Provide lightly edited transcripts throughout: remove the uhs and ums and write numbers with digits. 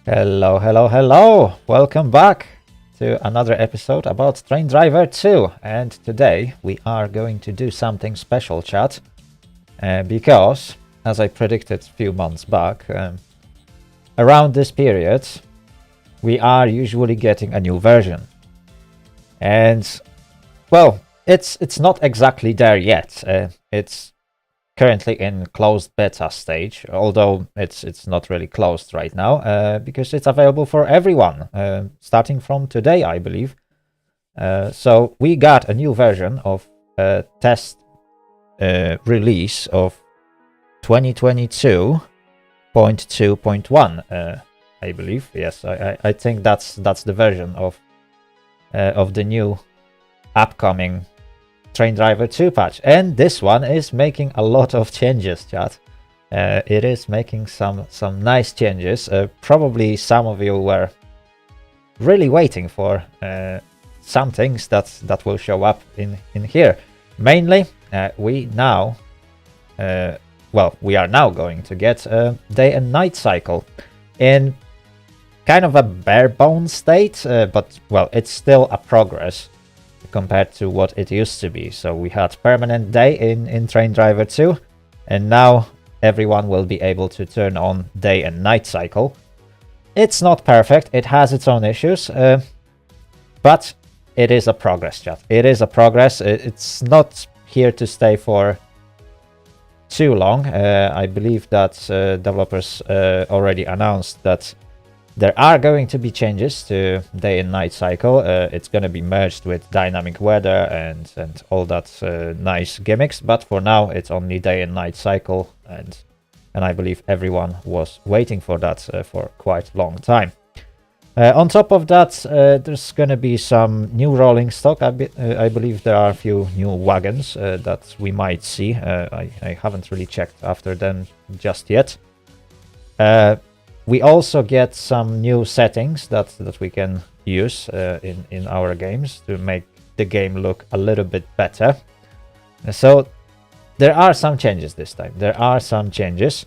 Hello, hello, hello! Welcome back to another episode about Train Driver 2. And today we are going to do something special, chat. Because, as I predicted a few months back, around this period, we are usually getting a new version. And, well, it's not exactly there yet. It's currently in closed beta stage, although it's not really closed right now, because it's available for everyone, starting from today, I believe. So we got a new version of test release of 2022.2.1, I believe. Yes, I think that's the version of the new upcoming Train Driver 2 patch, and this one is making a lot of changes, chat. It is making some nice changes. Probably some of you were really waiting for some things that will show up in here. Mainly, we are now going to get a day and night cycle in kind of a bare bones state, but well, it's still a progress compared to what it used to be. So we had permanent day in Train Driver 2, and now everyone will be able to turn on day and night cycle. It's not perfect, it has its own issues, but it is a progress, chat. It is a progress. It's not here to stay for too long. I believe that developers already announced that there are going to be changes to day and night cycle. It's going to be merged with dynamic weather and all that nice gimmicks. But for now, it's only day and night cycle, and I believe everyone was waiting for that for quite a long time. On top of that, there's going to be some new rolling stock. I believe there are a few new wagons that we might see. I haven't really checked after them just yet. We also get some new settings that we can use in our games to make the game look a little bit better. So there are some changes this time. There are some changes.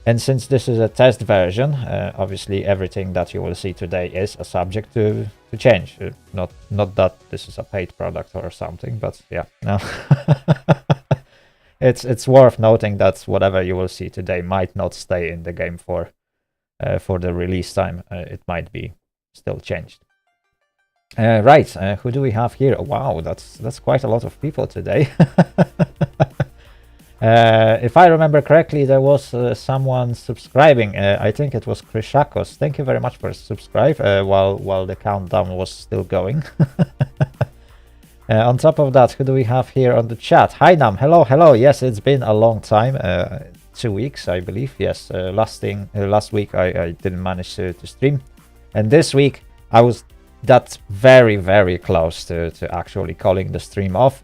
And since this is a test version, obviously everything that you will see today is a subject to change. Not that this is a paid product or something, but yeah, no. It's worth noting that whatever you will see today might not stay in the game for the release time. It might be still changed. Right, who do we have here? Oh, wow, that's quite a lot of people today. If I remember correctly, there was someone subscribing. I think it was Krishakos. Thank you very much for subscribe while the countdown was still going. On top of that, who do we have here on the chat? Hi Nam, hello. Yes, it's been a long time, 2 weeks, I believe. Yes, last week I didn't manage to stream, and this week I was very close to actually calling the stream off.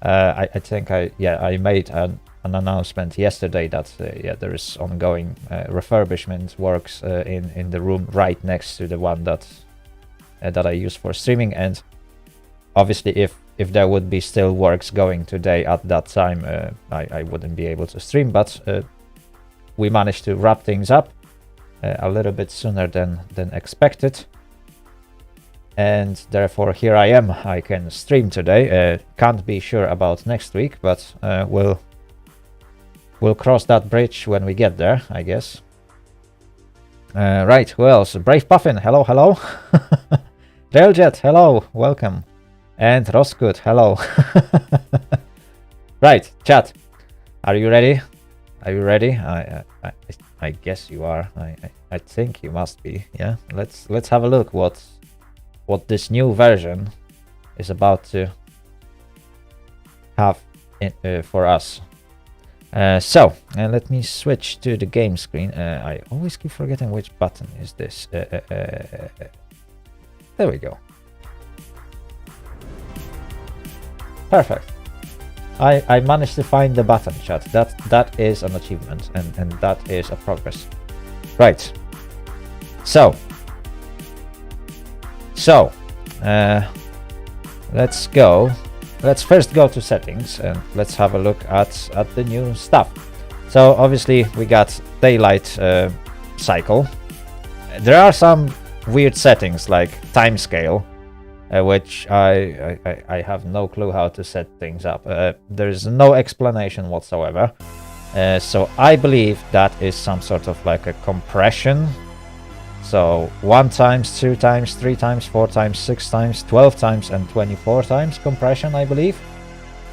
I think I made an announcement yesterday that there is ongoing refurbishment works in the room right next to the one that I use for streaming, and obviously if there would be still works going today at that time, I wouldn't be able to stream, but we managed to wrap things up a little bit sooner than expected, and therefore here I am. I can stream today. Can't be sure about next week, but we'll cross that bridge when we get there, I guess. Right, who else? Brave Puffin, hello. Railjet, hello, welcome. And Roscoot, hello. Right, chat. Are you ready? Are you ready? I guess you are. I think you must be. Yeah. Let's have a look what this new version is about to have for us. So let me switch to the game screen. I always keep forgetting which button is this. There we go. Perfect. I managed to find the button, chat. That is an achievement, and that is a progress. Right. So let's go. Let's first go to settings and let's have a look at the new stuff. So obviously we got daylight cycle. There are some weird settings like timescale, which I have no clue how to set things up. There's no explanation whatsoever. So I believe that is some sort of like a compression. So 1 times, 2 times, 3 times, 4 times, 6 times, 12 times, and 24 times compression, I believe.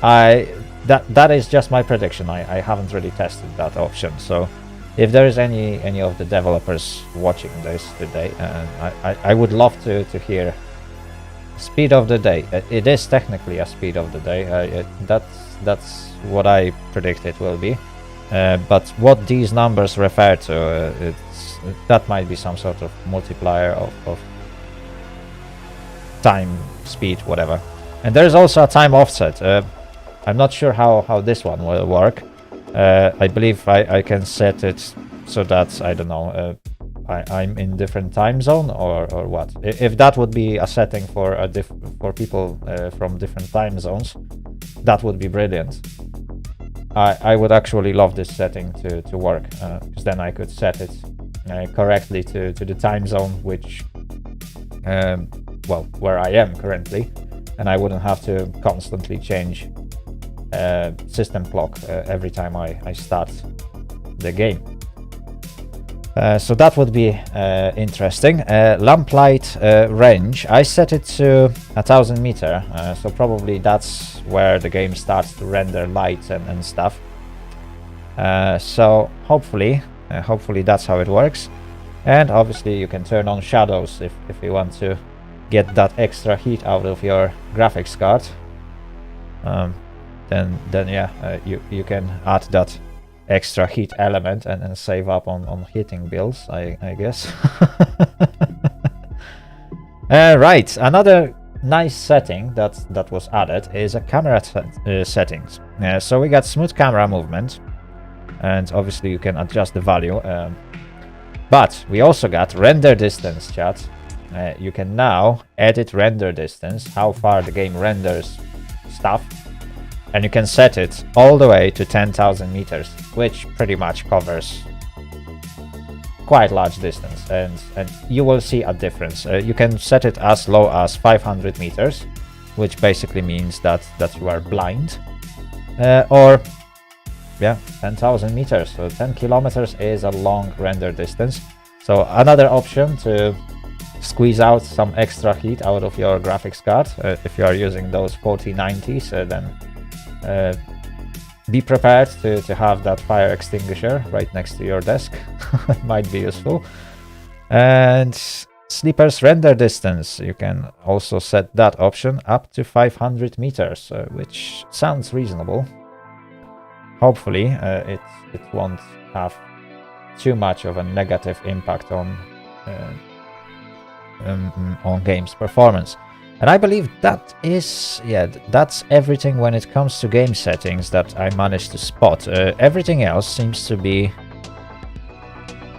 That is just my prediction. I haven't really tested that option. So if there is any of the developers watching this today, I would love to hear speed of the day. It is technically a speed of the day. That's what I predict it will be. But what these numbers refer to, that might be some sort of multiplier of time, speed, whatever. And there's also a time offset. I'm not sure how this one will work. I believe I can set it so that, I don't know, I'm in different time zone or what. If that would be a setting for for people from different time zones, that would be brilliant. I would actually love this setting to work, because then I could set it correctly to the time zone which, well, where I am currently, and I wouldn't have to constantly change system clock every time I start the game. So that would be interesting. Lamplight range, I set it to 1000 meter, so probably that's where the game starts to render light and stuff. So hopefully that's how it works. And obviously you can turn on shadows if you want to get that extra heat out of your graphics card. Then yeah, you can add that extra heat element and save up on heating bills, I guess. Right, another nice setting that was added is a camera settings. So we got smooth camera movement, and obviously you can adjust the value. But we also got render distance, chat. You can now edit render distance, how far the game renders stuff. And you can set it all the way to 10,000 meters, which pretty much covers quite large distance, and you will see a difference. You can set it as low as 500 meters, which basically means that you are blind, or yeah, 10,000 meters. So 10 kilometers is a long render distance. So another option to squeeze out some extra heat out of your graphics card. If you are using those 4090s, then be prepared to have that fire extinguisher right next to your desk. It might be useful. And Sleeper's render distance, you can also set that option up to 500 meters, which sounds reasonable. Hopefully it won't have too much of a negative impact on game's performance. And I believe that is, yeah, that's everything when it comes to game settings that I managed to spot. Everything else seems to be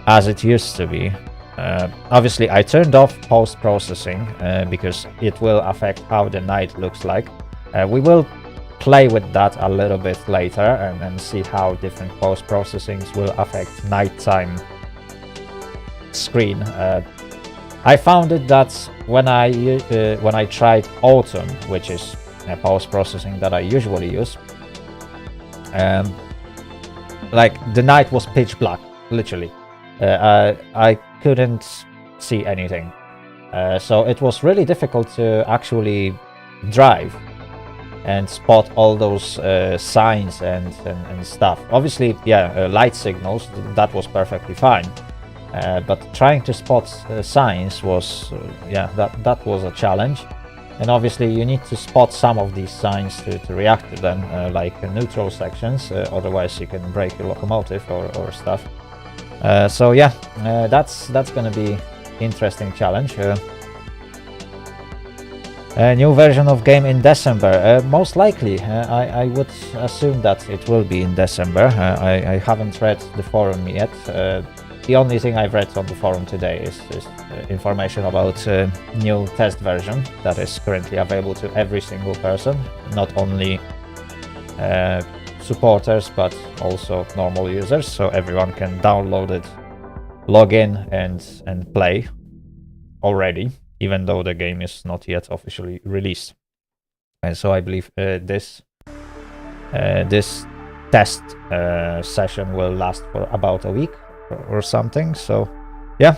as it used to be. Obviously, I turned off post-processing because it will affect how the night looks like. We will play with that a little bit later and see how different post-processings will affect nighttime screen. I found it that when I tried autumn, which is a post-processing that I usually use, like the night was pitch black, literally. I couldn't see anything, so it was really difficult to actually drive and spot all those signs and stuff. Obviously, yeah, light signals, that was perfectly fine. But trying to spot signs was, yeah, that was a challenge. And obviously you need to spot some of these signs to react to them, like neutral sections, otherwise you can break your locomotive or stuff. So yeah, that's gonna be interesting challenge. A new version of game in December, most likely. I would assume that it will be in December. I haven't read the forum yet. The only thing I've read on the forum today is information about new test version that is currently available to every single person, not only supporters but also normal users, so everyone can download it log in and play already, even though the game is not yet officially released. And so I believe this test session will last for about a week or something. So yeah,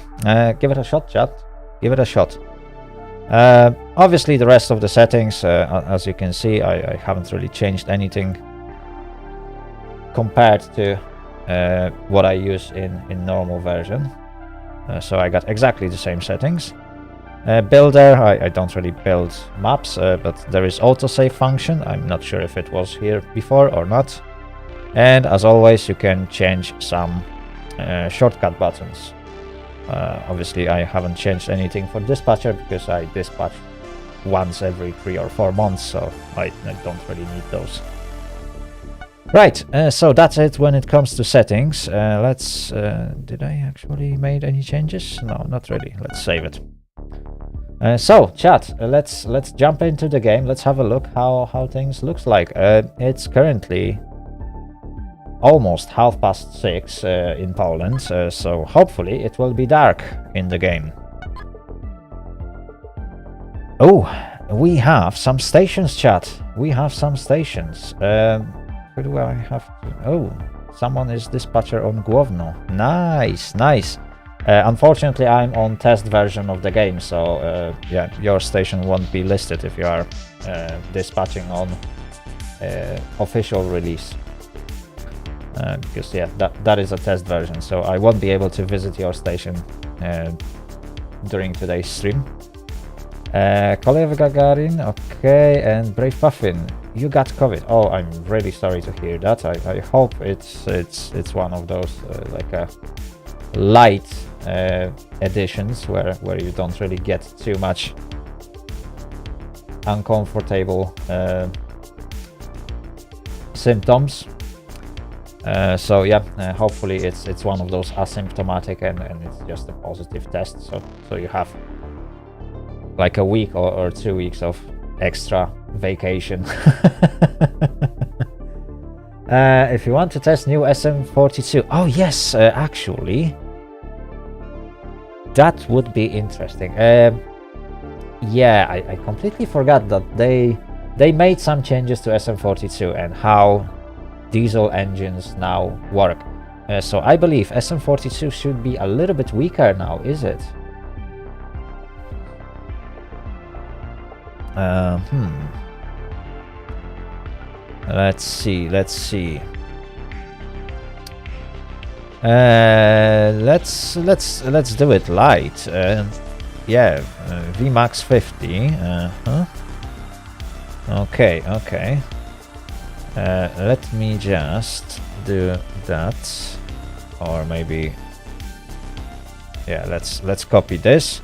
give it a shot, chat. Give it a shot. Obviously, the rest of the settings, as you can see, I haven't really changed anything compared to what I use in normal version. So I got exactly the same settings. Builder, I don't really build maps, but there is autosave function. I'm not sure if it was here before or not. And as always, you can change some shortcut buttons. Obviously, I haven't changed anything for dispatcher because I dispatch once every 3 or 4 months, so I don't really need those. Right, so that's it when it comes to settings. Let's... did I actually made any changes? No, not really. Let's save it. So, chat, let's jump into the game. Let's have a look how things looks like. It's currently almost 6:30 in Poland, so hopefully it will be dark in the game. Oh, we have some stations, chat. We have some stations. Who do I have to... Oh, someone is dispatcher on Główno. Nice, nice. Unfortunately, I'm on test version of the game, so yeah, your station won't be listed if you are dispatching on official release. Because yeah, that is a test version, so I won't be able to visit your station during today's stream. Kolejowy Gagarin, okay, and Brave Puffin, you got COVID. Oh, I'm really sorry to hear that. I hope it's one of those like a light editions where you don't really get too much uncomfortable symptoms. So yeah, hopefully it's one of those asymptomatic and it's just a positive test. So you have like a week or 2 weeks of extra vacation. If you want to test new SM42, oh yes, actually, that would be interesting. Yeah, I completely forgot that they made some changes to SM42 and how diesel engines now work. So I believe SM42 should be a little bit weaker now, is it? Let's see. Let's do it light. Yeah, VMAX 50. Okay. Let me just do that, or maybe, yeah, let's copy this.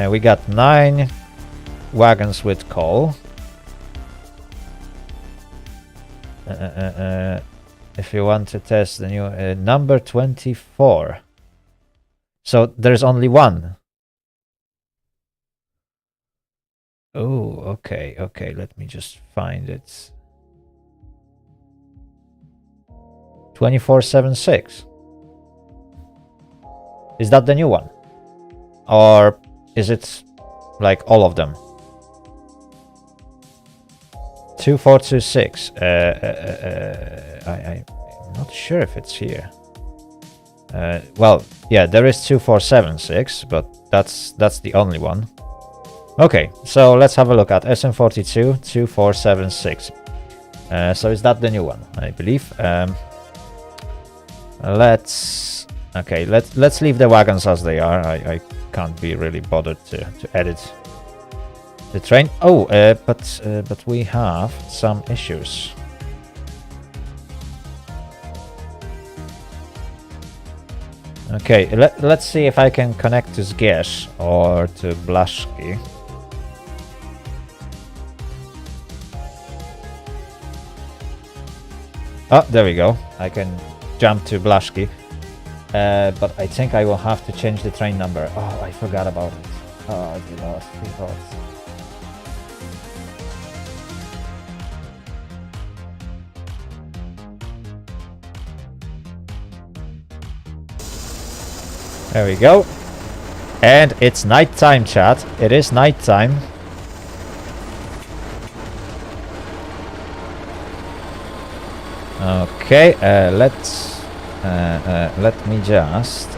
We got 9 wagons with coal. If you want to test the new number 24, so there's only one. Oh, okay, let me just find it. 2476. Is that the new one? Or is it like all of them? 2426. I'm not sure if it's here. Well, yeah, there is 2476, but that's the only one. Okay, so let's have a look at SM42 2476. So is that the new one? I believe. Let's leave the wagons as they are. I can't be really bothered to edit the train. Oh, but we have some issues. Okay, let's see if I can connect to Zgierz or to Blaszki. Oh, there we go. I can jump to Blaszki. But I think I will have to change the train number. Oh, I forgot about it. Oh, I lost 3 thoughts. There we go. And it's nighttime, chat. It is nighttime. Okay, let me just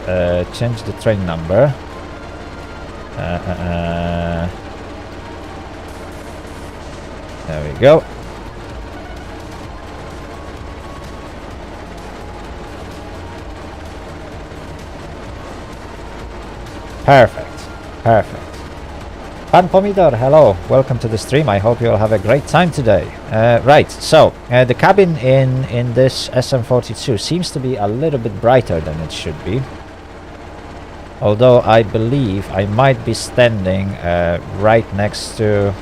change the train number. There we go. Perfect. Pan Pomidor, hello. Welcome to the stream. I hope you'll have a great time today. Right, so the cabin in this SM42 seems to be a little bit brighter than it should be. Although I believe I might be standing right next to...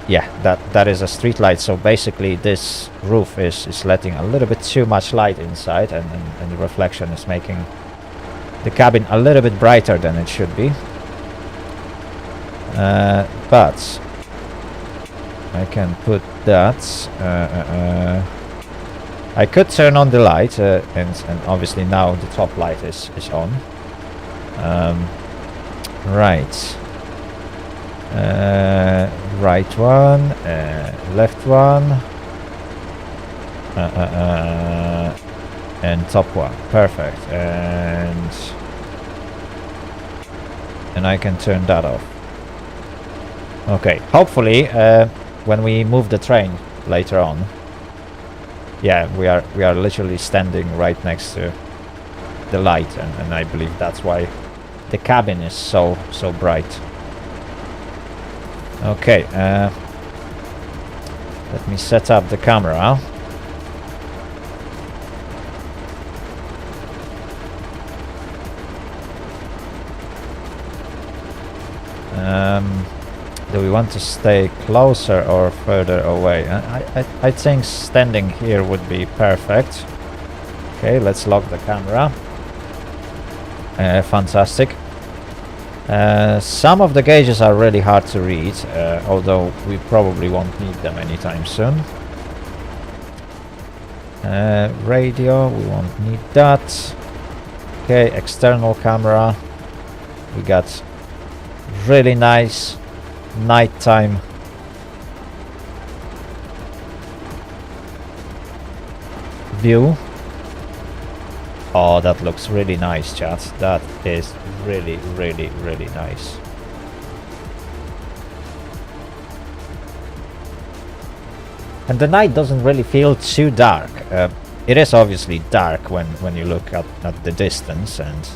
yeah, that is a street light. So basically this roof is letting a little bit too much light inside, and the reflection is making the cabin a little bit brighter than it should be. But I can put that. I could turn on the light, and obviously now the top light is on. Right. Right one, left one, and top one. Perfect. And I can turn that off. Okay, hopefully when we move the train later on, yeah, we are literally standing right next to the light, and I believe that's why the cabin is so bright. Okay, let me set up the camera. Do we want to stay closer or further away? I think standing here would be perfect. Okay, let's lock the camera. Fantastic. Some of the gauges are really hard to read, although we probably won't need them anytime soon. Radio, we won't need that. Okay, external camera. We got really nice nighttime view. Oh, that looks really nice, chat. That is really nice. And the night doesn't really feel too dark. It is obviously dark when you look at the distance, and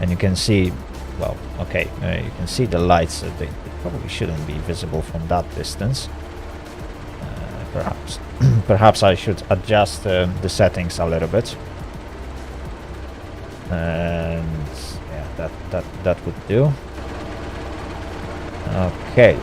you can see, well, okay, you can see the lights. They probably shouldn't be visible from that distance. Perhaps I should adjust the settings a little bit. And yeah, that would do. Okay.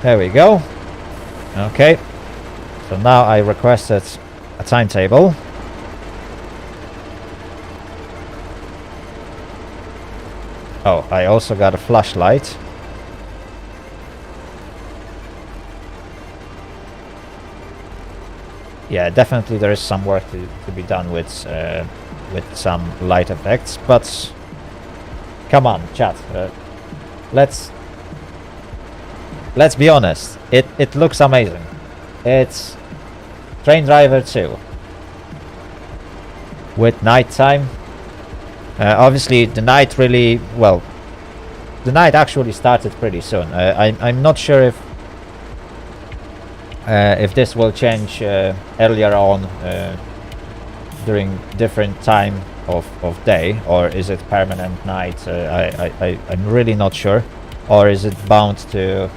There we go. Okay. So now I requested a timetable. Oh, I also got a flashlight. Yeah, definitely there is some work to be done with some light effects, but come on, chat. Let's be honest. It looks amazing. It's Train Driver 2 with nighttime. Obviously, the night really well. The night actually started pretty soon. I'm not sure if this will change earlier on during different time of day, or is it permanent night? I'm really not sure. Or is it bound to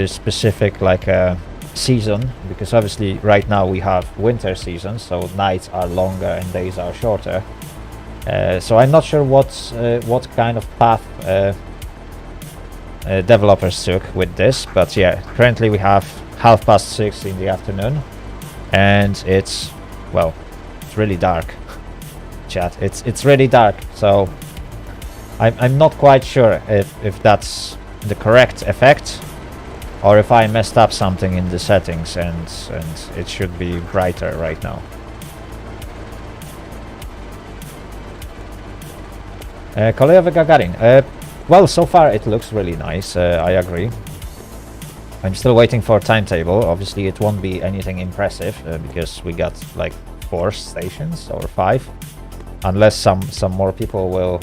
specific like a season? Because obviously right now we have winter season, so nights are longer and days are shorter. So I'm not sure what kind of path developers took with this, but yeah, currently we have 6:30 in the afternoon, and it's, well, it's really dark. Chat, it's really dark, so I'm not quite sure if that's the correct effect, or if I messed up something in the settings and it should be brighter right now. Kolejowy Gagarin. Well, so far it looks really nice, I agree. I'm still waiting for timetable. Obviously it won't be anything impressive, because we got like 4 stations or 5. Unless some more people will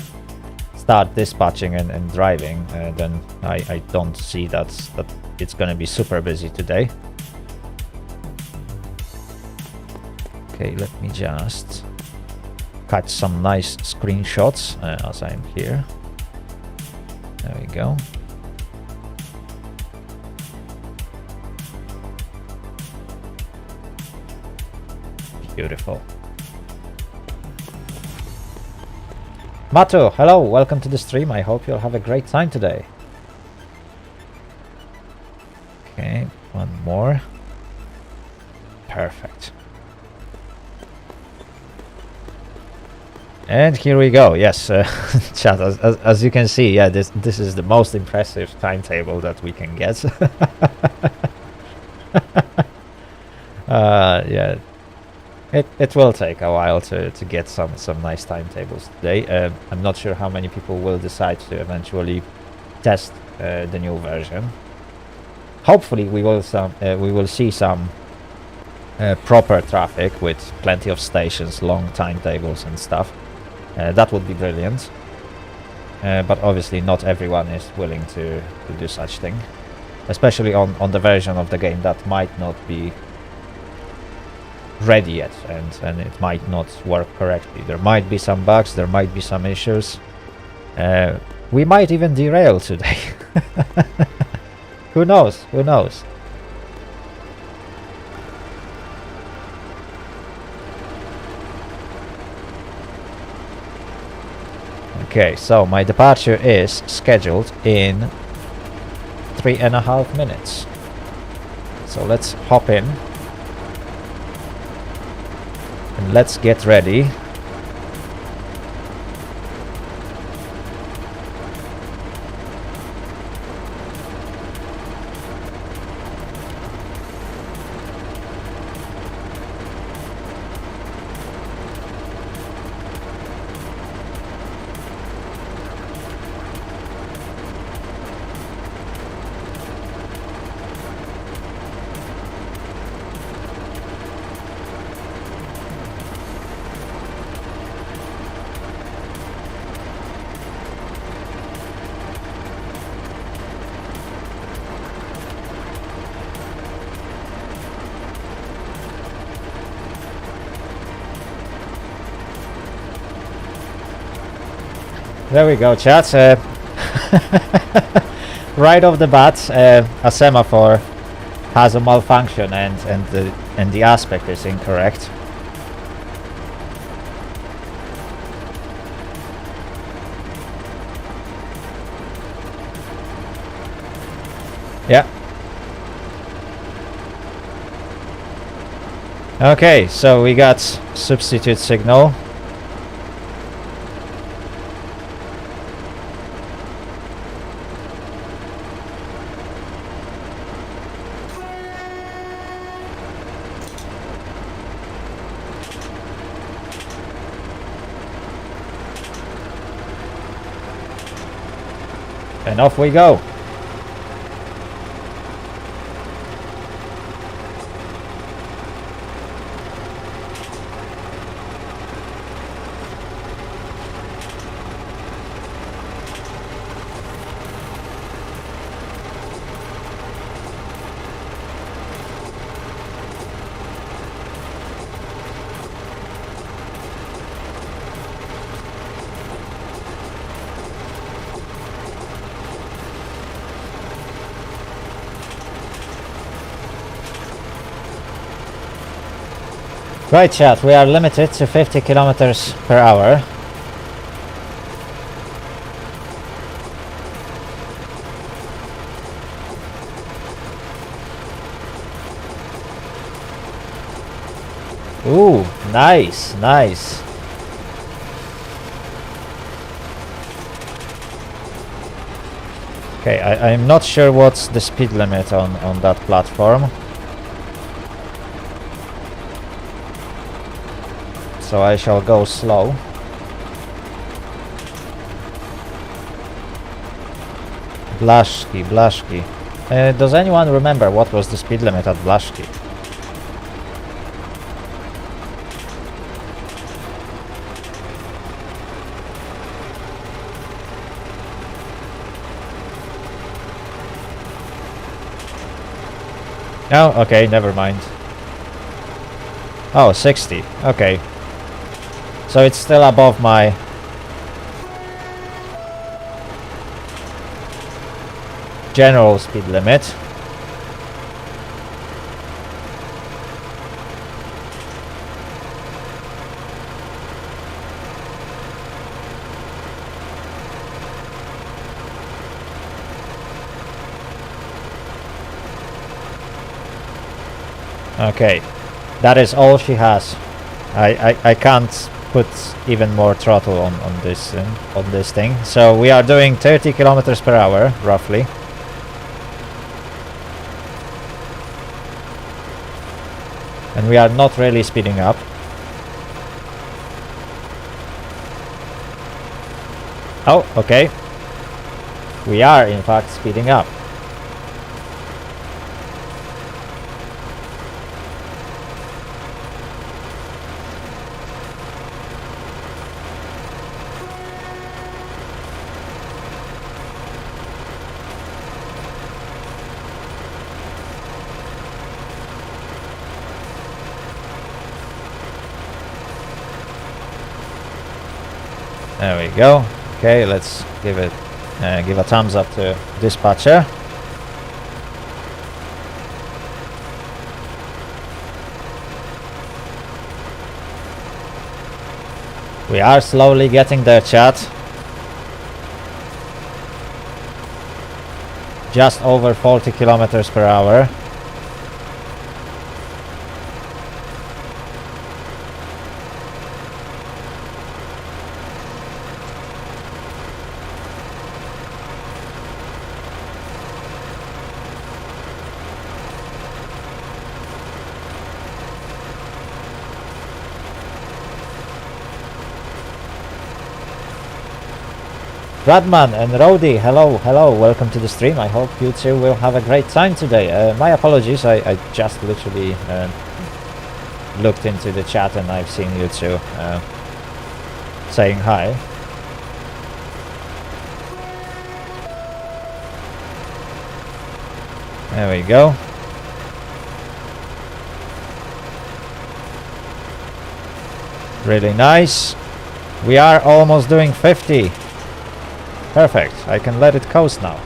start dispatching and driving, then I don't see that it's gonna be super busy today. Okay, let me just catch some nice screenshots as I'm here. There we go. Beautiful. Matu, hello, welcome to the stream. I hope you'll have a great time today. Okay, one more. Perfect. And here we go. Yes, chat. As you can see, yeah, this is the most impressive timetable that we can get. Yeah, it will take a while to get some nice timetables today. I'm not sure how many people will decide to eventually test the new version. Hopefully, we will see some proper traffic with plenty of stations, long timetables and stuff. That would be brilliant. But obviously not everyone is willing to do such thing. Especially on the version of the game that might not be ready yet, and it might not work correctly. There might be some bugs, there might be some issues. We might even derail today. Who knows? Who knows? Okay, so my departure is scheduled in 3.5 minutes. So let's hop in and let's get ready. There we go, chat. Right off the bat, a semaphore has a malfunction and the aspect is incorrect. Yeah. Okay, so we got substitute signal. And off we go. Right, chat, we are limited to 50 kilometers per hour. Ooh, nice, nice. Okay, I'm not sure what's the speed limit on that platform. So I shall go slow. Blaszki, Blaszki. Does anyone remember what was the speed limit at Blaszki? Oh, okay, never mind. Oh, 60. Okay. So it's still above my general speed limit. Okay, that is all she has. I can't put even more throttle on this thing. So we are doing 30 kilometers per hour roughly. And we are not really speeding up. Oh, okay. We are in fact speeding up. There we go. Okay, let's give a thumbs up to dispatcher. We are slowly getting there, chat. Just over 40 kilometers per hour. Radman and Rody, hello, hello, welcome to the stream. I hope you two will have a great time today. My apologies, I just literally looked into the chat and I've seen you two saying hi. There we go. Really nice. We are almost doing 50. Perfect, I can let it coast now.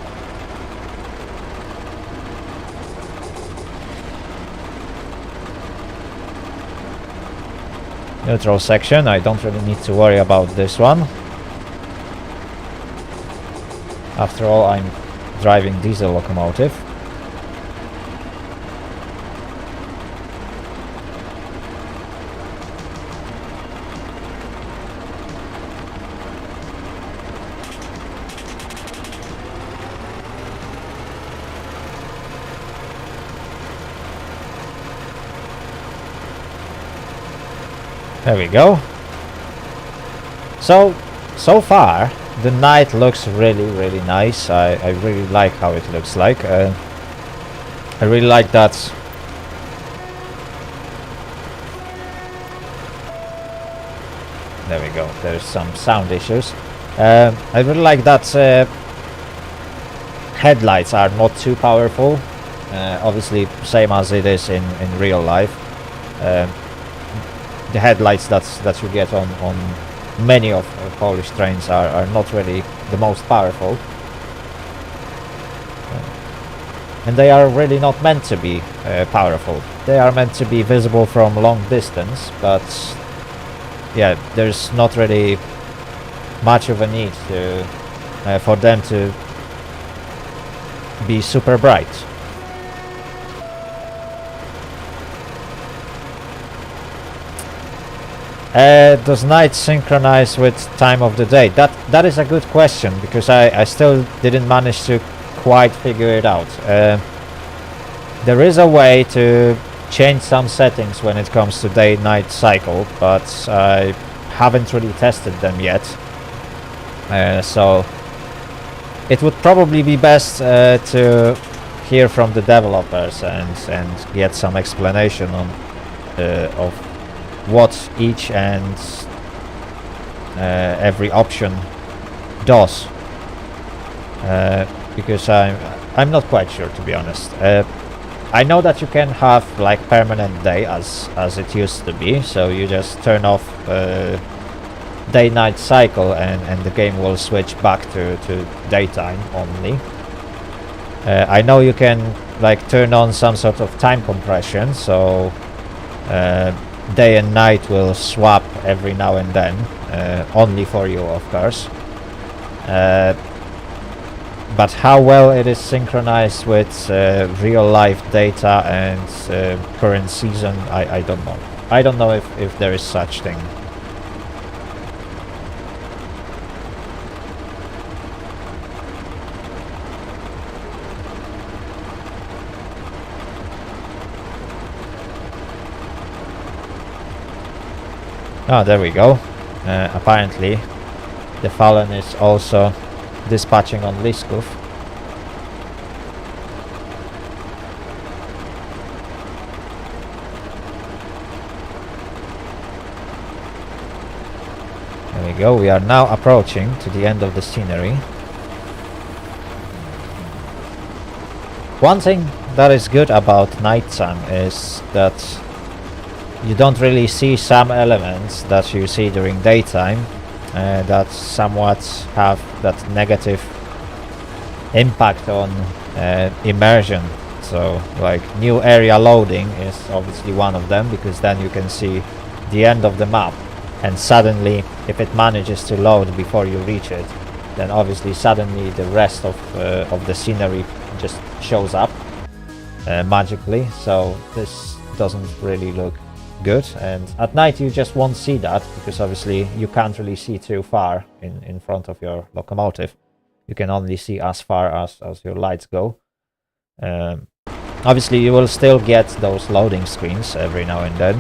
Neutral section, I don't really need to worry about this one. After all, I'm driving diesel locomotive. There we go. So far the night looks really nice. I really like how it looks like. I really like that. There we go. There's some sound issues. I really like that headlights are not too powerful. Obviously same as it is in real life. The headlights that you get on many of Polish trains are not really the most powerful, and they are really not meant to be powerful. They are meant to be visible from long distance, but yeah, there's not really much of a need to for them to be super bright. Does night synchronize with time of the day? That is a good question, because I still didn't manage to quite figure it out. There is a way to change some settings when it comes to day-night cycle, but I haven't really tested them yet. So it would probably be best to hear from the developers and get some explanation on of what each and every option does, because I'm not quite sure, to be honest. I know that you can have like permanent day as it used to be, so you just turn off day-night cycle and the game will switch back to daytime only. I know you can like turn on some sort of time compression, so day and night will swap every now and then, only for you, of course. But how well it is synchronized with real life data and current season, I don't know. I don't know if there is such thing. Oh, there we go. Apparently the Fallen is also dispatching on Liskov. There we go. We are now approaching to the end of the scenery. One thing that is good about nighttime is that you don't really see some elements that you see during daytime that somewhat have that negative impact on immersion. So like new area loading is obviously one of them, because then you can see the end of the map, and suddenly if it manages to load before you reach it, then obviously suddenly the rest of the scenery just shows up magically. So this doesn't really look good, and at night you just won't see that, because obviously you can't really see too far in front of your locomotive. You can only see as far as your lights go. Obviously you will still get those loading screens every now and then.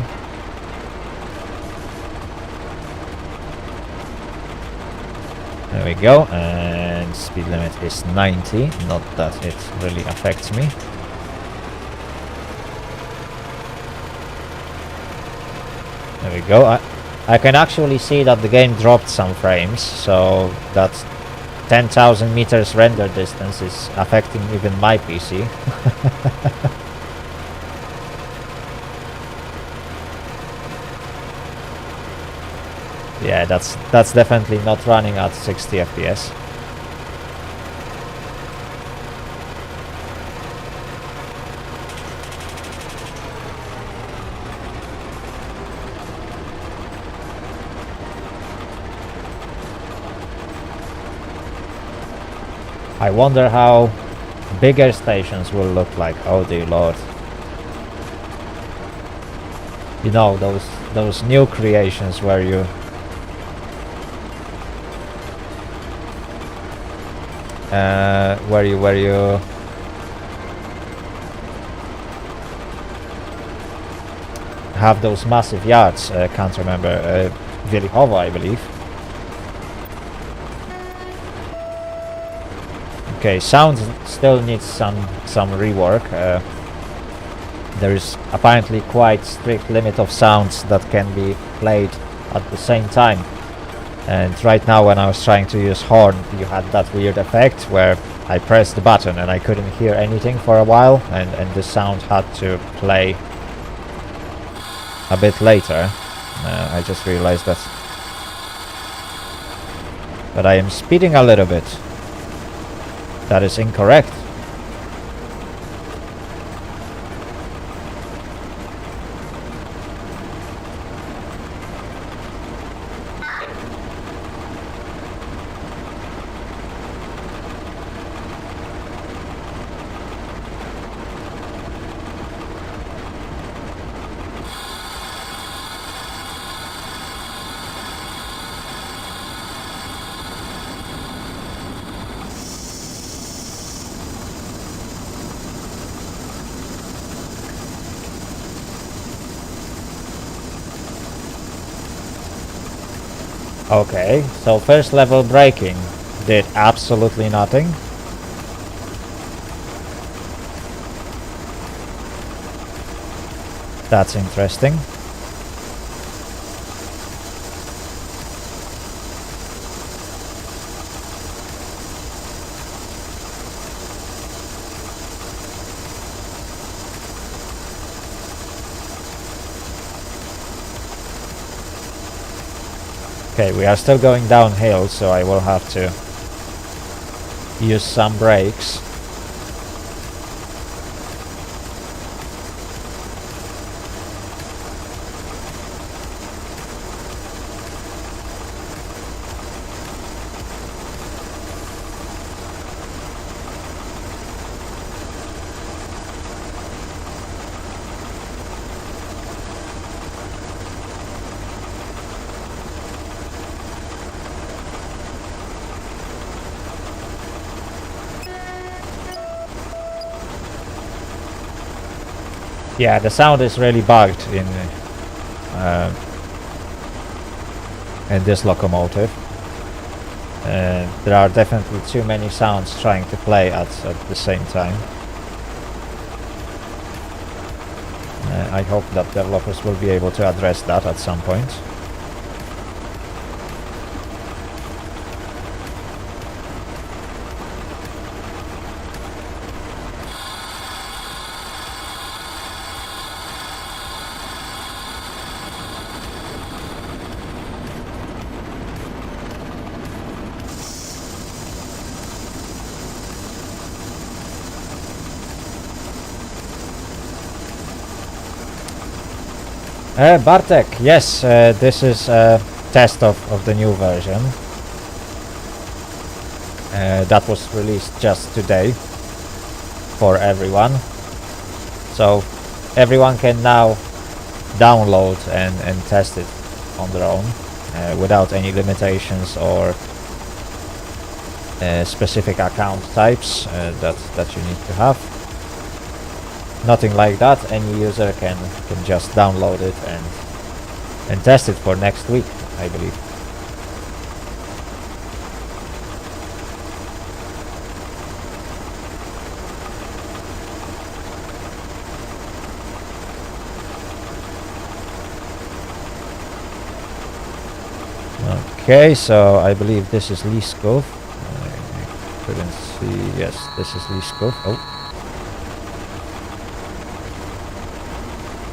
There we go, and speed limit is 90, not that it really affects me. There we go. I can actually see that the game dropped some frames, so that 10,000 meters render distance is affecting even my PC. Yeah, that's definitely not running at 60 FPS. I wonder how bigger stations will look like. Oh dear lord. You know, those new creations where you have those massive yards. Can't remember. Wielichowo, I believe. Okay, sound still needs some rework. There is apparently quite strict limit of sounds that can be played at the same time. And right now when I was trying to use horn, you had that weird effect where I pressed the button and I couldn't hear anything for a while, and the sound had to play a bit later. I just realized that. But I am speeding a little bit. That is incorrect. Okay, so first level braking did absolutely nothing. That's interesting. Okay, we are still going downhill, so I will have to use some brakes. Yeah, the sound is really bugged in this locomotive. There are definitely too many sounds trying to play at the same time. I hope that developers will be able to address that at some point. Bartek, yes, this is a test of the new version. That was released just today for everyone. So everyone can now download and test it on their own without any limitations or specific account types that you need to have. Nothing like that. Any user can just download it and test it for next week, I believe. Okay, so I believe this is Liskov. I couldn't see. Yes, this is Liskov. Oh.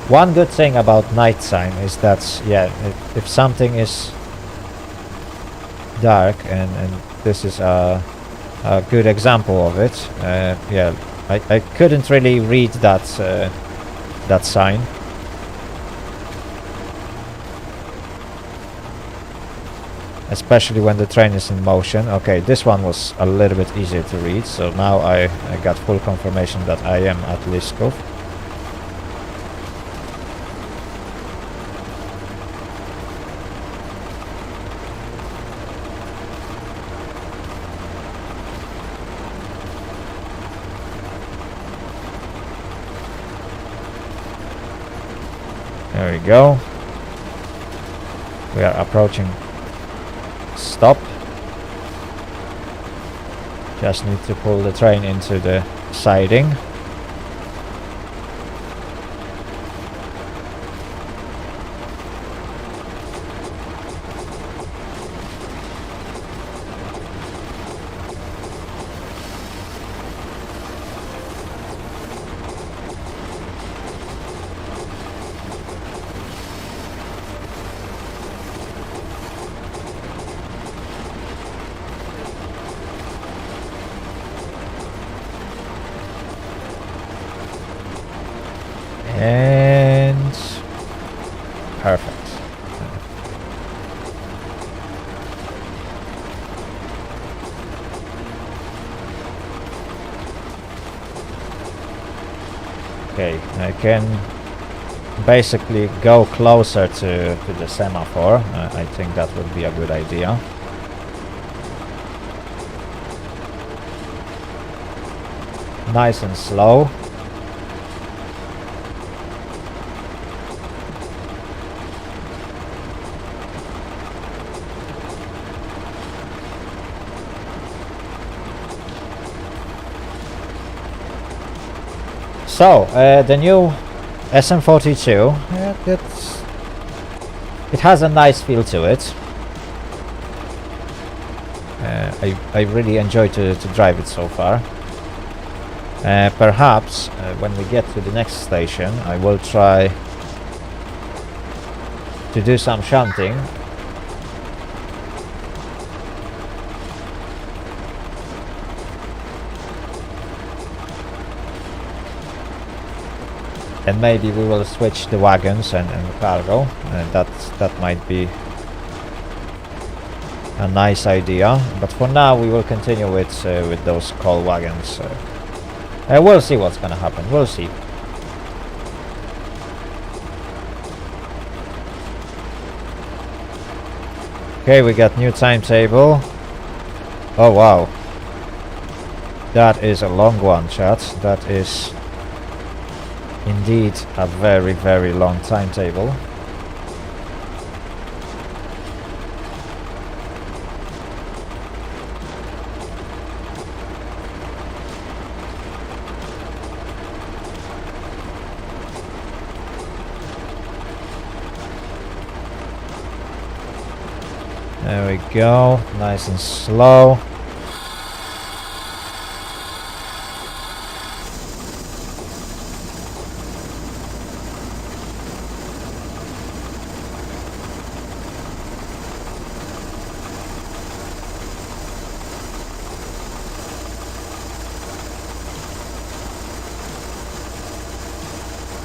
One good thing about nighttime is that, yeah, if something is dark, and this is a good example of it, yeah, I couldn't really read that that sign. Especially when the train is in motion. Okay, this one was a little bit easier to read, so now I got full confirmation that I am at Liskov. There we go. We are approaching stop. Just need to pull the train into the siding. And perfect. Okay, I can basically go closer to the semaphore. I think that would be a good idea. Nice and slow. So, the new SM42, it has a nice feel to it. I really enjoy to drive it so far. Perhaps when we get to the next station, I will try to do some shunting. And maybe we will switch the wagons and cargo. That might be a nice idea. But for now, we will continue with those coal wagons. We'll see what's gonna happen. We'll see. Okay, we got new timetable. Oh wow, that is a long one, chat. That is indeed a very, very long timetable. There we go, nice and slow.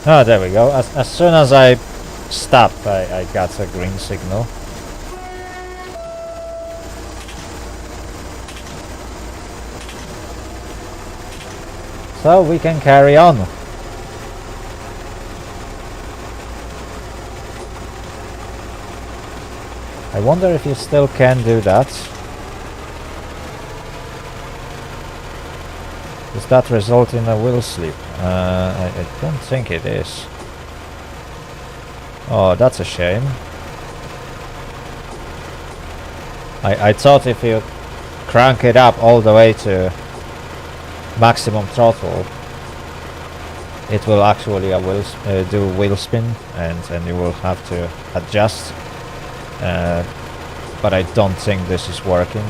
Oh, there we go. As soon as I stopped, I got a green signal. So we can carry on. I wonder if you still can do that. Does that result in a wheel slip? I don't think it is. Oh, that's a shame. I thought if you crank it up all the way to maximum throttle, it will actually do wheel spin, and you will have to adjust. But I don't think this is working.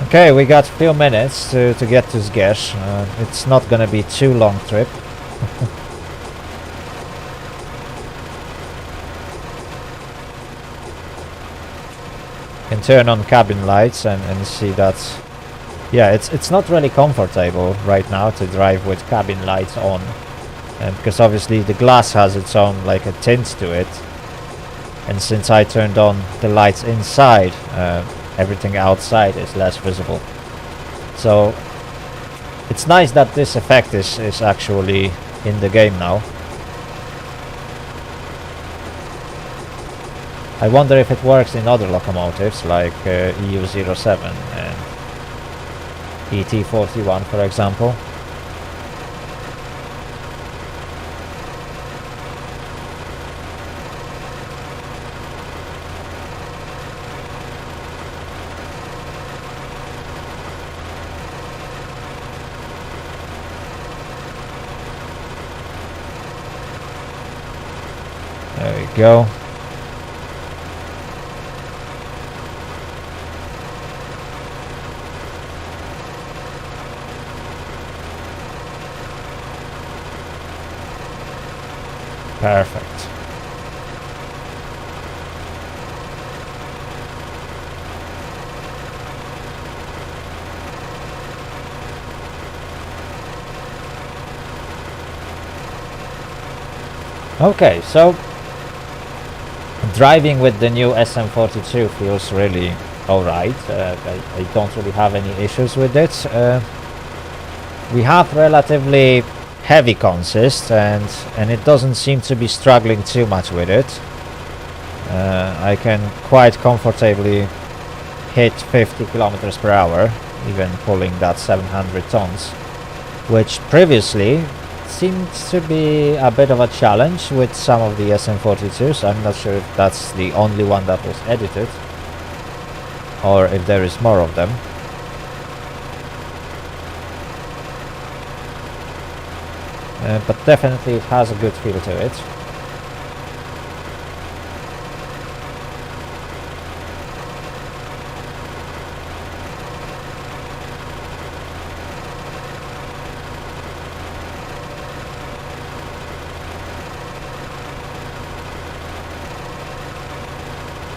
Okay, we got a few minutes to get to Zgierz. It's not gonna be too long trip. Can turn on cabin lights and see that, yeah, it's not really comfortable right now to drive with cabin lights on, because obviously the glass has its own like a tint to it, and since I turned on the lights inside, everything outside is less visible. So it's nice that this effect is actually in the game now. I wonder if it works in other locomotives like EU07 and ET41, for example. There we go. Perfect. Okay, so driving with the new SM42 feels really alright. I don't really have any issues with it. We have relatively heavy consist, and it doesn't seem to be struggling too much with it. I can quite comfortably hit 50 kilometers per hour, even pulling that 700 tons, which previously seems to be a bit of a challenge with some of the SM42s. I'm not sure if that's the only one that was edited, or if there is more of them. But definitely it has a good feel to it.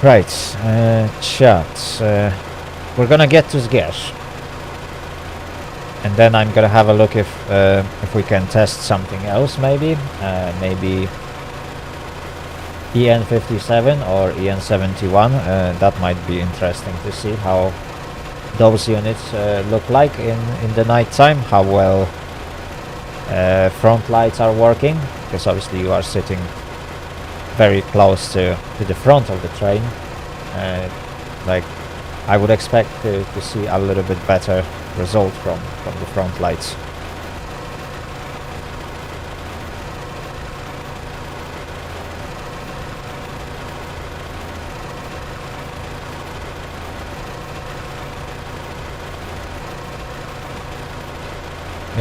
Right, chat. We're gonna get to Zgierz, and then I'm gonna have a look if we can test something else, maybe maybe EN57 or EN71. That might be interesting to see how those units look like in the night time, how well front lights are working, because obviously you are sitting very close to the front of the train. Like, I would expect to see a little bit better result from the front lights.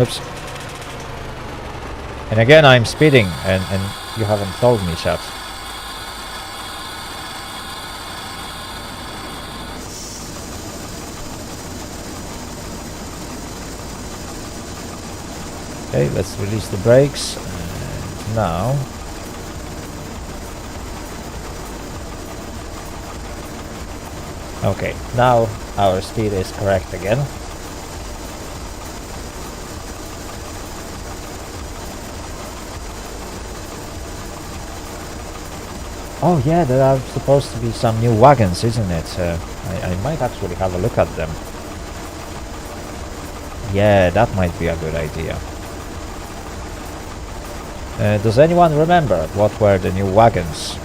Oops. And again, I'm speeding, and you haven't told me, chat. Okay, let's release the brakes. Now. Okay, now our speed is correct again. Oh yeah, there are supposed to be some new wagons, isn't it? I might actually have a look at them. Yeah, that might be a good idea. Does anyone remember what were the new wagons?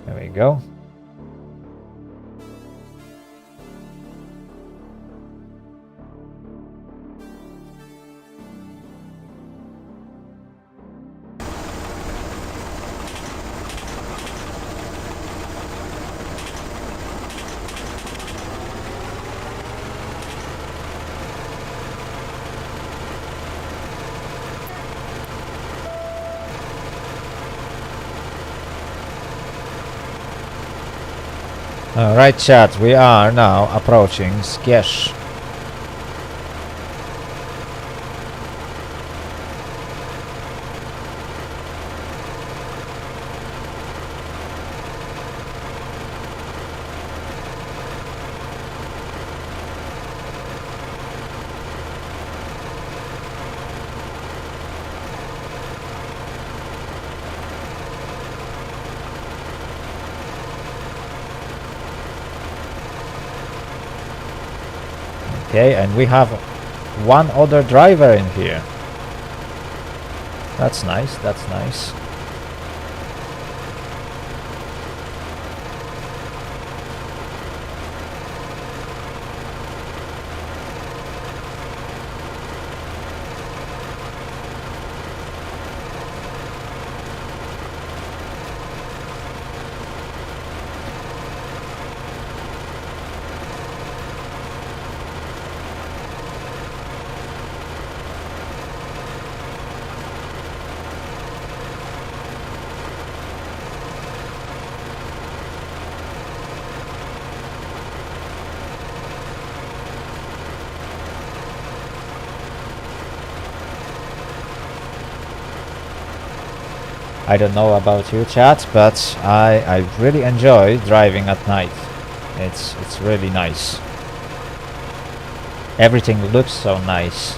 There we go. Alright, chat, we are now approaching Zgierz. Okay, and we have one other driver in here. That's nice, that's nice. I don't know about you, chat, but I really enjoy driving at night. It's really nice. Everything looks so nice.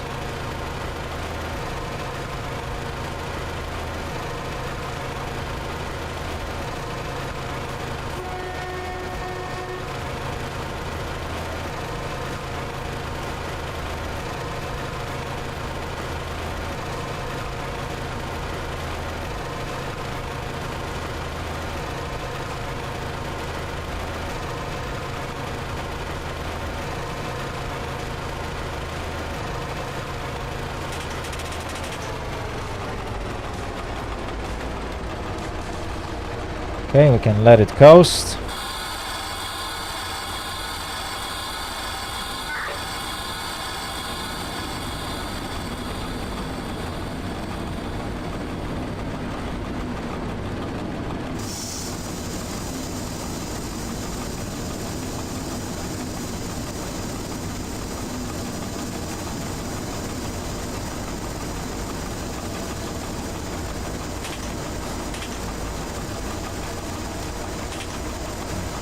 Okay, we can let it coast.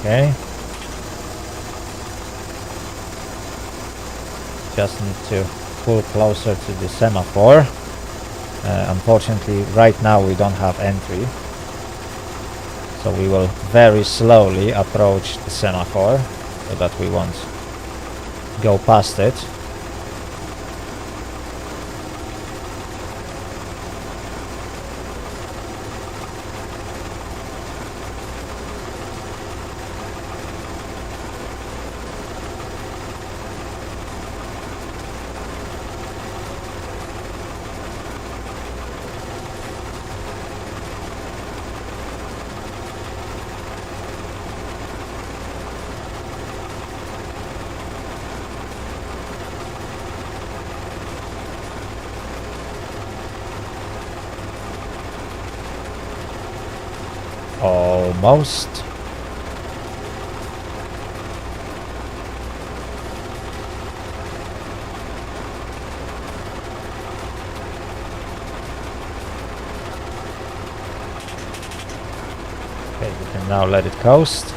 Okay. Just need to pull closer to the semaphore. Unfortunately, right now we don't have entry. So we will very slowly approach the semaphore so that we won't go past it. Almost. Okay, we can now let it coast.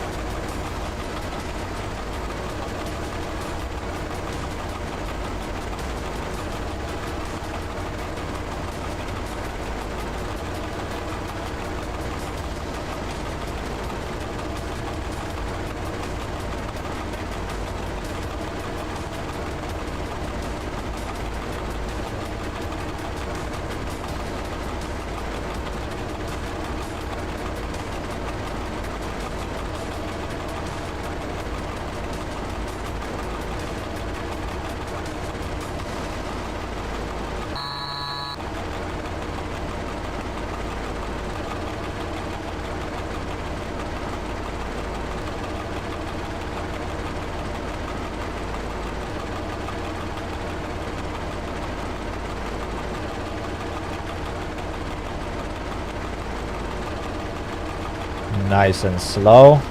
Nice and slow.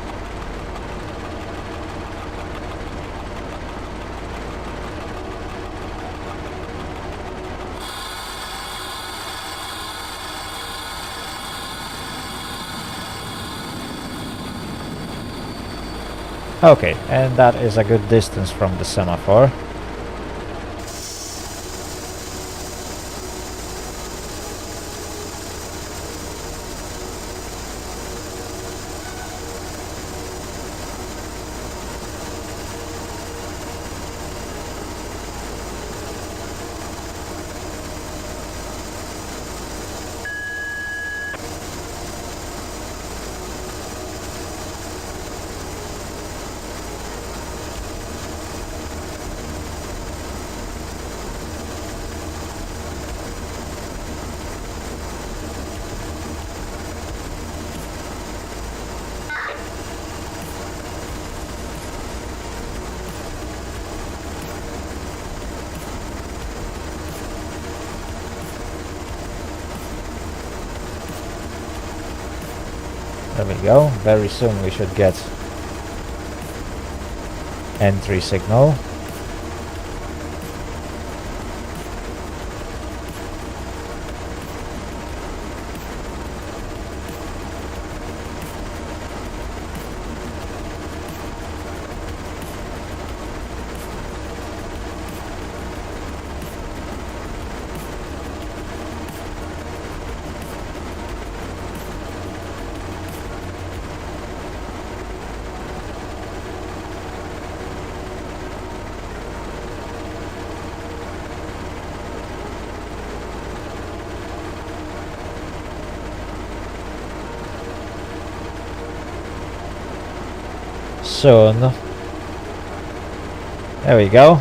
Okay, and that is a good distance from the semaphore. There we go. Very soon we should get entry signal. Soon. There we go.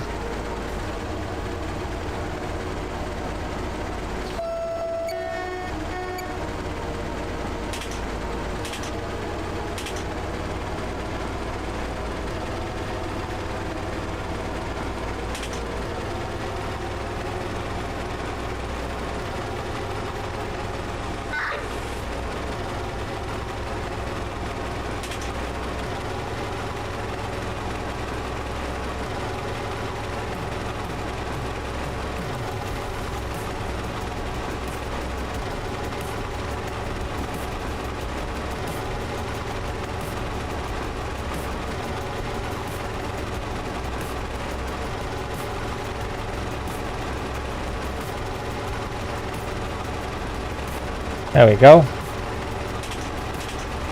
There we go.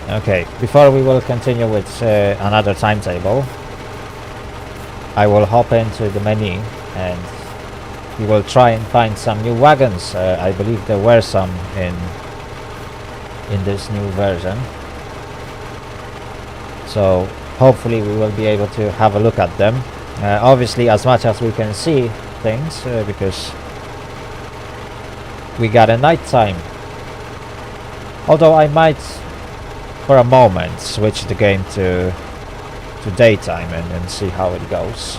Okay, before we will continue with another timetable, I will hop into the menu and we will try and find some new wagons. I believe there were some in this new version. So hopefully we will be able to have a look at them. Obviously as much as we can see things, because we got a nighttime. Although I might for a moment switch the game to daytime and see how it goes.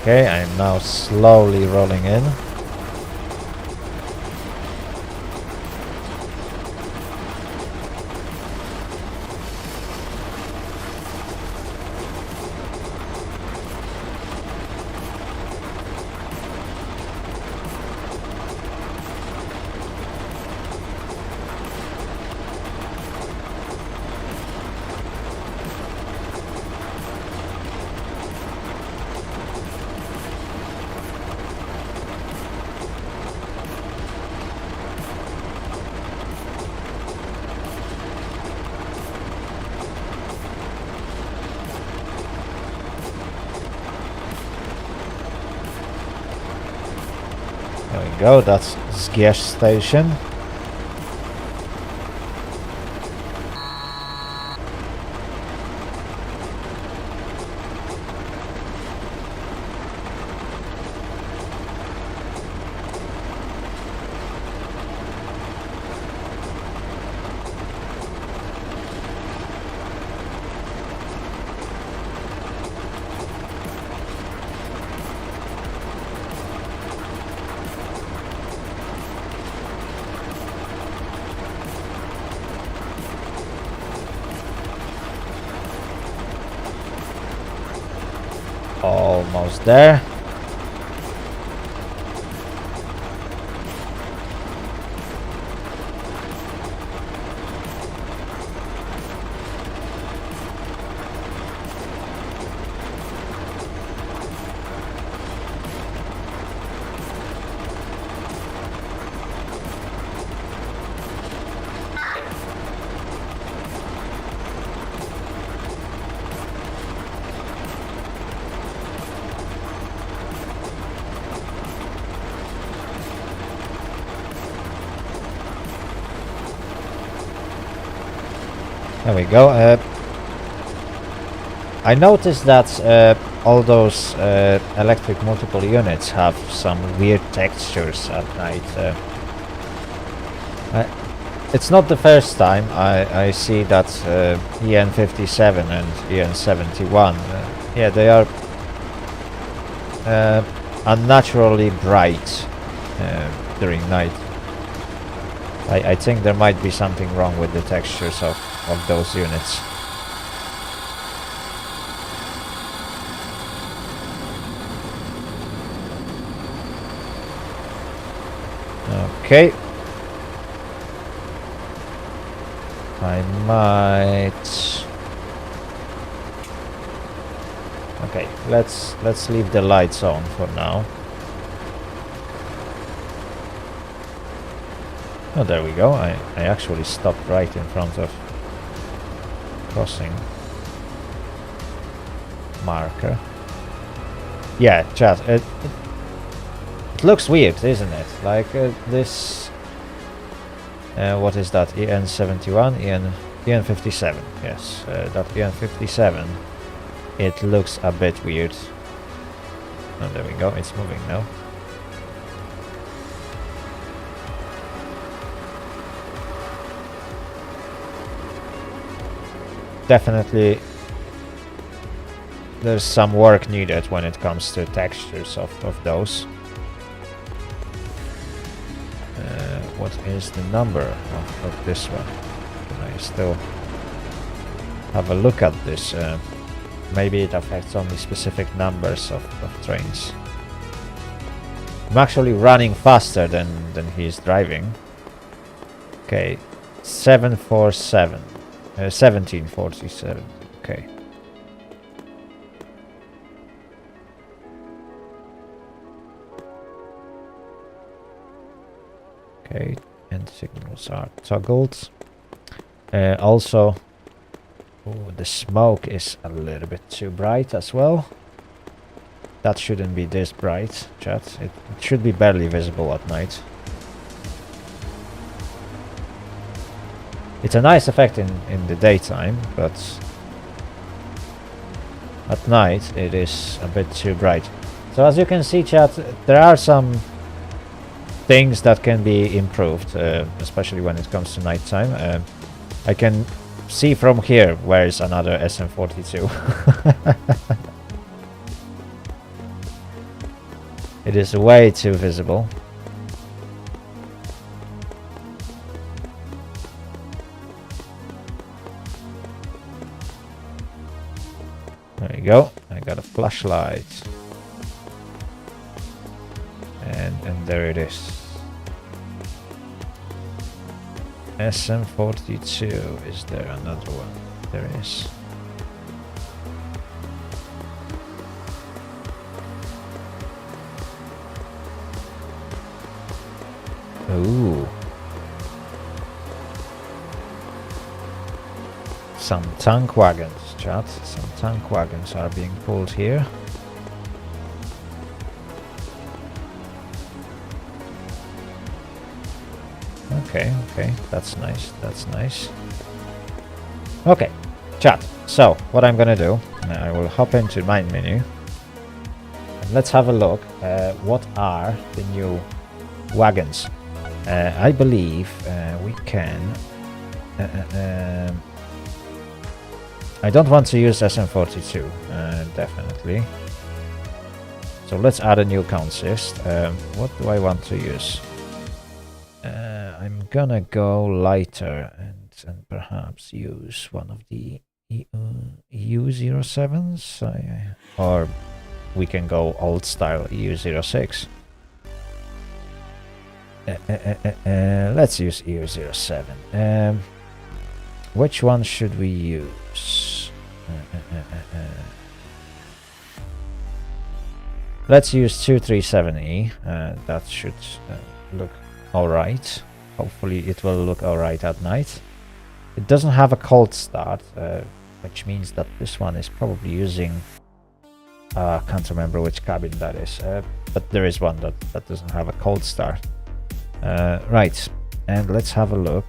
Okay, I'm now slowly rolling in. There we go, that's Zgierz station. Almost there. There we go. I noticed that all those electric multiple units have some weird textures at night. It's not the first time I see that EN57 and EN71. Yeah, they are unnaturally bright during night. I think there might be something wrong with the textures of those units. Okay. I might... Okay, let's leave the lights on for now. Oh, there we go. I actually stopped right in front of crossing marker. Yeah, chat. It looks weird, isn't it? Like this. What is that? EN71, EN57. Yes, that EN57. It looks a bit weird. Oh, there we go. It's moving now. Definitely there's some work needed when it comes to textures of those. What is the number of this one? Can I still... have a look at this. Maybe it affects only specific numbers of trains. I'm actually running faster than he's driving. Okay, 747. 1747. Okay. Okay, and signals are toggled. Also, ooh, the smoke is a little bit too bright as well. That shouldn't be this bright, chat. It should be barely visible at night. It's a nice effect in the daytime, but at night it is a bit too bright. So as you can see, chat, there are some things that can be improved, especially when it comes to nighttime. I can see from here where is another SM42. It is way too visible. There you go. I got a flashlight. And there it is. SM42. Is there another one? There is. Ooh. Some tank wagons, chat. Some tank wagons are being pulled here. Okay, okay, that's nice, that's nice. Okay, chat. So, what I'm gonna do, I will hop into my menu. And let's have a look. What are the new wagons? I believe we can... I don't want to use SM42, definitely. So let's add a new consist. What do I want to use? I'm gonna go lighter and perhaps use one of the EU07s, or we can go old style EU06. Let's use EU07. Which one should we use? Let's use 237E. That should look alright. Hopefully it will look alright at night. It doesn't have a cold start, which means that this one is probably using... I can't remember which cabin that is, but there is one that doesn't have a cold start. Right, and let's have a look.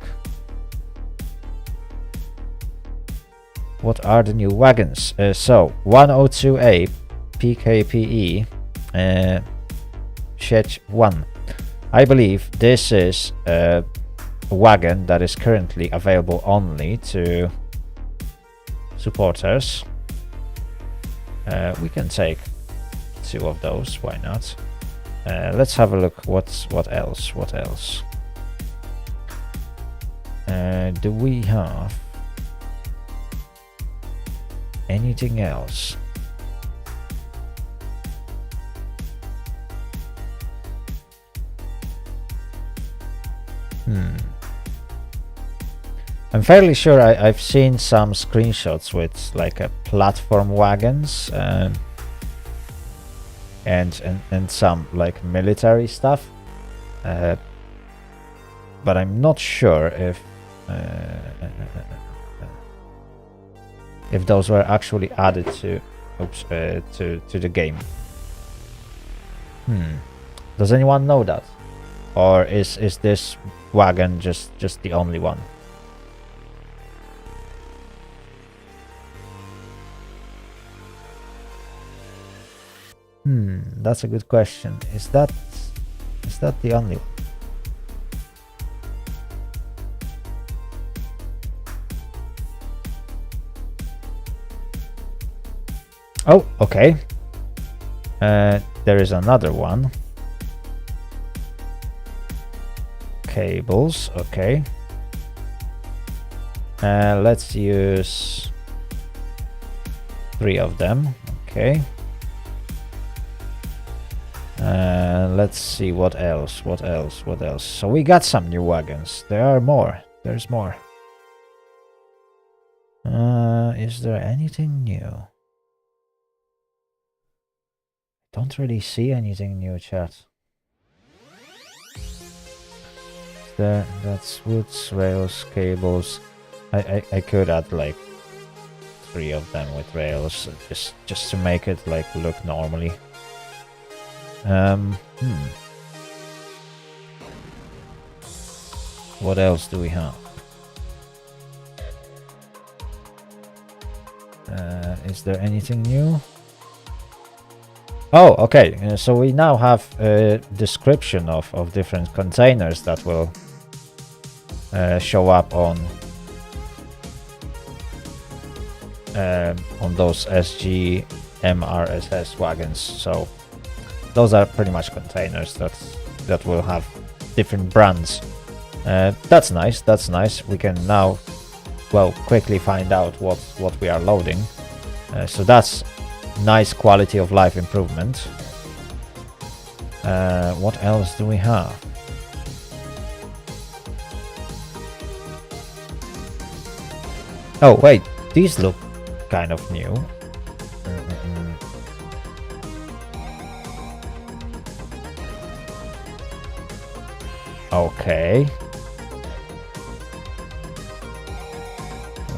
What are the new wagons? So 102A PKPE Shed 1. I believe this is a wagon that is currently available only to supporters. We can take 2 of those, why not? Let's have a look. What else? What else? Do we have anything else? I'm fairly sure I've seen some screenshots with like a platform wagons and some like military stuff, but I'm not sure if those were actually added to to the game. Does anyone know that, or is this wagon just the only one? That's a good question. Is that the only one? Oh, okay. There is another one. Cables, okay. Let's use 3 of them. Okay. Let's see what else. So we got some new wagons. There are more. There's more. Is there anything new? Don't really see anything new, chat. That's woods, rails, cables. I could add like 3 of them with rails, just to make it like look normally. What else do we have? Is there anything new? Oh, okay. So we now have a description of different containers that will show up on those SG MRSS wagons. So those are pretty much containers that will have different brands. That's nice. That's nice. We can now, well, quickly find out what we are loading. So that's nice quality of life improvement. What else do we have? Oh wait, these look kind of new. Okay.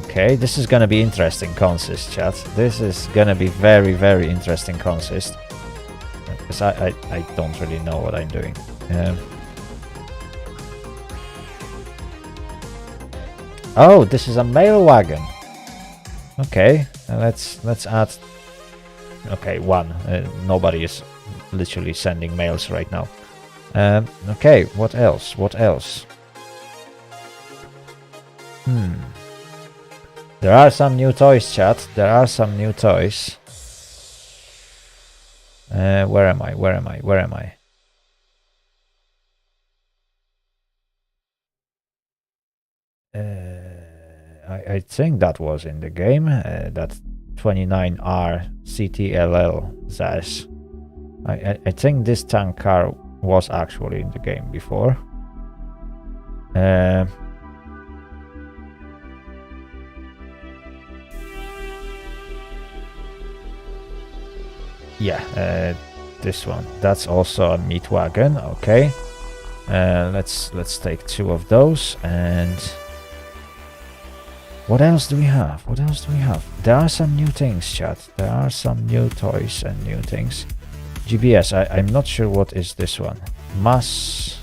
Okay, this is gonna be interesting consist, chat. This is gonna be very, very interesting consist. Because I don't really know what I'm doing. Oh, this is a mail wagon. Okay, let's add. Okay, 1. Nobody is literally sending mails right now. Okay, what else? What else? There are some new toys, chat. There are some new toys. Where am I? Where am I? Where am I? I think that was in the game. That 29R CTLL ZAS. I think this tank car was actually in the game before. Yeah, this one. That's also a meat wagon. Okay. Let's take 2 of those. And what else do we have? What else do we have? There are some new things, chat. There are some new toys and new things. GBS. I'm not sure what is this one. Mass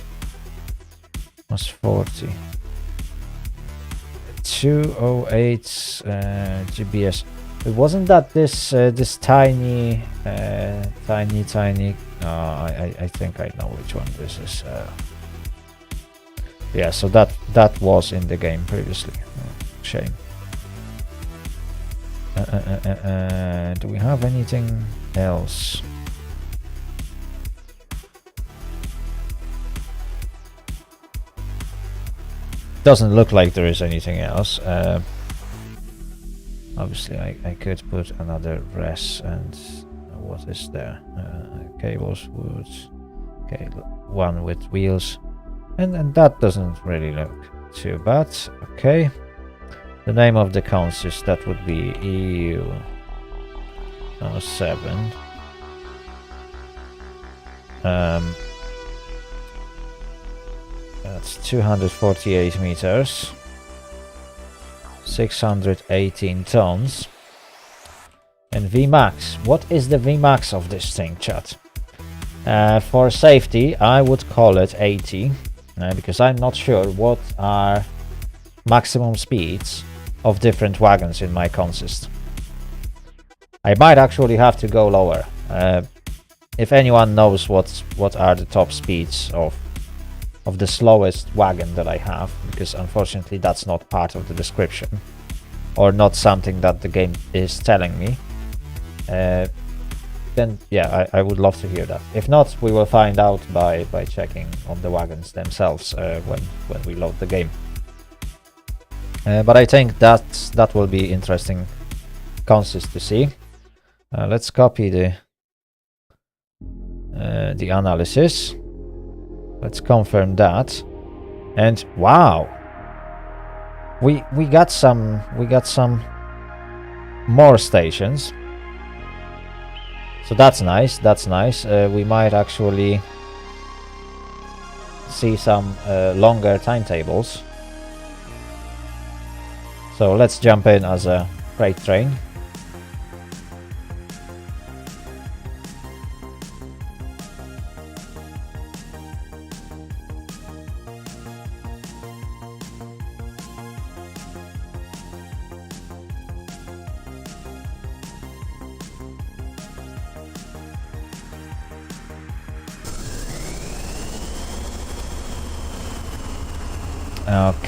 40. 208 GBS. Wasn't that this tiny tiny? I think I know which one this is. Yeah, so that was in the game previously. Shame. Do we have anything else? Doesn't look like there is anything else. Obviously, I could put another res and what is there? Cables, woods. Okay, 1 with wheels, and that doesn't really look too bad. Okay, the name of the consist, that would be EU07. That's 248 meters. 618 tons. And Vmax. What is the Vmax of this thing, chat? For safety, I would call it 80, because I'm not sure what are maximum speeds of different wagons in my consist. I might actually have to go lower. If anyone knows what are the top speeds of the slowest wagon that I have, because unfortunately that's not part of the description or not something that the game is telling me, then yeah, I would love to hear that. If not, we will find out by checking on the wagons themselves when we load the game. But I think that will be interesting consist to see. Let's copy the analysis. Let's confirm that. And wow, we got some more stations. So that's nice. That's nice. We might actually see some longer timetables. So let's jump in as a freight train.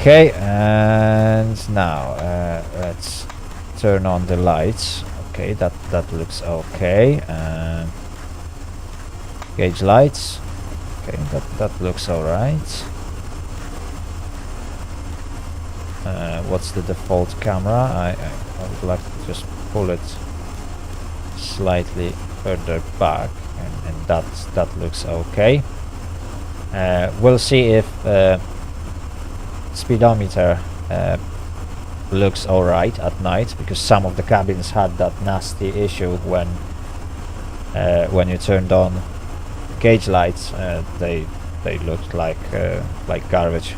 Okay, and now let's turn on the lights. Okay, that looks okay. Gauge lights. Okay, that looks all right. What's the default camera? I would like to just pull it slightly further back, and that looks okay. We'll see if speedometer looks alright at night, because some of the cabins had that nasty issue when you turned on gauge lights. They looked like garbage.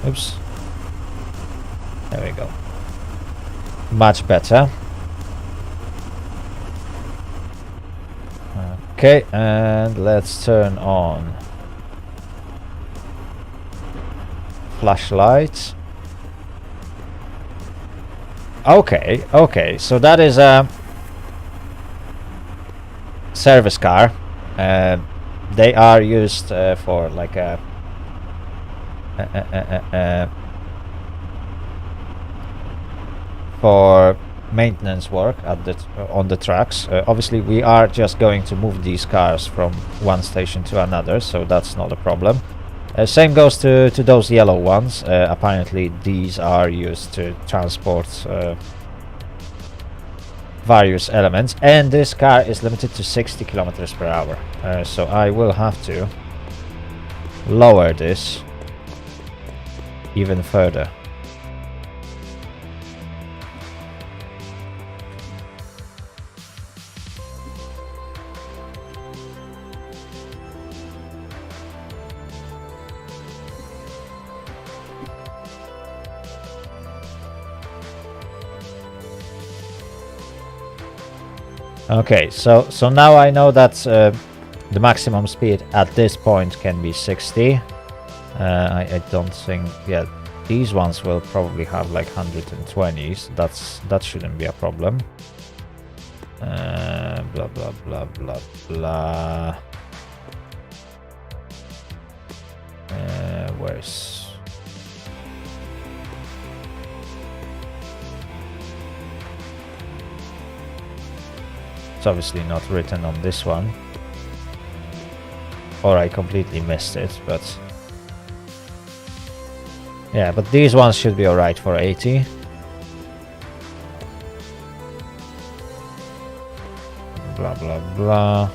Oops. There we go. Much better. Okay, and let's turn on flashlights. Okay, so that is a service car. They are used for like a for maintenance work at on the tracks. Obviously we are just going to move these cars from one station to another, so that's not a problem. Same goes to those yellow ones. Apparently these are used to transport various elements, and this car is limited to 60 kilometers per hour. So I will have to lower this even further. Okay, so now I know that the maximum speed at this point can be 60. I don't think, yeah, these ones will probably have like 120s. That shouldn't be a problem. Blah blah blah blah blah. Where's it's obviously not written on this one, or I completely missed it, but yeah, but these ones should be alright for 80. Blah blah blah.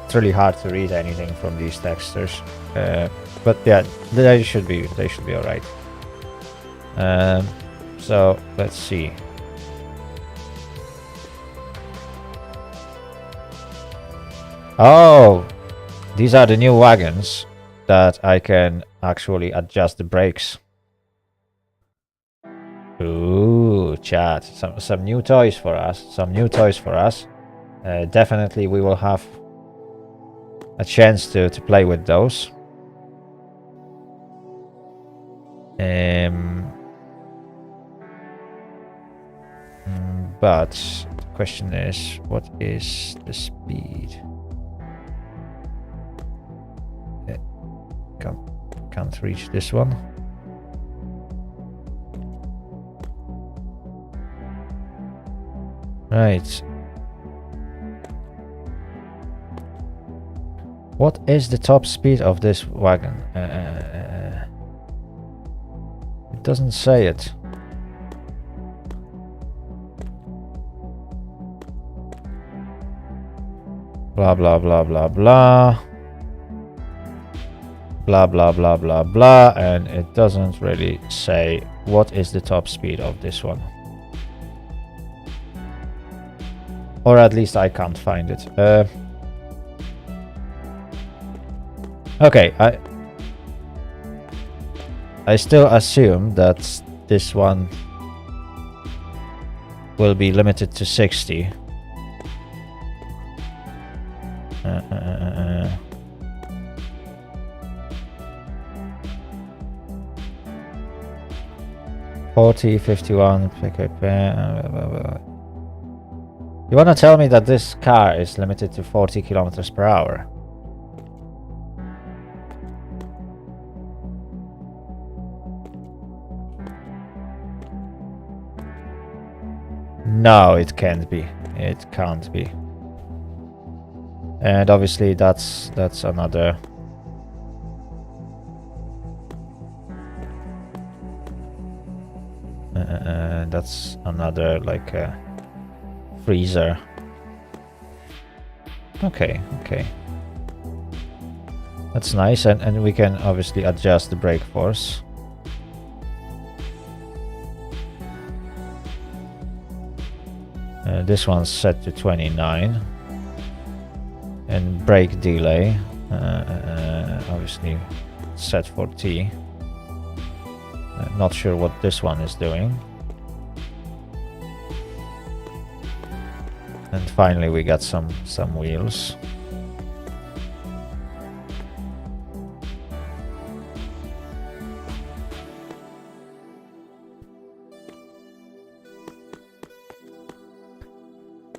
It's really hard to read anything from these textures, but yeah, they should be all right. So let's see. Oh, these are the new wagons that I can actually adjust the brakes. Ooh, chat! Some new toys for us. Some new toys for us. Definitely, we will have a chance to play with those. But the question is, what is the speed? Can't reach this one. Right. What is the top speed of this wagon? It doesn't say it. Blah blah blah blah blah. Blah blah blah blah blah, and it doesn't really say what is the top speed of this one. Or at least I can't find it. Okay, I still assume that this one will be limited to 60. 40, 51, you wanna tell me that this car is limited to 40 kilometers per hour? No, it can't be. It can't be. And obviously that's another like freezer. Okay, okay. That's nice, and we can obviously adjust the brake force. This one's set to 29. And brake delay, obviously set for T. Not sure what this one is doing. And finally we got some wheels.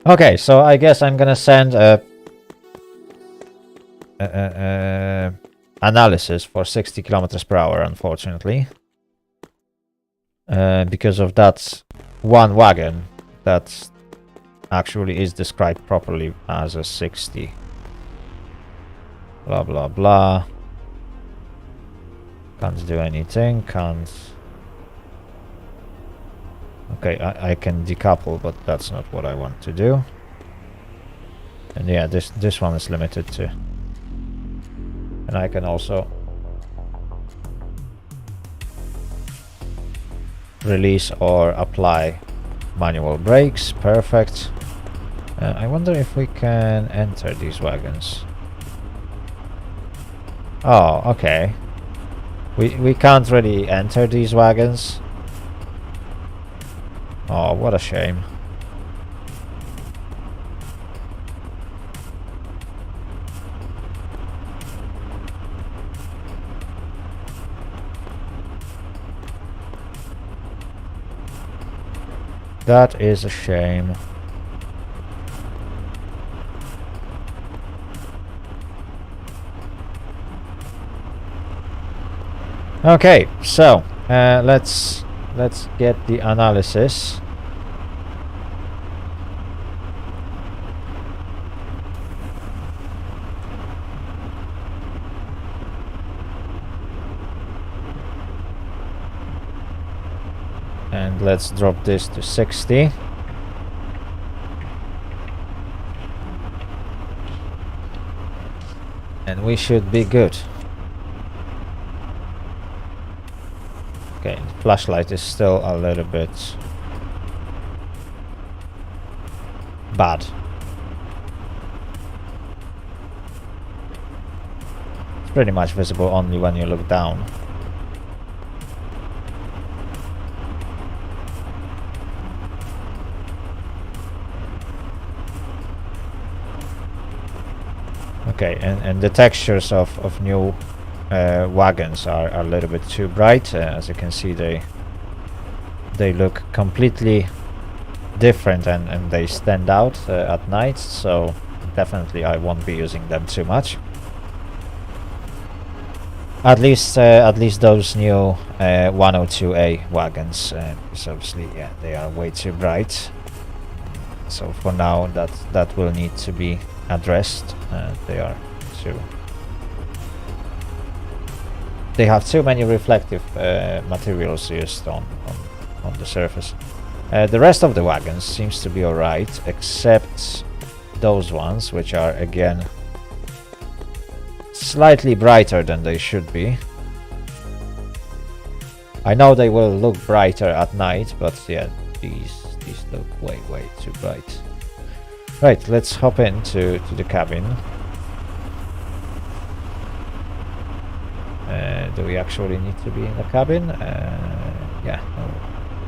Okay, so I guess I'm gonna send a analysis for 60 kilometers per hour, unfortunately, because of that one wagon that actually is described properly as a 60. Blah blah blah. Can't do anything. Can't. Okay, I can decouple, but that's not what I want to do. And yeah, this one is limited to. And I can also release or apply manual brakes. Perfect. I wonder if we can enter these wagons. Oh, okay. We can't really enter these wagons. Oh, what a shame. That is a shame. Okay, so let's get the analysis. And let's drop this to 60. And we should be good. Okay, the flashlight is still a little bit bad. It's pretty much visible only when you look down. Okay, and the textures of new wagons are a little bit too bright. As you can see, they look completely different and they stand out at night, so definitely I won't be using them too much. At least those new 102A wagons, because obviously, yeah, they are way too bright. So for now, that will need to be addressed. They have too many reflective materials used on the surface. The rest of the wagons seems to be alright, except those ones, which are again slightly brighter than they should be. I know they will look brighter at night, but yeah, these look way too bright. Right, let's hop into the cabin. Do we actually need to be in the cabin? Yeah,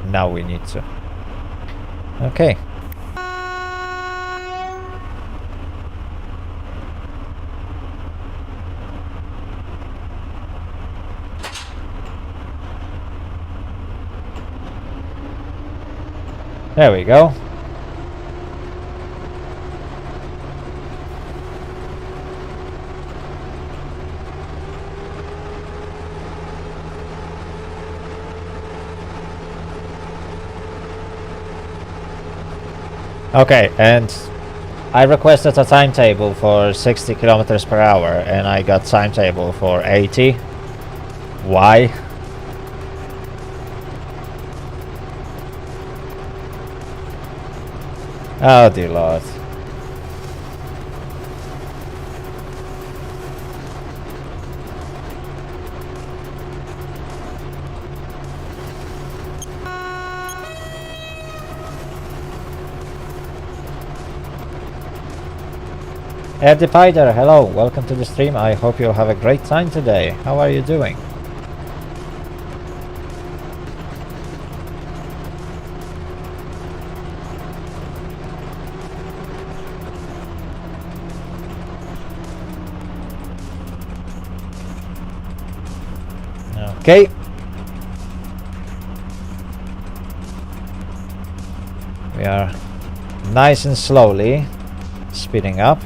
now we need to. Okay. There we go. Okay, and I requested a timetable for 60 kilometers per hour, and I got timetable for 80. Why? Oh dear Lord. Advertise, hello, welcome to the stream. I hope you'll have a great time today. How are you doing? Okay. We are nice and slowly speeding up.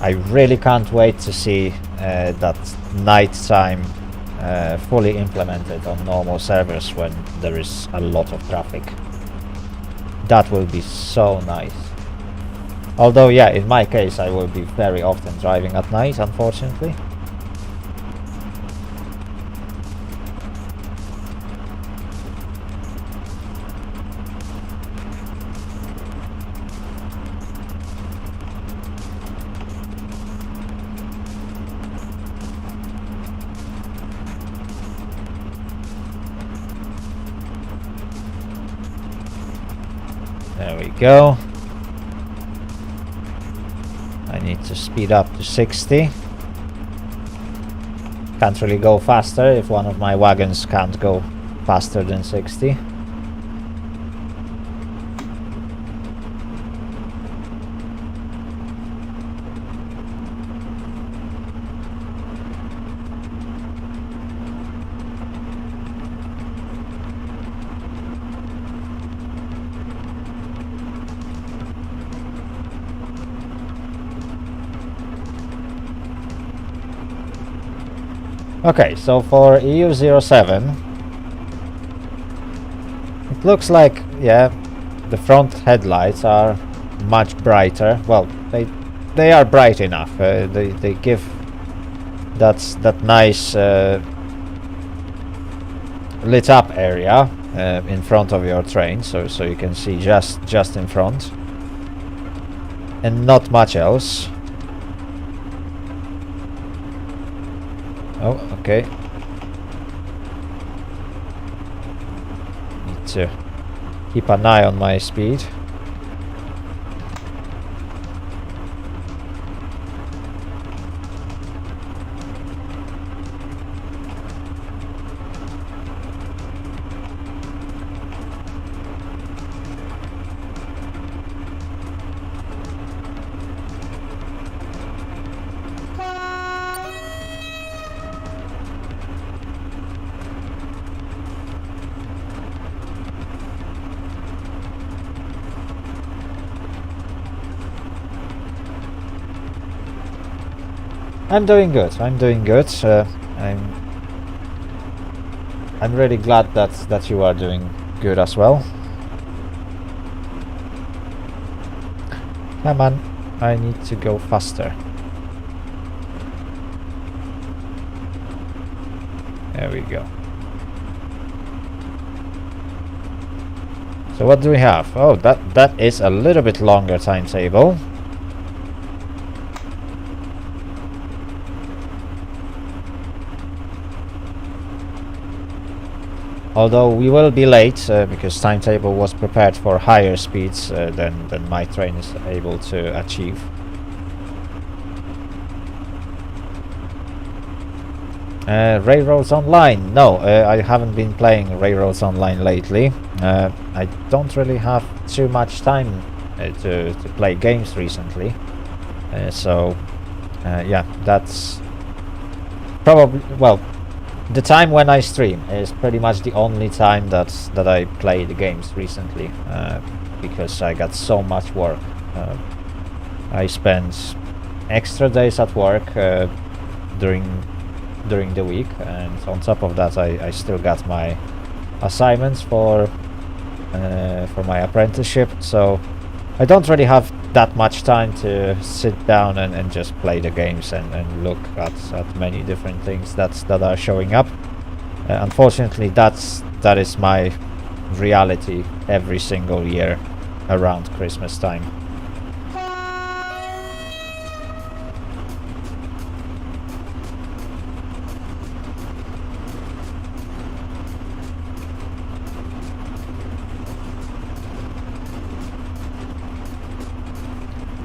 I really can't wait to see that nighttime fully implemented on normal servers when there is a lot of traffic. That will be so nice. Although, yeah, in my case, I will be very often driving at night, unfortunately. There we go. I need to speed up to 60. Can't really go faster if one of my wagons can't go faster than 60. Okay, so for EU07, it looks like, yeah, the front headlights are much brighter. Well, they are bright enough. They give that nice lit up area in front of your train, so you can see just in front, and not much else. Oh, okay. Need to keep an eye on my speed. I'm doing good. I'm doing good. I'm really glad that you are doing good as well. Come on, I need to go faster. There we go. So what do we have? Oh, that is a little bit longer timetable. Although we will be late because timetable was prepared for higher speeds than my train is able to achieve. Railroads Online. No, I haven't been playing Railroads Online lately. I don't really have too much time to play games recently. So yeah, that's probably, well, the time when I stream is pretty much the only time that I play the games recently, because I got so much work. I spend extra days at work during the week, and on top of that I still got my assignments for my apprenticeship, so I don't really have that much time to sit down and just play the games and look at many different things that are showing up. Unfortunately, that is my reality every single year around Christmas time.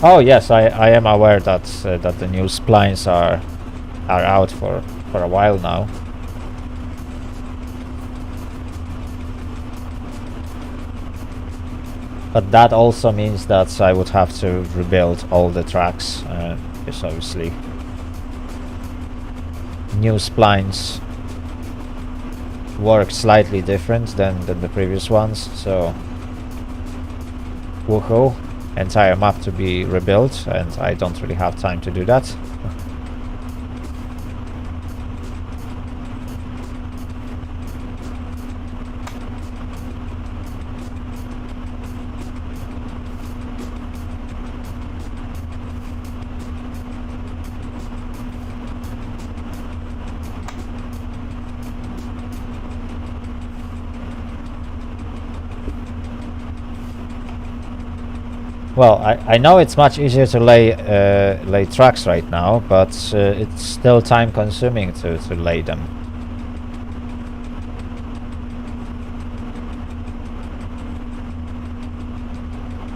Oh yes, I am aware that the new splines are out for a while now. But that also means that I would have to rebuild all the tracks, because obviously new splines work slightly different than the previous ones, so woohoo. Entire map to be rebuilt, and I don't really have time to do that. Well, I know it's much easier to lay tracks right now, but it's still time consuming to lay them.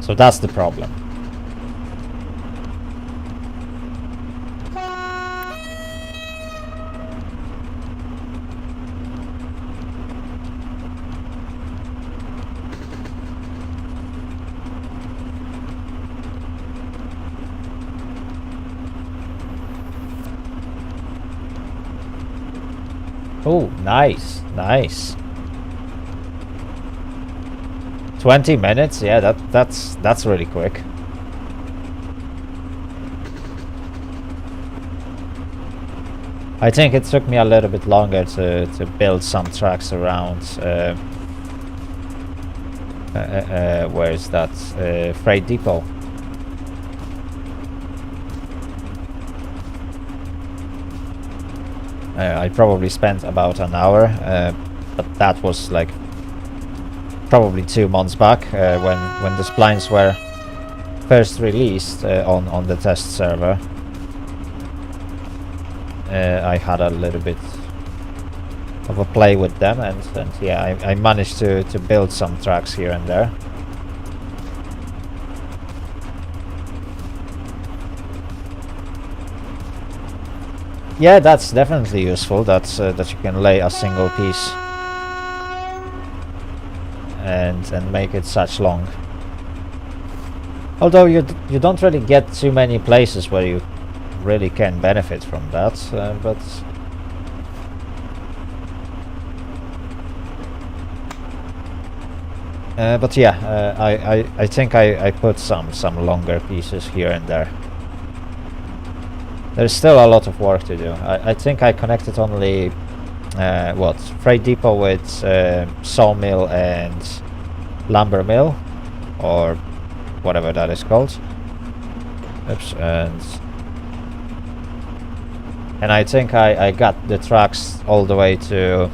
So that's the problem. Oh, nice, nice. 20 minutes, yeah, that's really quick. I think it took me a little bit longer to build some tracks around. Where is that? Freight depot. I probably spent about an hour, but that was like probably 2 months back, when the splines were first released on the test server. I had a little bit of a play with them, and yeah, I managed to build some tracks here and there. Yeah, that's definitely useful. That you can lay a single piece and make it such long. Although you don't really get too many places where you really can benefit from that, but yeah, I think I put some longer pieces here and there. There's still a lot of work to do. I think I connected only freight depot with sawmill and lumber mill, or whatever that is called. Oops, and I think I got the tracks all the way to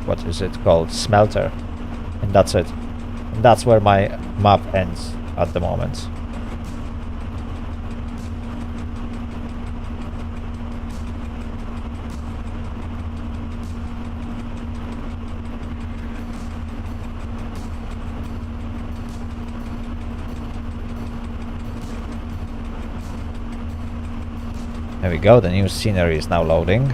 what is it called, smelter, and that's it. And that's where my map ends at the moment. There we go, the new scenery is now loading.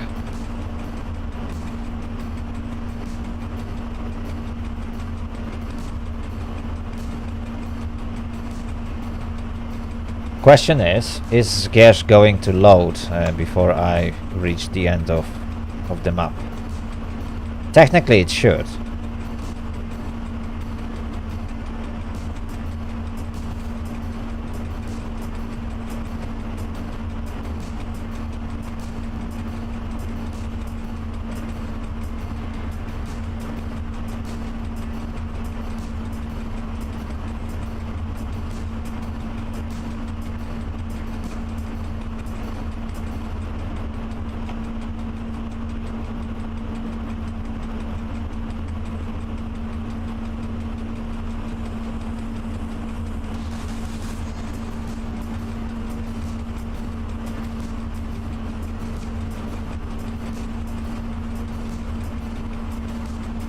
Question is Gersh going to load before I reach the end of the map? Technically it should.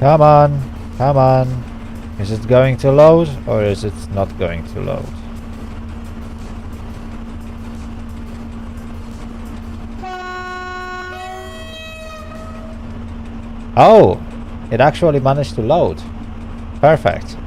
Come on, come on. Is it going to load or is it not going to load? Oh, it actually managed to load. Perfect.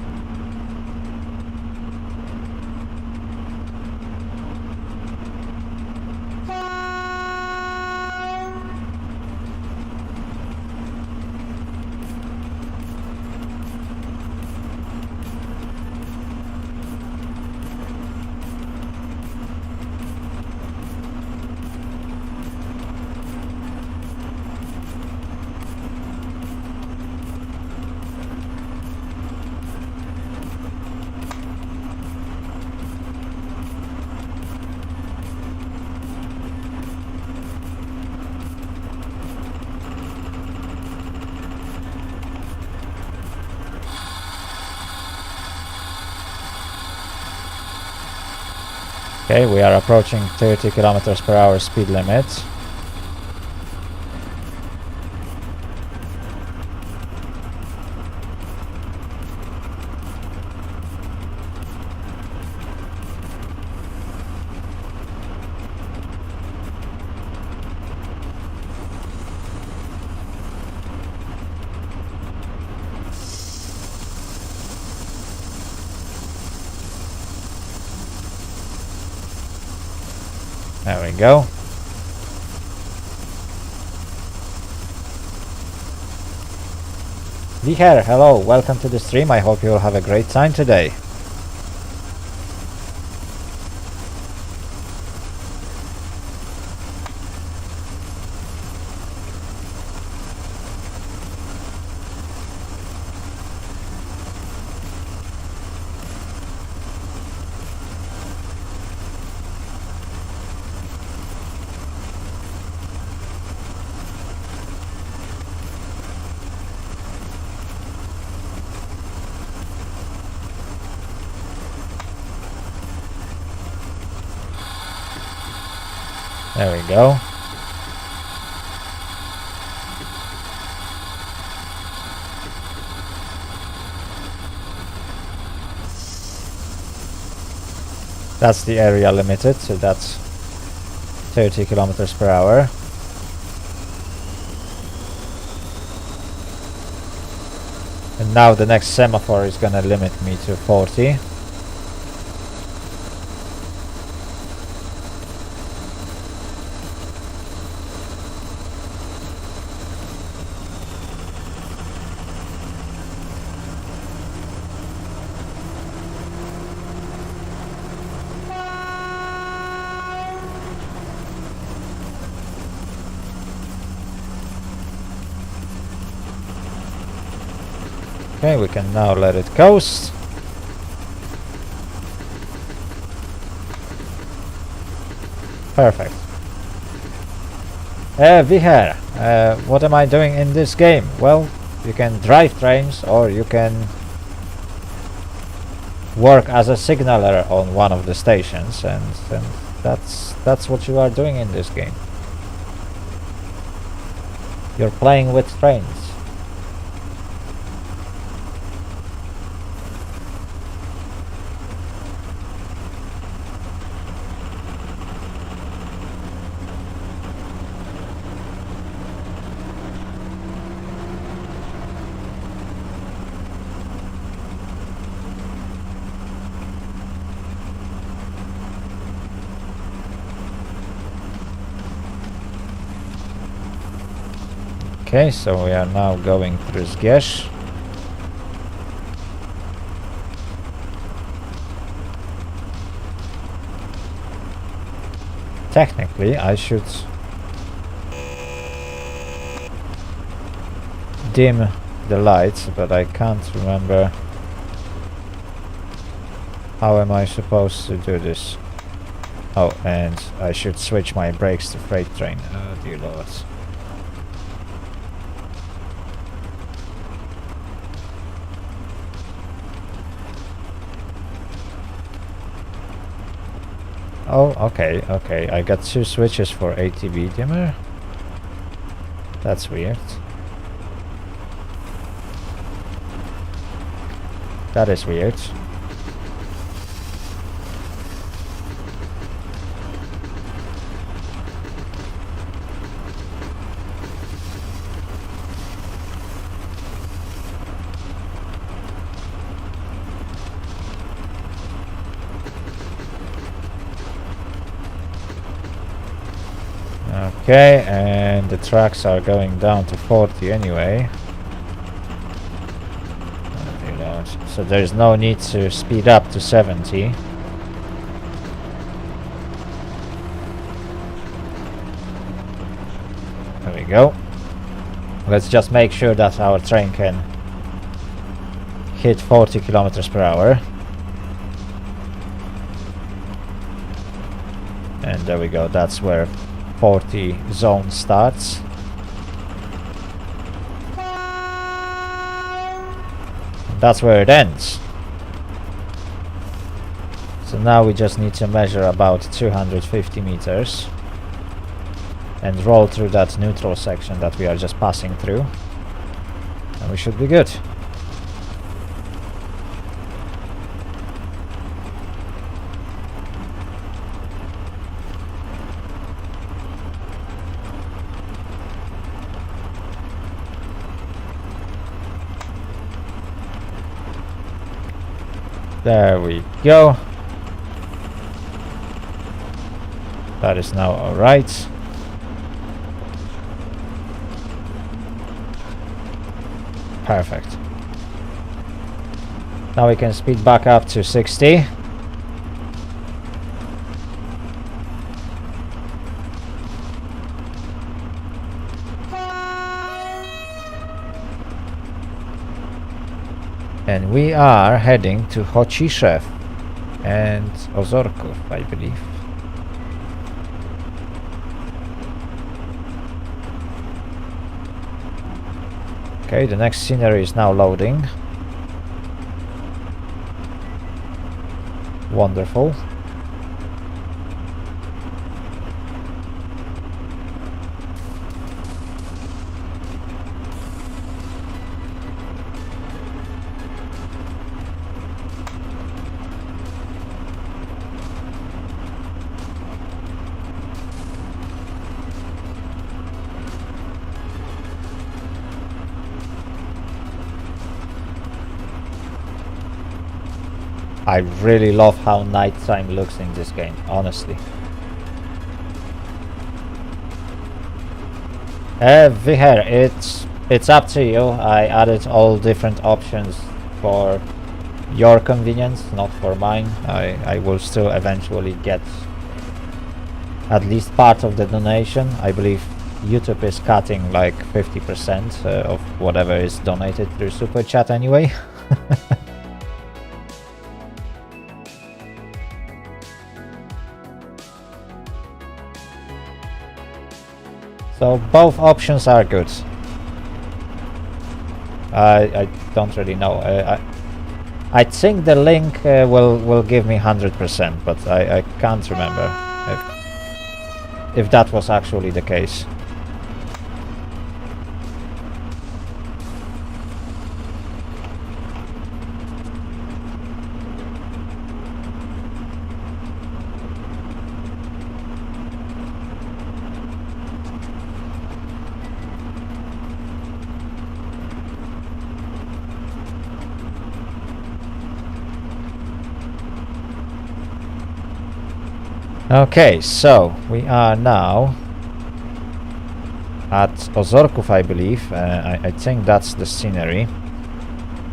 Okay, we are approaching 30 kilometers per hour speed limit. There we go. Viher, hello, welcome to the stream. I hope you'll have a great time today. There we go. That's the area limited, so that's 30 kilometers per hour. And now the next semaphore is gonna limit me to 40. Okay, we can now let it coast. Perfect. Viher, what am I doing in this game? Well, you can drive trains or you can work as a signaler on one of the stations, and that's what you are doing in this game. You're playing with trains. Okay, so we are now going through Zgierz. Technically, I should dim the lights, but I can't remember how am I supposed to do this. Oh, and I should switch my brakes to freight train. Oh dear lord. Oh, okay, okay. I got two switches for ATB dimmer. That's weird. That is weird. Okay, and the tracks are going down to 40 anyway. So there's no need to speed up to 70. There we go. Let's just make sure that our train can hit 40 kilometers per hour. And there we go, that's where 40 zone starts. That's where it ends. So now we just need to measure about 250 meters and roll through that neutral section that we are just passing through, and we should be good. There we go. That is now alright. Perfect. Now we can speed back up to 60. And we are heading to Chochishev and Ozorków, I believe. Okay, the next scenery is now loading. Wonderful. I really love how nighttime looks in this game, honestly. Viher, it's up to you. I added all different options for your convenience, not for mine. I will still eventually get at least part of the donation. I believe YouTube is cutting like 50% of whatever is donated through Super Chat anyway. So both options are good. I don't really know. I think the link will give me 100%, but I can't remember if that was actually the case. Okay, so we are now at Ozorków, I believe. I think that's the scenery.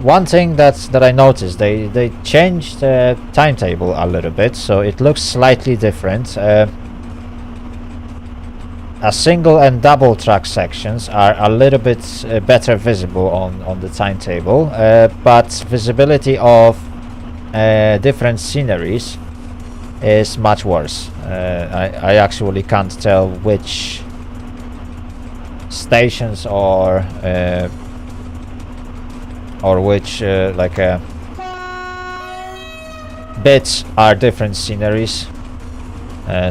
One thing that I noticed, they changed the timetable a little bit, so it looks slightly different. A single and double track sections are a little bit better visible on the timetable, but visibility of different sceneries is much worse. I actually can't tell which stations or which bits are different sceneries,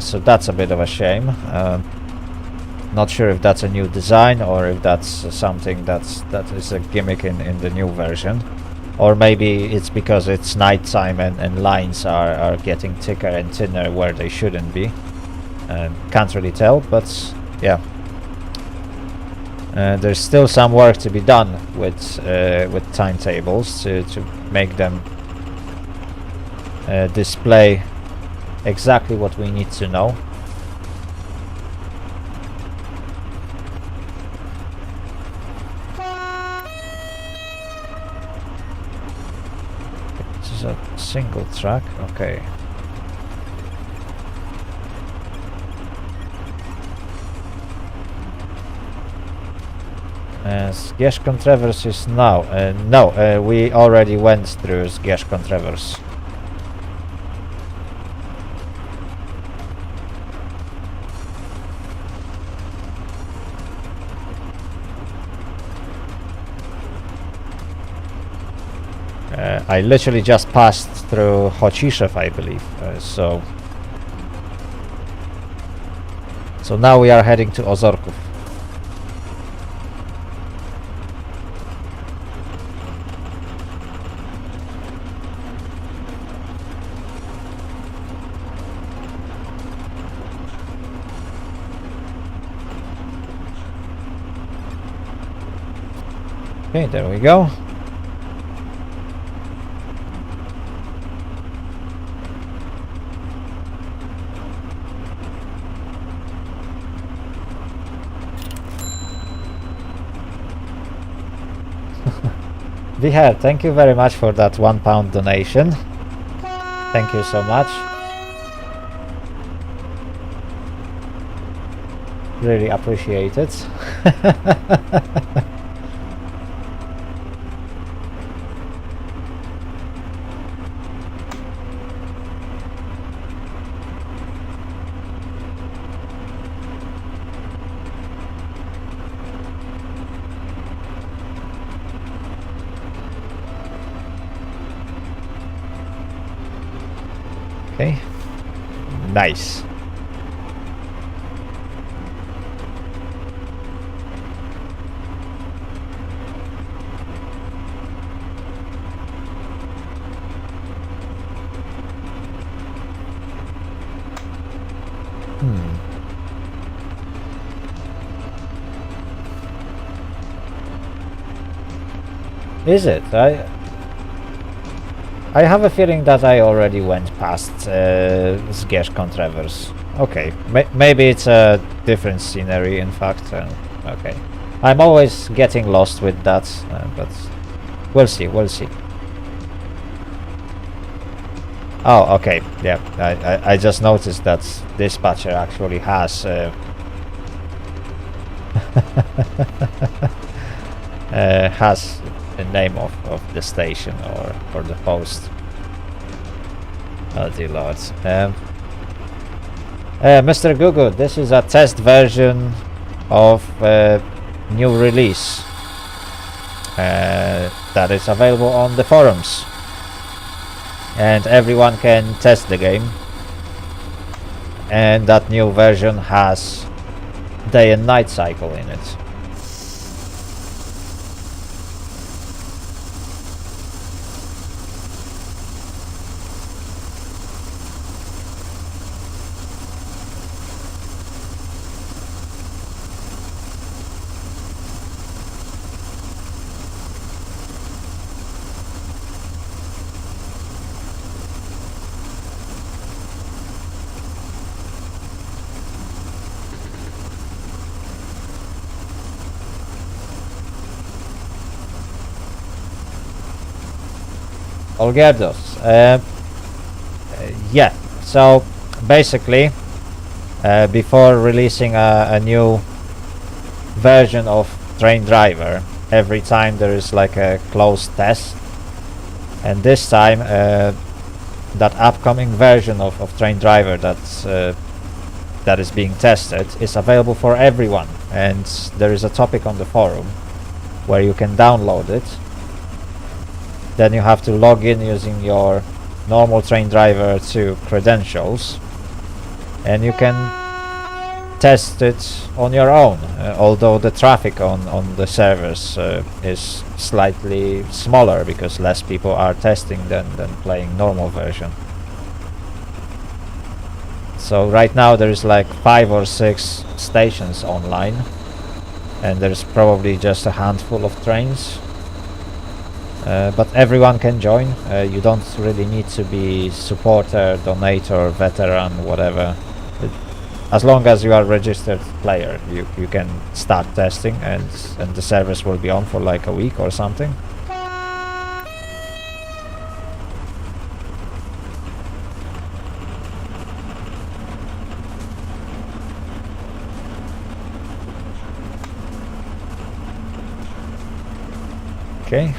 so that's a bit of a shame. Not sure if that's a new design or if that's something that is a gimmick in the new version. Or maybe it's because it's nighttime and lines are getting thicker and thinner where they shouldn't be. Can't really tell, but yeah. There's still some work to be done with timetables to make them display exactly what we need to know. A single track, okay. Zgierzchon Traverse is now. No, we already went through Zgierzchon Traverse. I literally just passed through Chochiszew, I believe, so now we are heading to Ozorków. Okay, there we go. Viher, thank you very much for that £1 donation. Thank you so much. Really appreciate it. Okay, nice. Is it? I have a feeling that I already went past Zgierzchon Traverse. Okay, maybe it's a different scenery, in fact. Okay, I'm always getting lost with that, but we'll see, we'll see. Oh, okay, yeah, I just noticed that Dispatcher actually has has the name of the station or the post. Oh dear lord. Mr. Google, this is a test version of new release that is available on the forums, and everyone can test the game, and that new version has day and night cycle in it. Olgerdos. Yeah, so basically before releasing a new version of Train Driver, every time there is like a closed test, and this time that upcoming version of Train Driver that is being tested is available for everyone, and there is a topic on the forum where you can download it. Then you have to log in using your normal Train Driver 2 credentials, and you can test it on your own, although the traffic on the servers is slightly smaller because less people are testing than playing normal version. So right now there is like 5 or 6 stations online, and there's probably just a handful of trains. But everyone can join. You don't really need to be supporter, donator, veteran, whatever. As long as you are a registered player, you can start testing, and the servers will be on for like a week or something. Okay.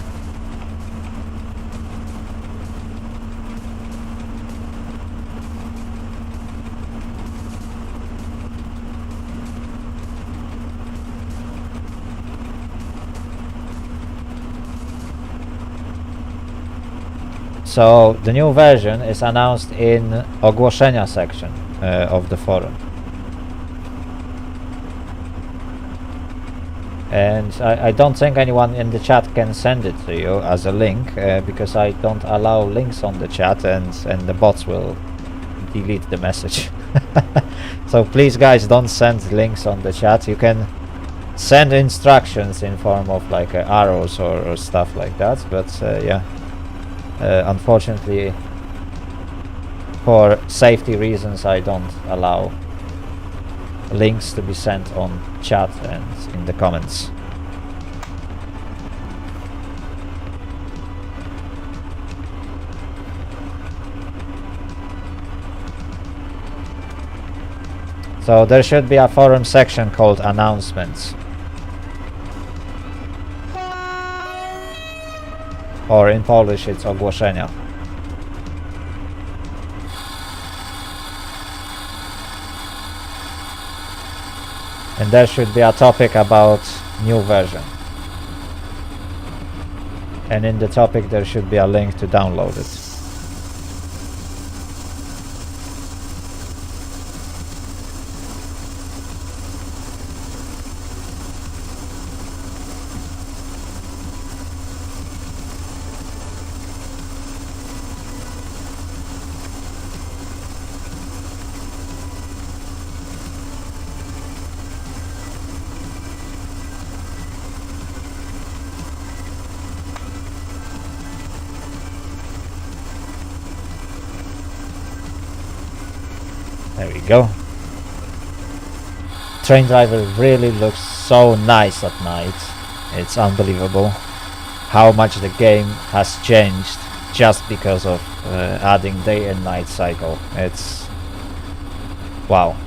So the new version is announced in ogłoszenia section of the forum, and I don't think anyone in the chat can send it to you as a link because I don't allow links on the chat, and the bots will delete the message. So please guys, don't send links on the chat. You can send instructions in form of like arrows or stuff like that, but yeah. Unfortunately, for safety reasons, I don't allow links to be sent on chat and in the comments. So there should be a forum section called announcements. Or in Polish it's ogłoszenia. And there should be a topic about new version. And in the topic there should be a link to download it. There we go. Train Driver really looks so nice at night. It's unbelievable how much the game has changed just because of adding day and night cycle. It's wow.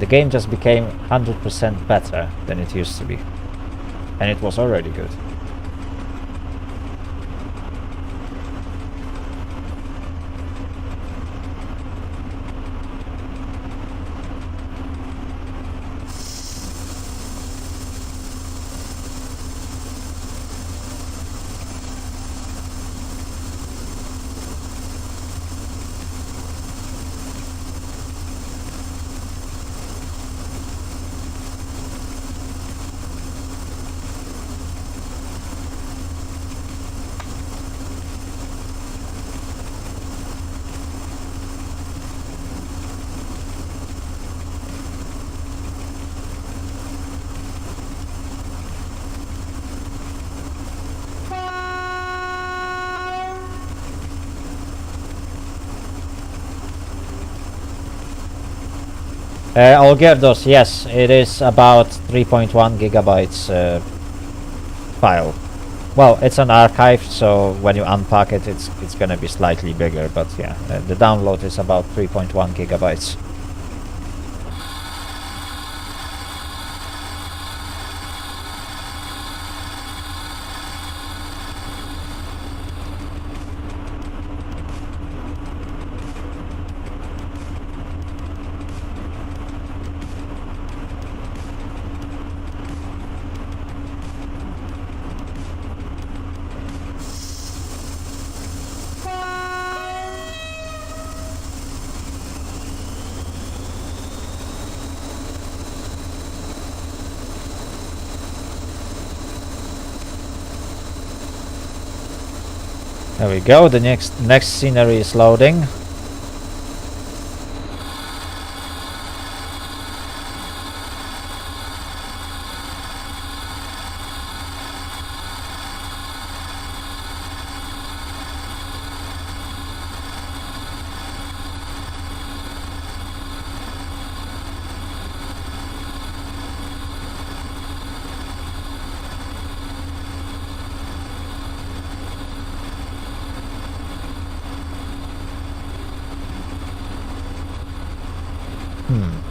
The game just became 100% better than it used to be. And it was already good. Olgerdos, yes, it is about 3.1 gigabytes file. Well, it's an archive, so when you unpack it, it's gonna be slightly bigger, but yeah, the download is about 3.1 gigabytes. There we go, the next scenery is loading.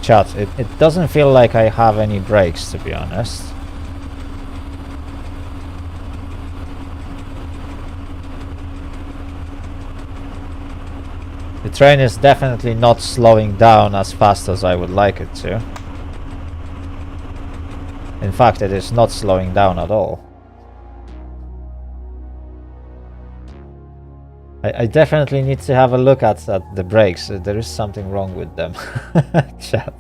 Chat, it doesn't feel like I have any brakes, to be honest. The train is definitely not slowing down as fast as I would like it to. In fact, it is not slowing down at all. I definitely need to have a look at the brakes. There is something wrong with them. Chat.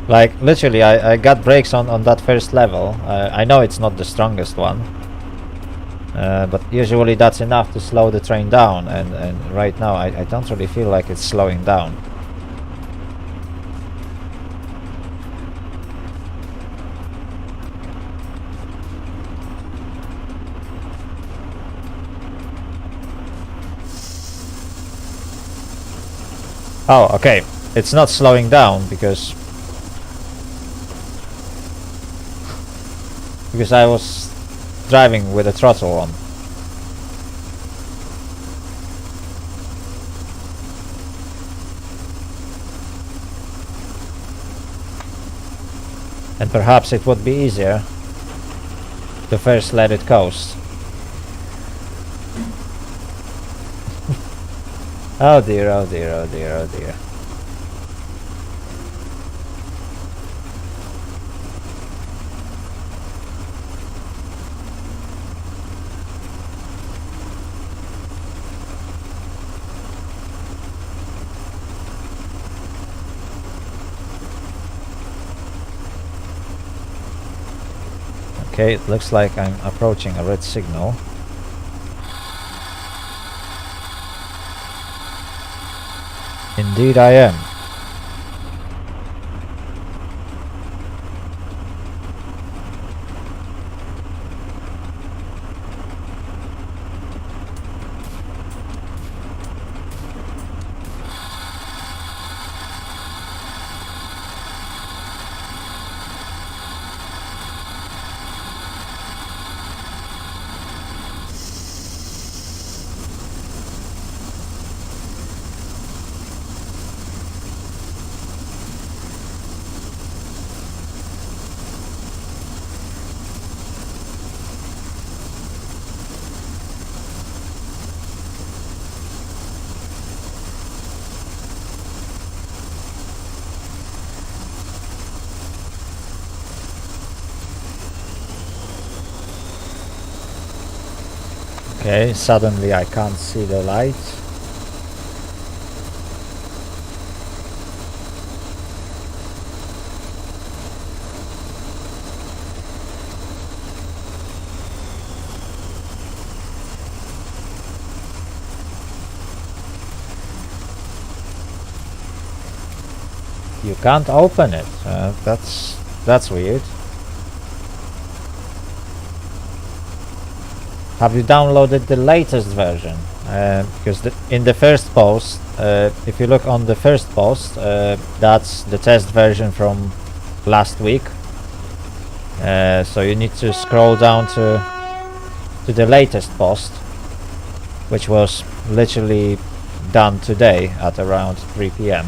Like, literally, I got brakes on that first level. I know it's not the strongest one. But usually that's enough to slow the train down, and right now I don't really feel like it's slowing down. Oh, okay. It's not slowing down because I was driving with the throttle on. And perhaps it would be easier to first let it coast. Oh dear, oh dear, oh dear, oh dear. Okay, it looks like I'm approaching a red signal. Indeed I am. Okay, suddenly I can't see the light. You can't open it. That's weird. Have you downloaded the latest version? Because in the first post, if you look on the first post, that's the test version from last week. So you need to scroll down to the latest post, which was literally done today at around 3 p.m.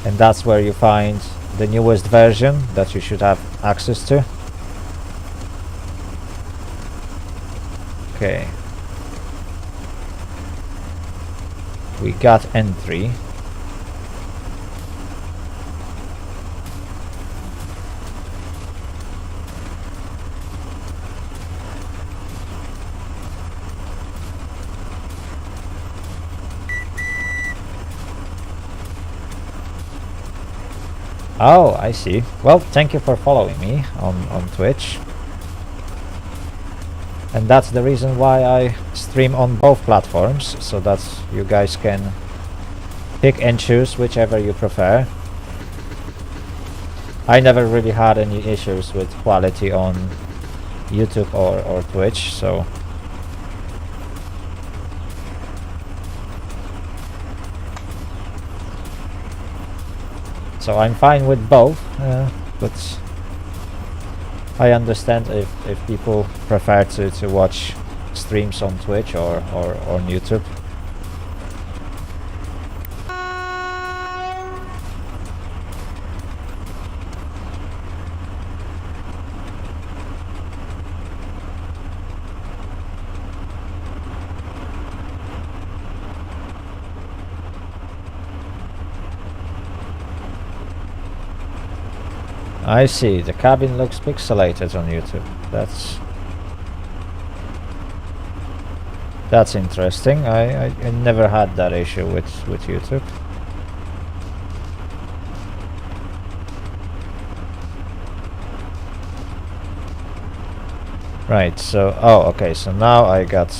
And that's where you find the newest version that you should have access to. Okay. We got N3. Oh, I see. Well, thank you for following me on Twitch. And that's the reason why I stream on both platforms, so that you guys can pick and choose whichever you prefer. I never really had any issues with quality on YouTube or Twitch, so... So I'm fine with both, but I understand if people prefer to watch streams on Twitch or on YouTube. I see, the cabin looks pixelated on YouTube. That's interesting. I never had that issue with YouTube. Right, so okay, so now I got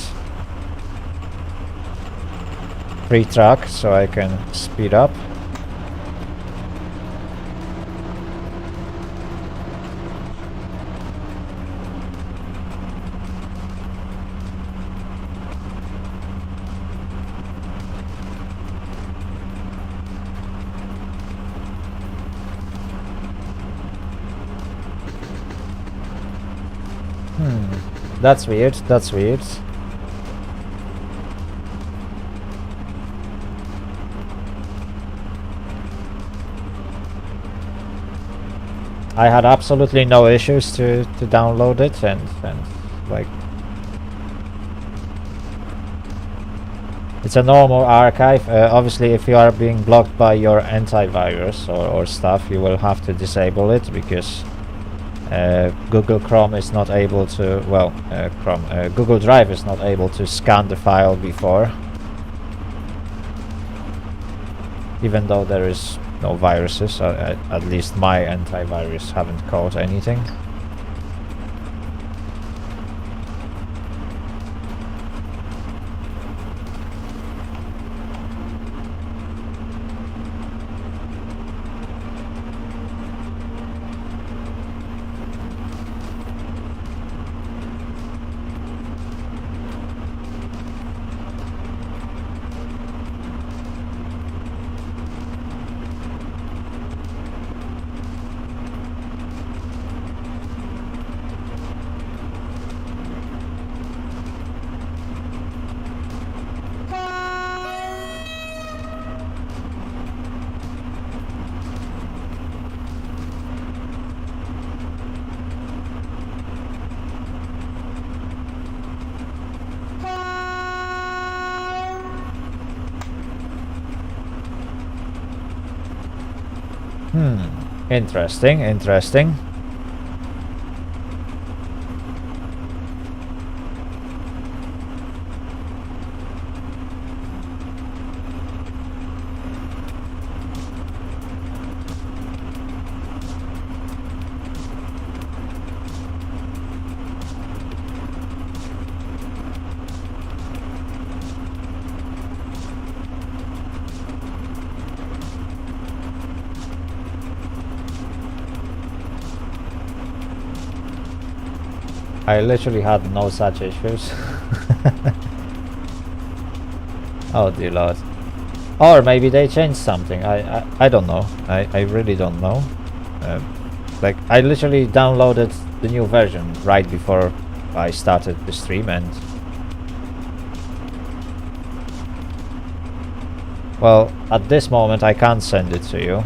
free track, so I can speed up. That's weird, that's weird. I had absolutely no issues to download it and like... It's a normal archive. Obviously if you are being blocked by your antivirus or stuff, you will have to disable it, because Google Chrome is not able to, well, Google Drive is not able to scan the file before, even though there is no viruses. At least my antivirus haven't caught anything. Interesting, interesting. I literally had no such issues. Oh dear lord. Or maybe they changed something. I don't know. I really don't know. Like, I literally downloaded the new version right before I started the stream, and well, at this moment I can't send it to you.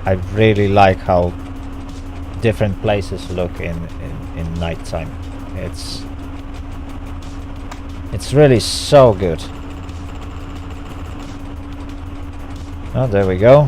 I really like how different places look in nighttime. It's really so good. Oh, there we go.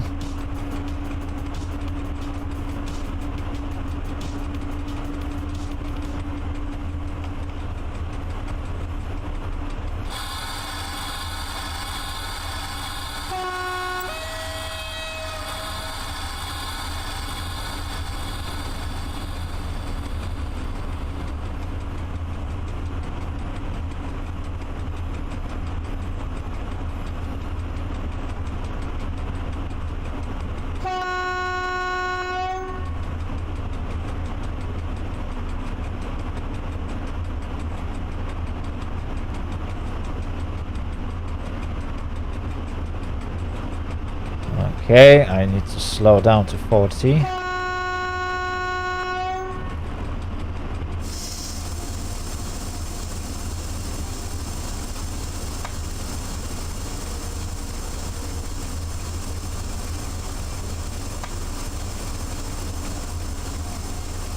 Okay, I need to slow down to 40.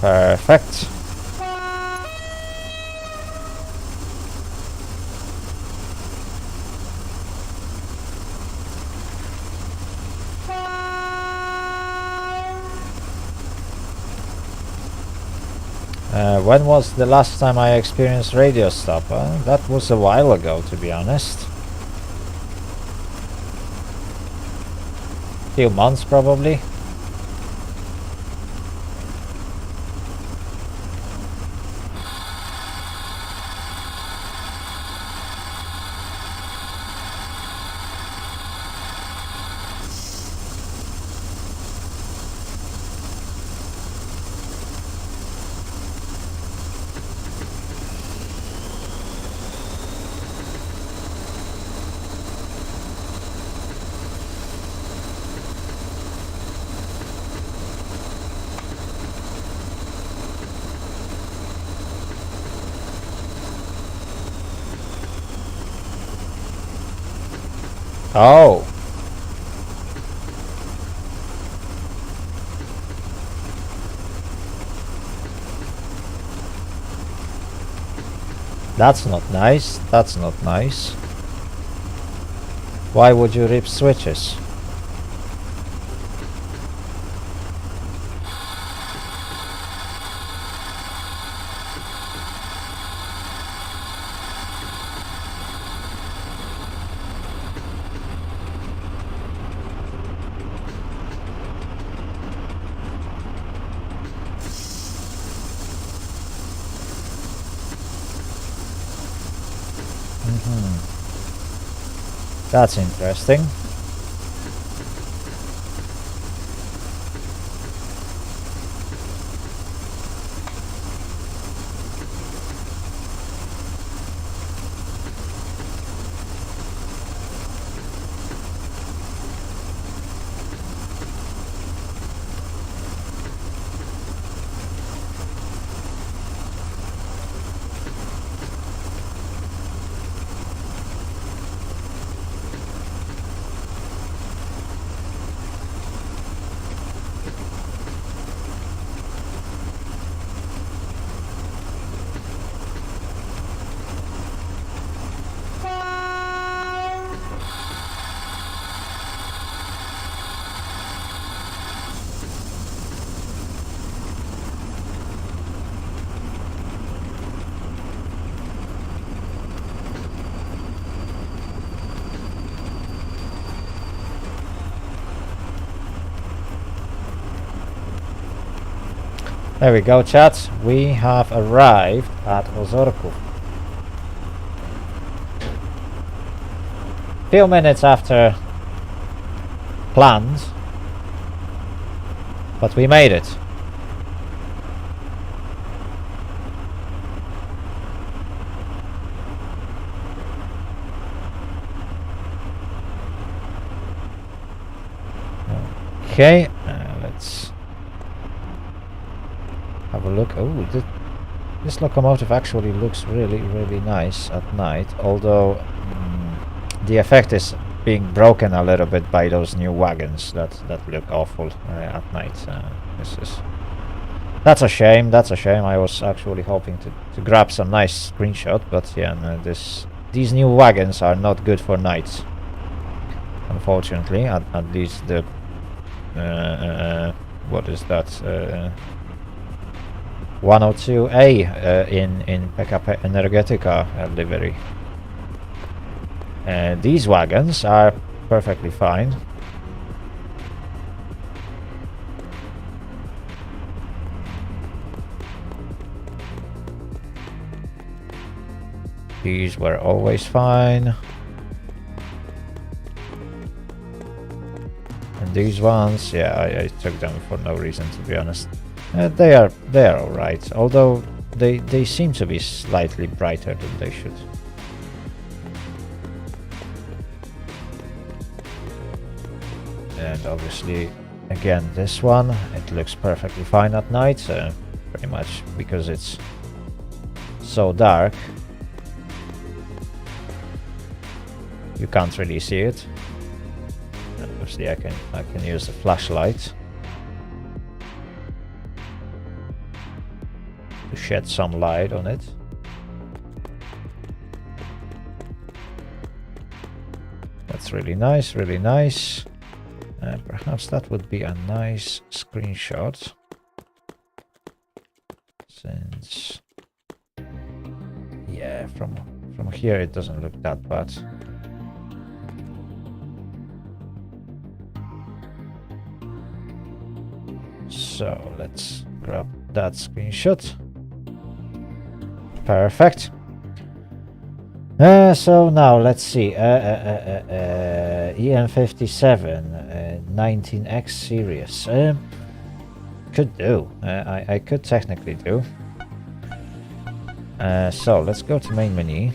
Perfect. When was the last time I experienced radio stop? That was a while ago, to be honest. Few months, probably. Oh. That's not nice. That's not nice. Why would you rip switches? That's interesting. There we go, chat. We have arrived at Ozorku. Few minutes after planned, but we made it. Okay, let's have a look. Oh, this locomotive actually looks really, really nice at night, although the effect is being broken a little bit by those new wagons that look awful at night. That's a shame. That's a shame. I was actually hoping to grab some nice screenshot, but yeah, no, these new wagons are not good for night. Unfortunately, at least the what is that? 102A in PKP Energetyka livery. These wagons are perfectly fine. These were always fine. And these ones, yeah, I took them for no reason, to be honest. They are alright, although they seem to be slightly brighter than they should. And obviously, again, this one, it looks perfectly fine at night, pretty much because it's so dark. You can't really see it. And obviously, I can use the flashlight to shed some light on it. That's really nice, really nice. Perhaps that would be a nice screenshot, since yeah, from here it doesn't look that bad. So let's grab that screenshot. Perfect. So now let's see. EN57 19X series. Could do. I could technically do. So let's go to main menu.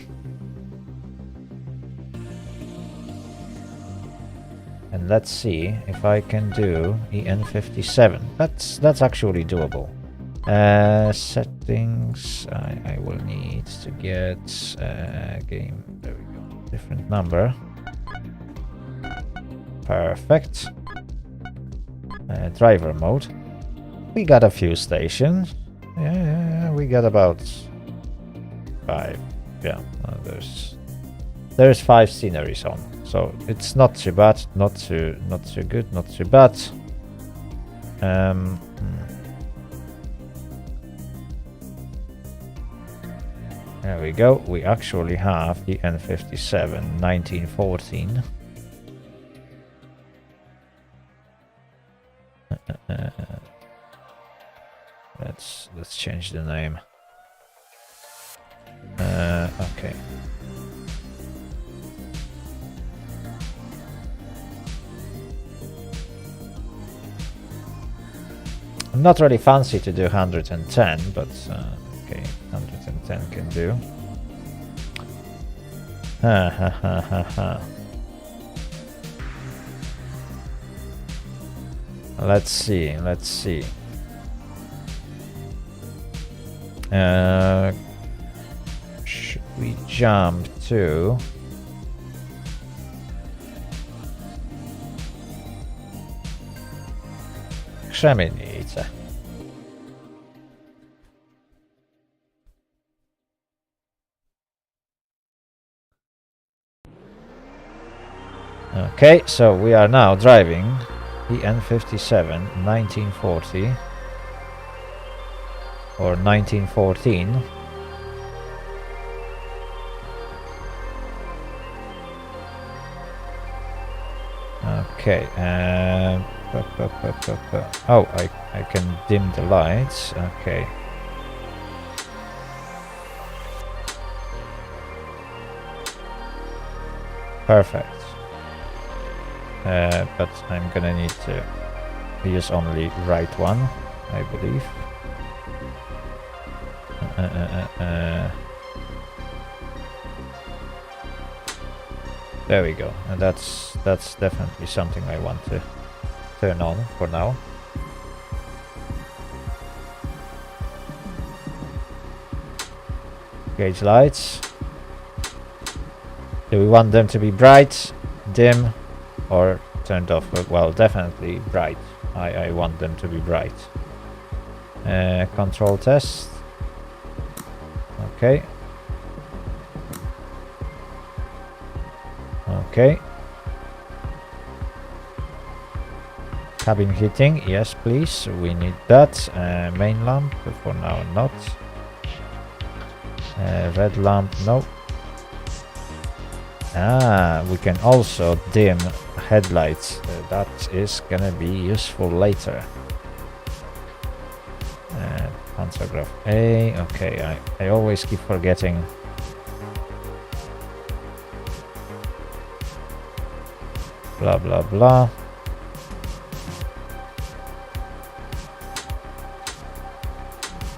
And let's see if I can do EN57. That's actually doable. Settings. I will need to get game. There we go. Different number. Perfect. Driver mode. We got a few stations. Yeah, we got about 5. Yeah, there's 5 sceneries on. So it's not too bad, not too good, not too bad. There we go. We actually have the EN57 1914. Let's change the name. Okay. I'm not really fancy to do 110, but okay, 110 can do. Let's see. Should we jump to Krzemienice? Okay, so we are now driving the EN57 1940 or 1914. Okay, Oh, I can dim the lights. Okay. Perfect. But I'm gonna need to use only right one, I believe. There we go, and that's definitely something I want to turn on for now. Gauge lights. Do we want them to be bright, dim, or turned off? Well, definitely bright. I want them to be bright. Control test. Okay. Okay. Cabin heating, yes please, we need that. Main lamp, for now not. Red lamp, no. We can also dim headlights. That is gonna be useful later. Pantograph A, okay, I always keep forgetting. Blah blah blah.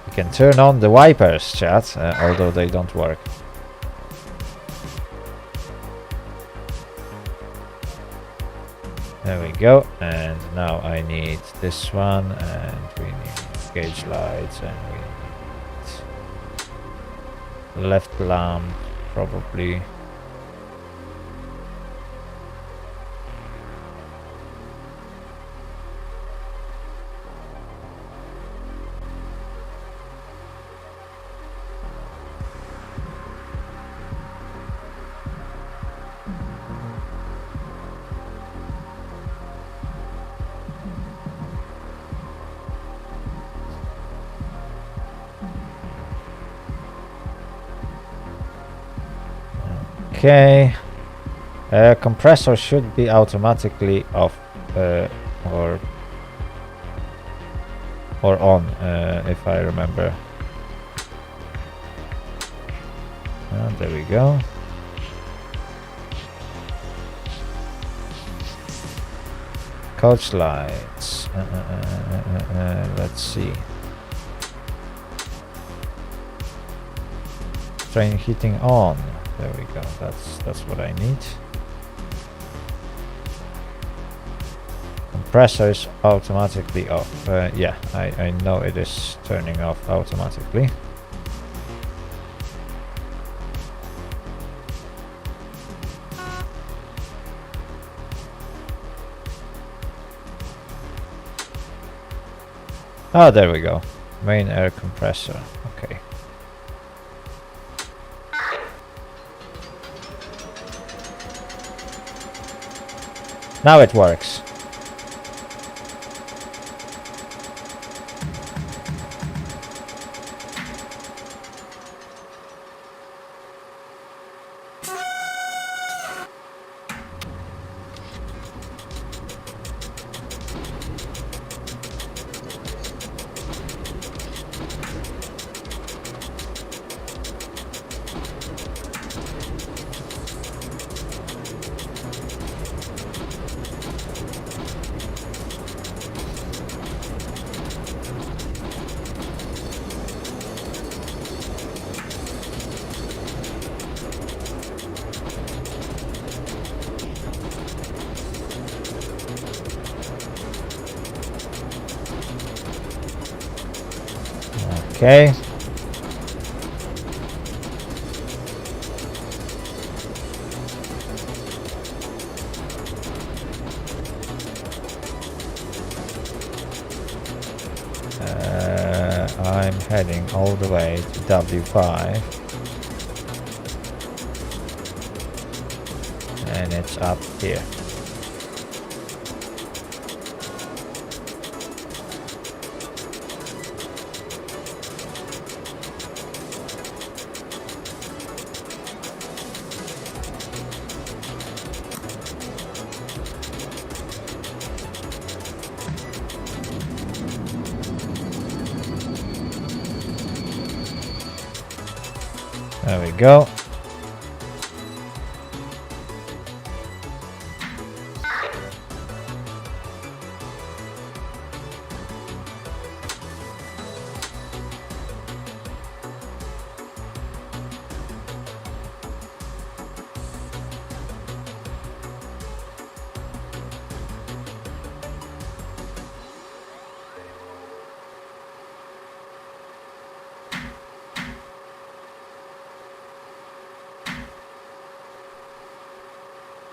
You can turn on the wipers, chat, although they don't work. There we go, and now I need this one, and we need gauge lights, and we need left lamp, probably. Okay, compressor should be automatically off or on, if I remember. There we go. Coach lights. Let's see. Train heating on. There we go. That's what I need. Compressor is automatically off. Yeah, I know it is turning off automatically. Oh, there we go. Main air compressor. Okay. Now it works. Okay. I'm heading all the way to W5. And it's up here. There we go.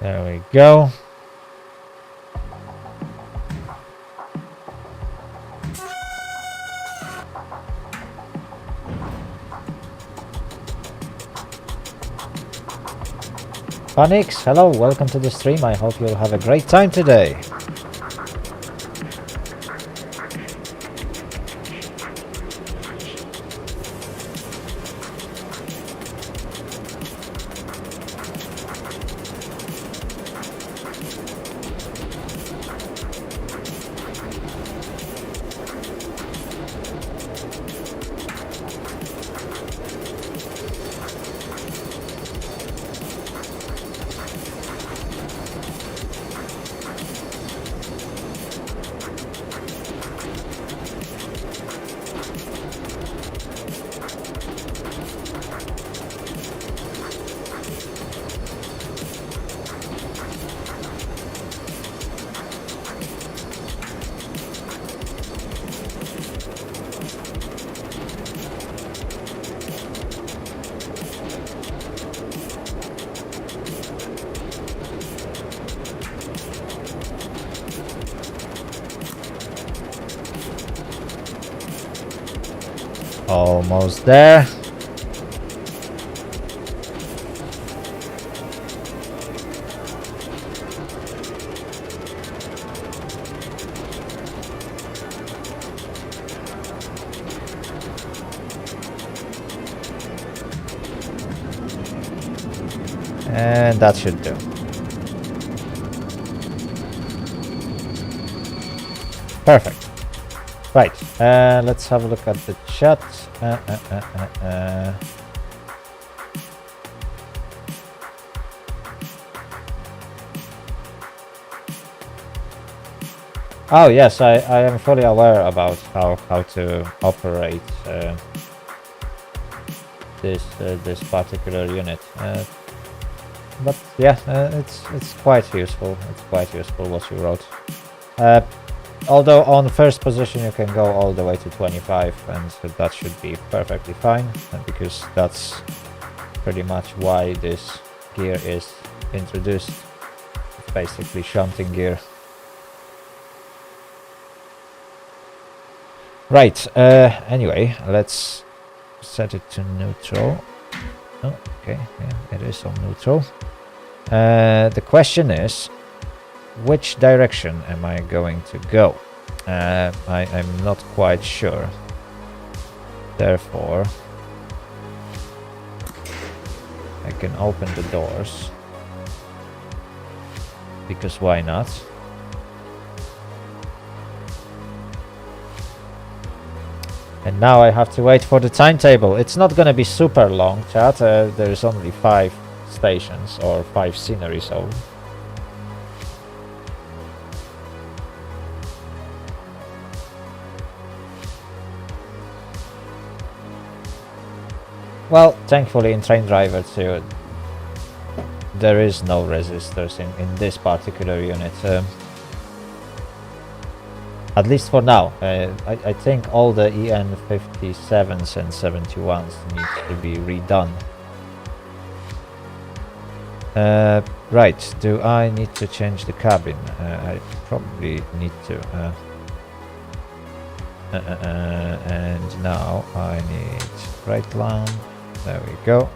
There we go. Phoenix, hello, welcome to the stream. I hope you'll have a great time today. Almost there. And that should do. Perfect. Right, let's have a look at the chat. Oh yes, I am fully aware about how to operate this particular unit. But yeah, it's quite useful. It's quite useful what you wrote. Although on first position you can go all the way to 25, and so that should be perfectly fine, because that's pretty much why this gear is introduced. It's basically shunting gear. Right, anyway, let's set it to neutral. Oh, okay, yeah, it is on neutral. The question is, which direction am I going to go? I'm not quite sure. Therefore, I can open the doors, because why not? And now I have to wait for the timetable. It's not gonna be super long, chat. There's only 5 stations or 5 scenery, so well, thankfully in Train Driver 2 there is no resistors in this particular unit. At least for now. I think all the EN57s and 71s need to be redone. Right, do I need to change the cabin? I probably need to. And now I need right lamp. There we go.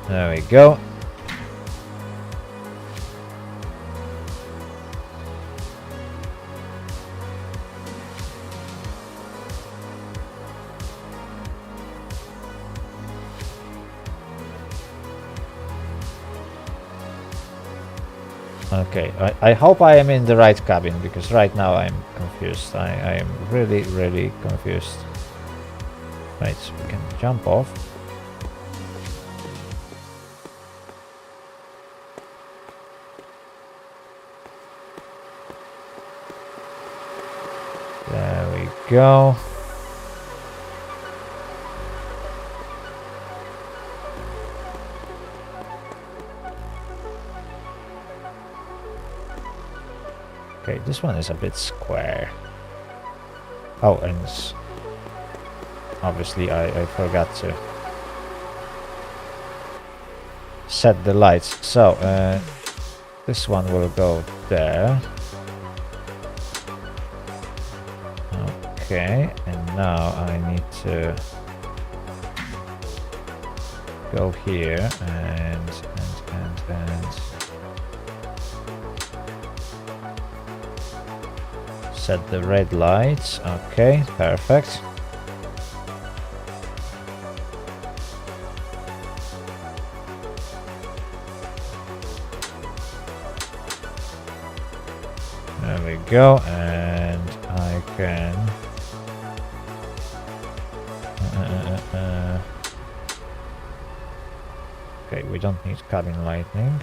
There we go. Okay, I hope I am in the right cabin, because right now I'm confused. I am really, really confused. Right, so we can jump off. There we go. Okay, this one is a bit square. Oh, and obviously I forgot to set the lights. So, this one will go there. Okay, and now I need to go here and set the red lights. Okay, perfect. There we go, and I can okay, we don't need cabin lighting.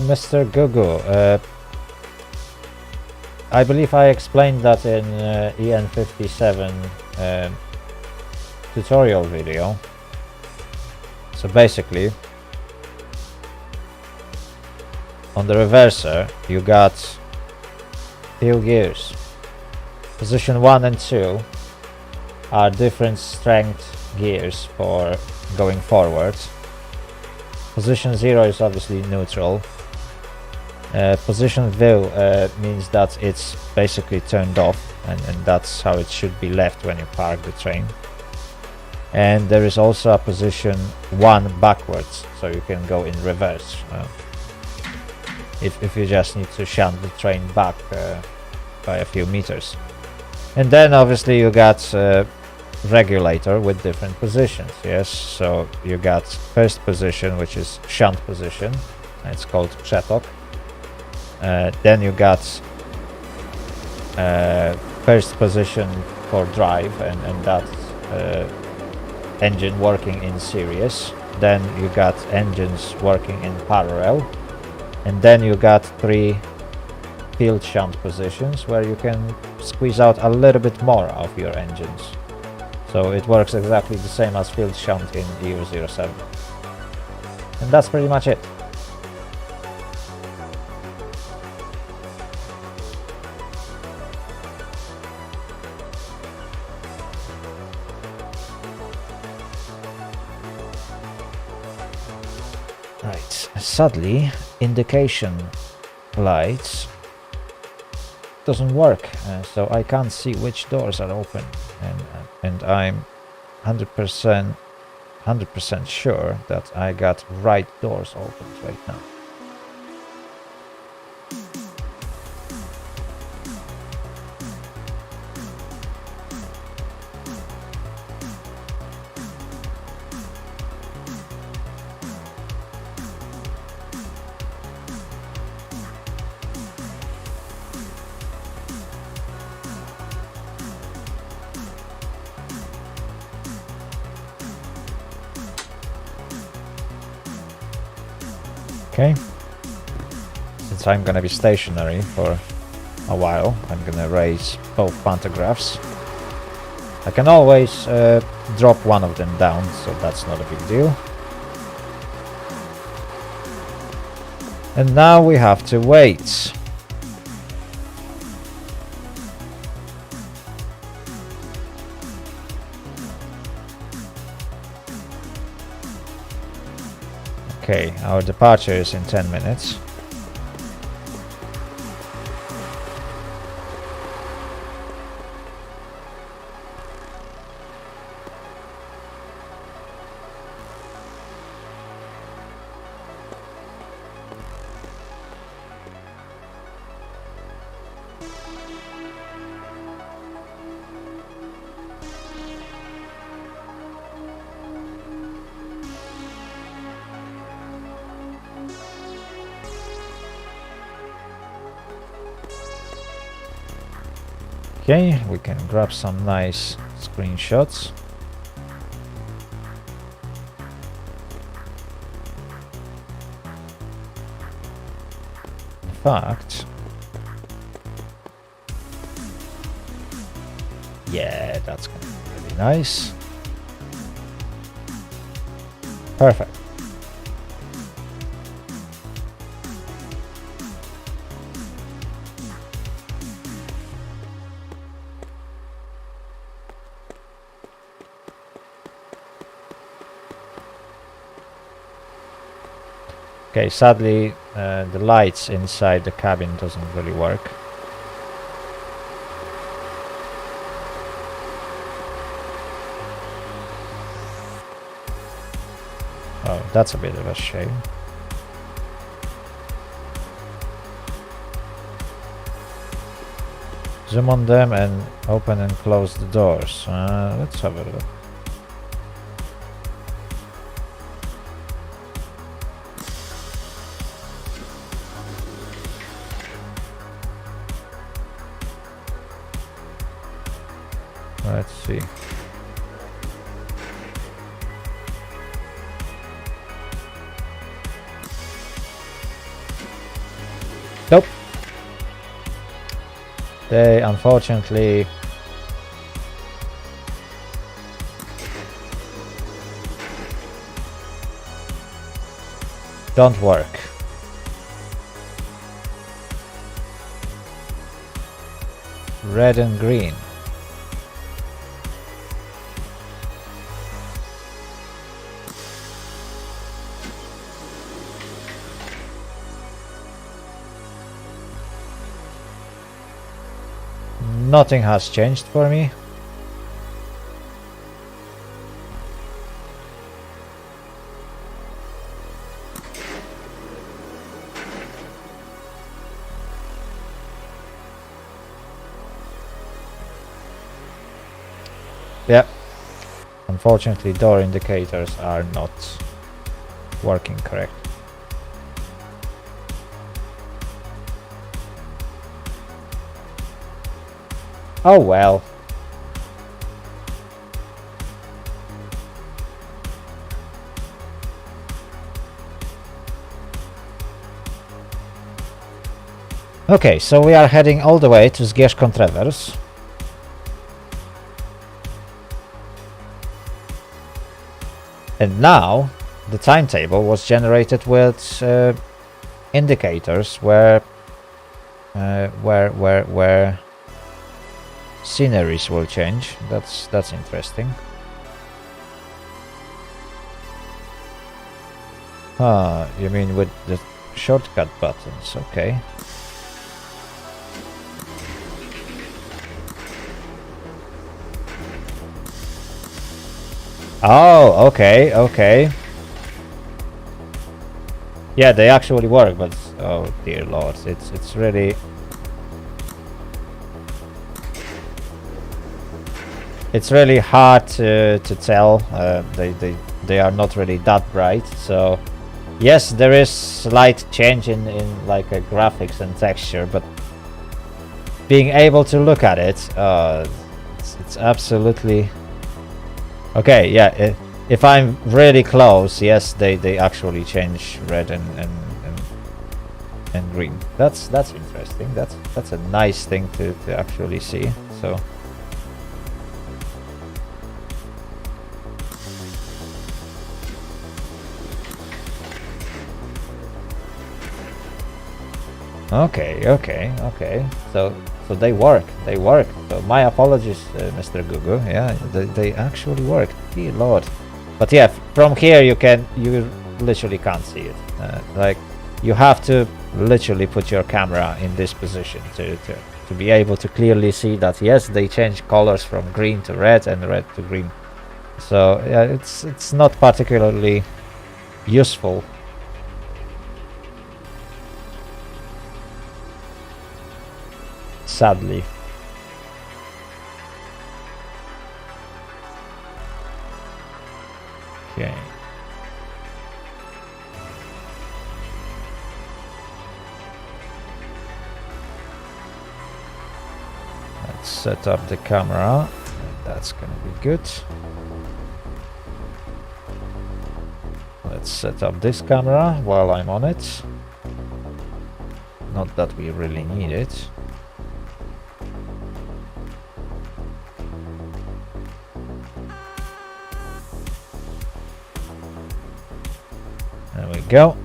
Mr. Gugu, I believe I explained that in EN57 tutorial video. So basically, on the reverser you got two gears. Position 1 and 2 are different strength gears for going forwards. Position 0 is obviously neutral. Position view means that it's basically turned off, and that's how it should be left when you park the train. And there is also a position 1 backwards, so you can go in reverse if you just need to shunt the train back by a few meters. And then obviously you got regulator with different positions. Yes, so you got first position, which is shunt position, it's called przetok. Then you got first position for drive, and that's engine working in series. Then you got engines working in parallel, and then you got 3 field shunt positions where you can squeeze out a little bit more of your engines. So it works exactly the same as field shunt in EU07. And that's pretty much it. Right, sadly, indication lights doesn't work, so I can't see which doors are open, and I'm 100% sure that I got right doors open right now. Okay, since I'm gonna be stationary for a while, I'm gonna raise both pantographs. I can always drop one of them down, so that's not a big deal. And now we have to wait. Okay, our departure is in 10 minutes. Okay, we can grab some nice screenshots. In fact, yeah, that's gonna be really nice. Perfect. Okay, sadly, the lights inside the cabin doesn't really work. Oh, that's a bit of a shame. Zoom on them and open and close the doors. Let's have a look. Let's see. Nope. They unfortunately don't work. Red and green. Nothing has changed for me. Yeah. Unfortunately, door indicators are not working correct. Oh well. Okay, so we are heading all the way to Zgierz-Kontrewers. And now the timetable was generated with indicators where sceneries will change. That's interesting. You mean with the shortcut buttons? Okay. Oh, okay, okay. Yeah, they actually work, but oh dear lord, it's really hard to tell. They are not really that bright. So yes, there is slight change in like graphics and texture, but being able to look at it, it's absolutely okay. Yeah, if I'm really close, yes, they actually change red and green. That's interesting. That's a nice thing to actually see. So. Okay. So they work. So my apologies, Mr. Gugu. Yeah, they actually work. Dear Lord. But yeah, from here you literally can't see it. Like you have to literally put your camera in this position to be able to clearly see that yes, they change colors from green to red and red to green. So yeah, it's not particularly useful. Sadly. Okay. Let's Let's set up the camera. That's gonna be good. Let's set up this camera while I'm on it. Not that we really need it. There we go.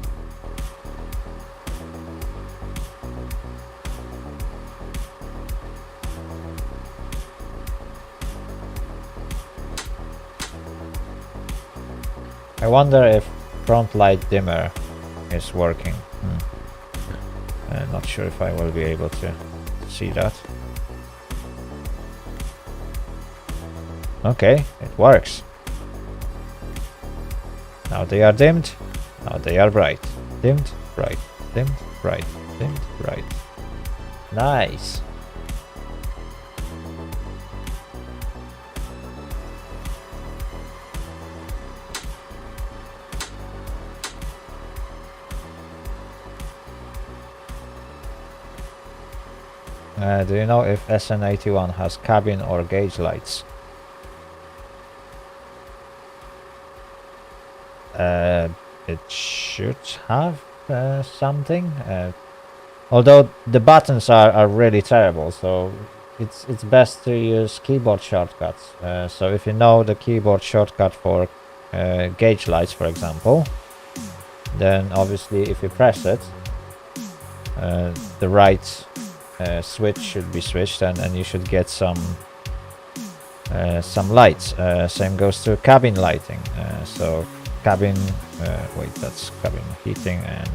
I wonder if front light dimmer is working. Not sure if I will be able to see that. Okay, it works. Now they are dimmed. Now they are bright. Dimmed, bright, dimmed, bright, dimmed, bright. Nice. Do you know if SN81 has cabin or gauge lights? It should have something. Although the buttons are really terrible, so it's best to use keyboard shortcuts. So if you know the keyboard shortcut for gauge lights, for example, then obviously if you press it, the right switch should be switched, and you should get some lights. Same goes to cabin lighting. So cabin, wait, that's cabin heating, and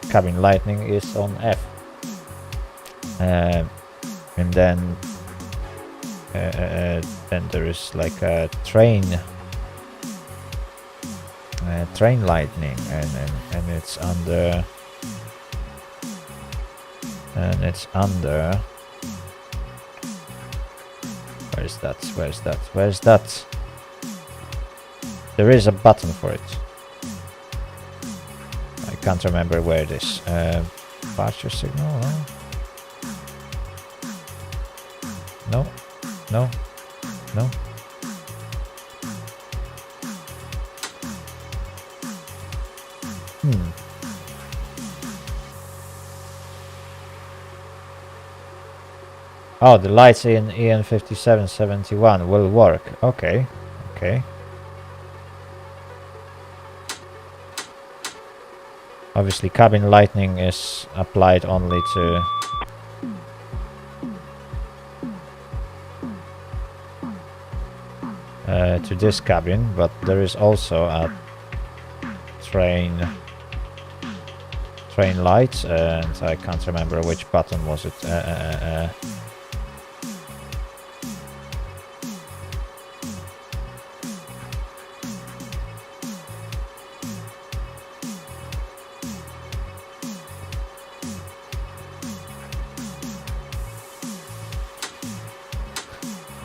cabin lighting is on F. And then there is like a train lightning, and it's under. And it's under. Where's that? Where's that? Where's that? There is a button for it. I can't remember where it is. Departure signal? No. No. No. Oh, the lights in EN5771 will work. Okay. Okay. Obviously, cabin lighting is applied only to this cabin, but there is also a train light, and I can't remember which button was it.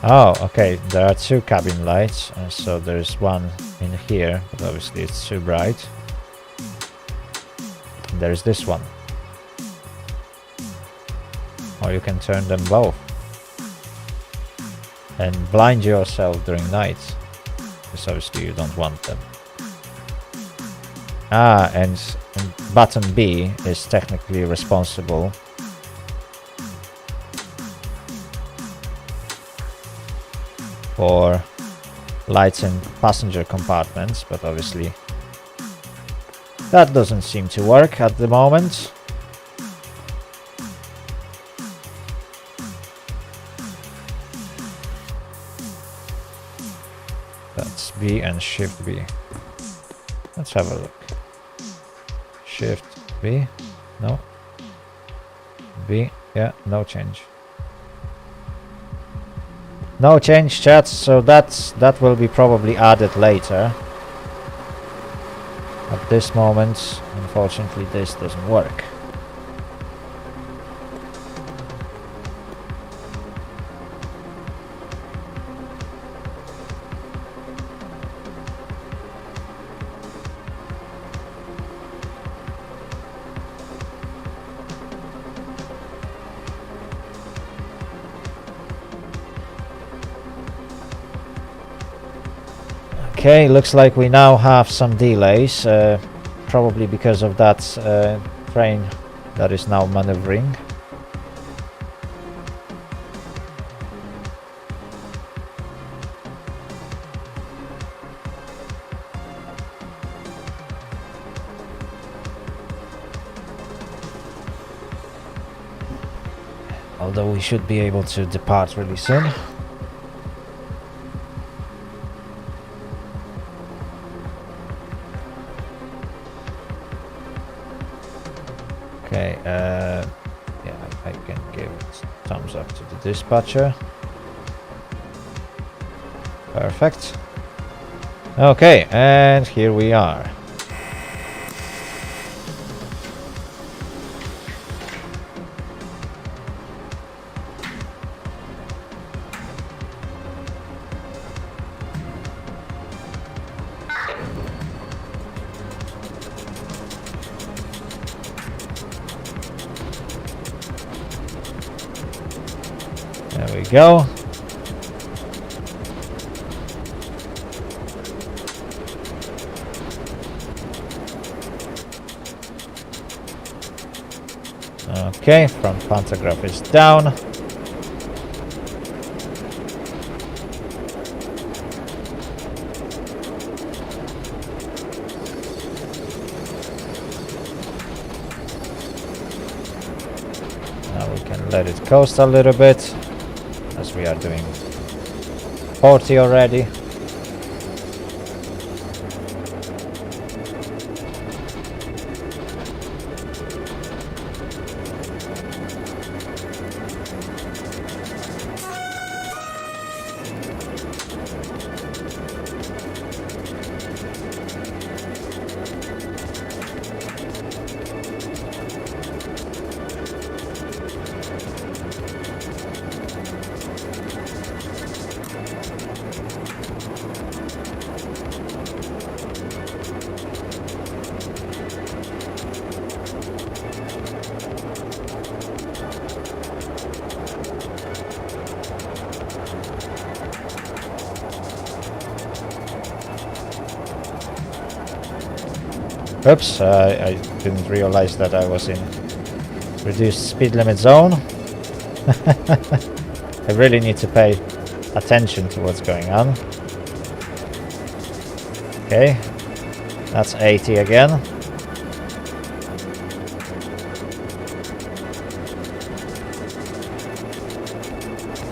Oh, okay, there are two cabin lights, so there's one in here, but obviously it's too bright. There's this one. Or you can turn them both and blind yourself during night, because obviously you don't want them. And button B is technically responsible for lights in passenger compartments, but obviously that doesn't seem to work at the moment. That's B and Shift B. Let's have a look. Shift B. No. B. Yeah, no change. No change, chat, so that will be probably added later. At this moment, unfortunately, this doesn't work. Okay, looks like we now have some delays, probably because of that train that is now maneuvering. Although we should be able to depart really soon. Okay, yeah, I can give thumbs up to the dispatcher. Perfect. Okay, and here we are. There we go. Okay, front pantograph is down. Now we can let it coast a little bit, as we are doing 40 already. Oops, I didn't realize that I was in reduced speed limit zone. I really need to pay attention to what's going on. Okay, that's 80 again.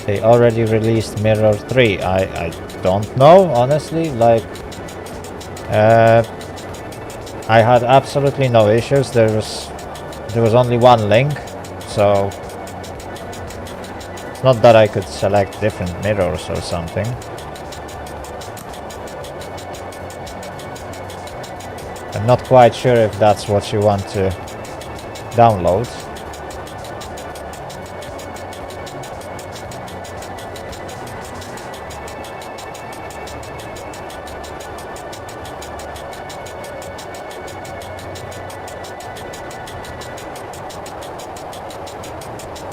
They already released Mirror 3. I don't know, honestly. Like, I had absolutely no issues. There was only one link, so it's not that I could select different mirrors or something. I'm not quite sure if that's what you want to download.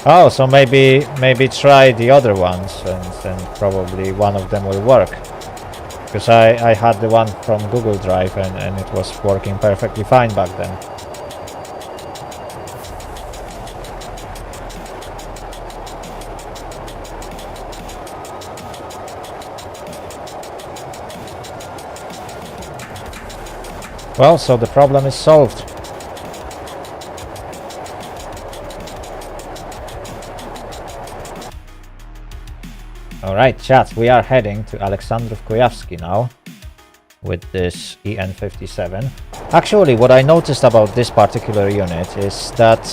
Oh, so maybe try the other ones, and then probably one of them will work. Because I had the one from Google Drive and it was working perfectly fine back then. Well, so the problem is solved. Alright, chat, we are heading to Aleksandrów Kujawski now with this EN57. Actually, what I noticed about this particular unit is that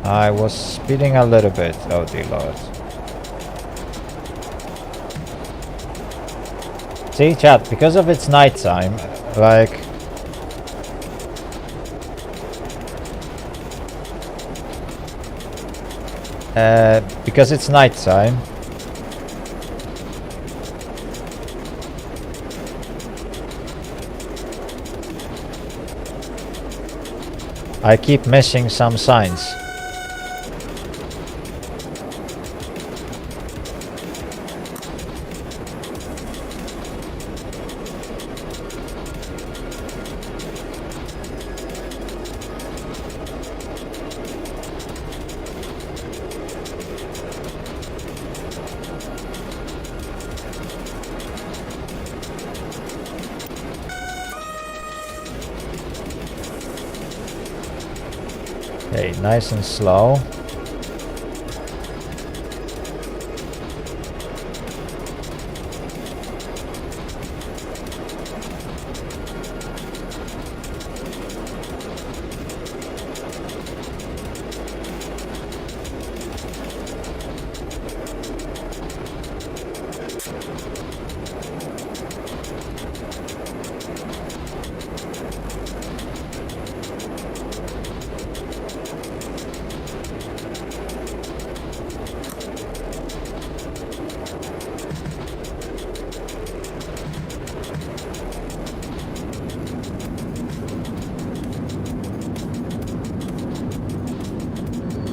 I was speeding a little bit, oh dear lord. See, chat, because of its nighttime, like, because it's nighttime, I keep missing some signs. Okay, nice and slow.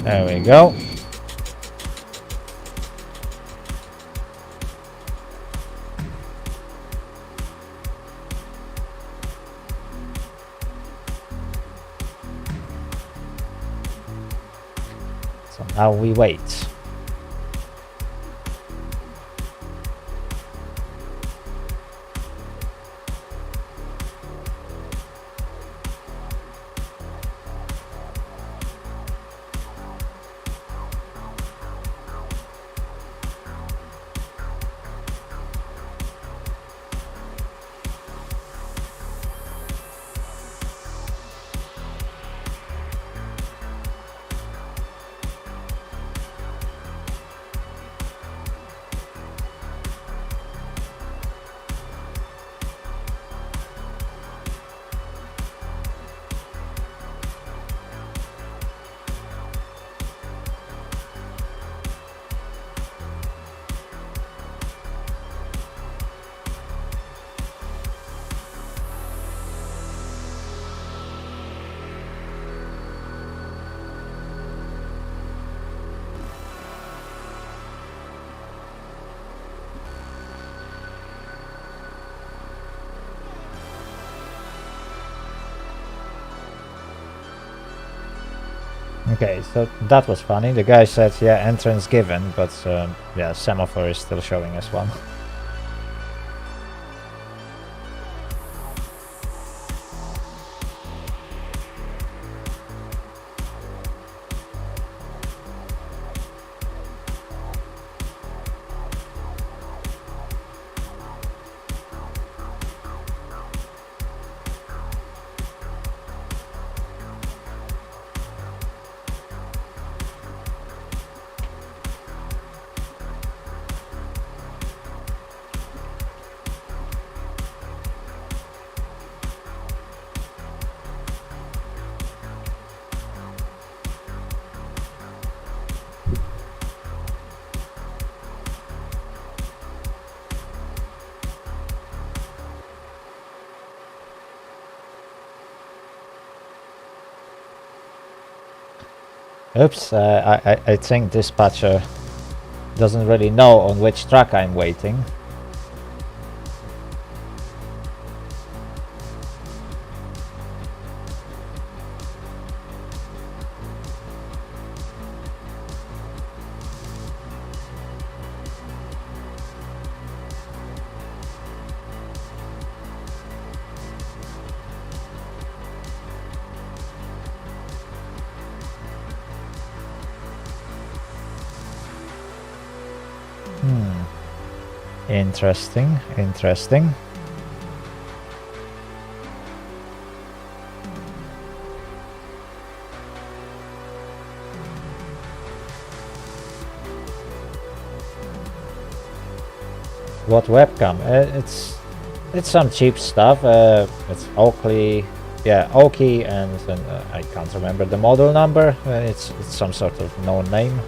There we go. So now we wait. Okay, so that was funny. The guy said, yeah, entrance given, but yeah, semaphore is still showing as one. Oops, I think dispatcher doesn't really know on which track I'm waiting. Interesting, interesting. What webcam? It's some cheap stuff. It's Oakley, yeah, Oakley, and I can't remember the model number. It's some sort of known name.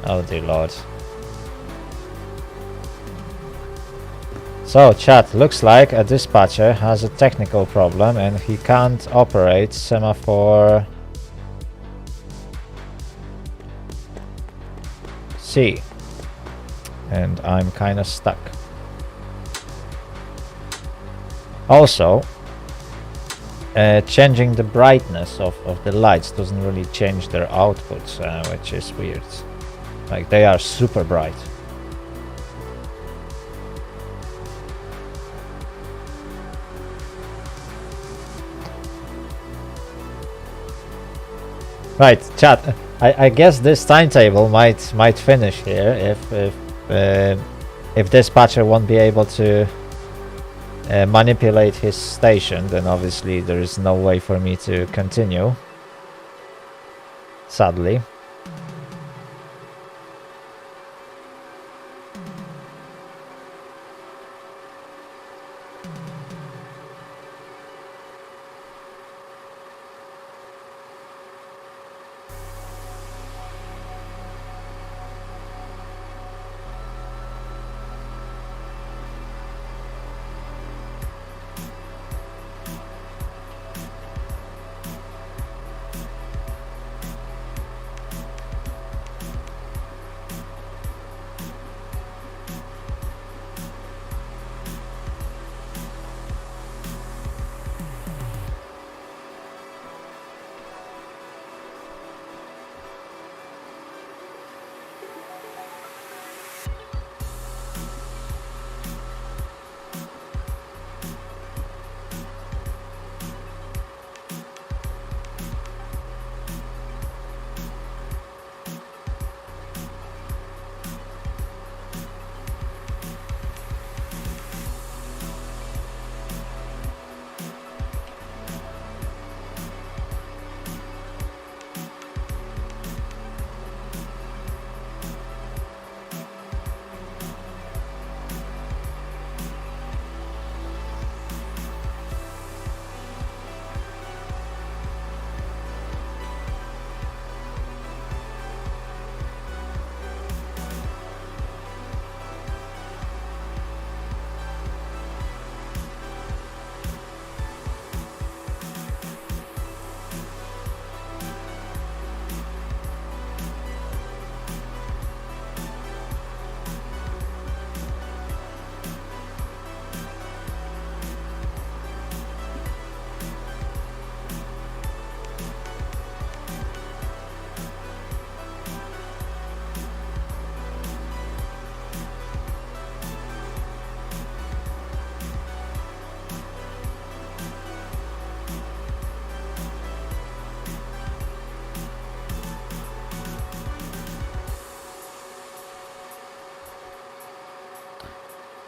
Oh dear lord. So chat, looks like a dispatcher has a technical problem and he can't operate semaphore C. And I'm kinda stuck. Also, changing the brightness of the lights doesn't really change their outputs, which is weird. Like, they are super bright. Right, chat. I guess this timetable might finish here if dispatcher won't be able to manipulate his station. Then obviously there is no way for me to continue. Sadly.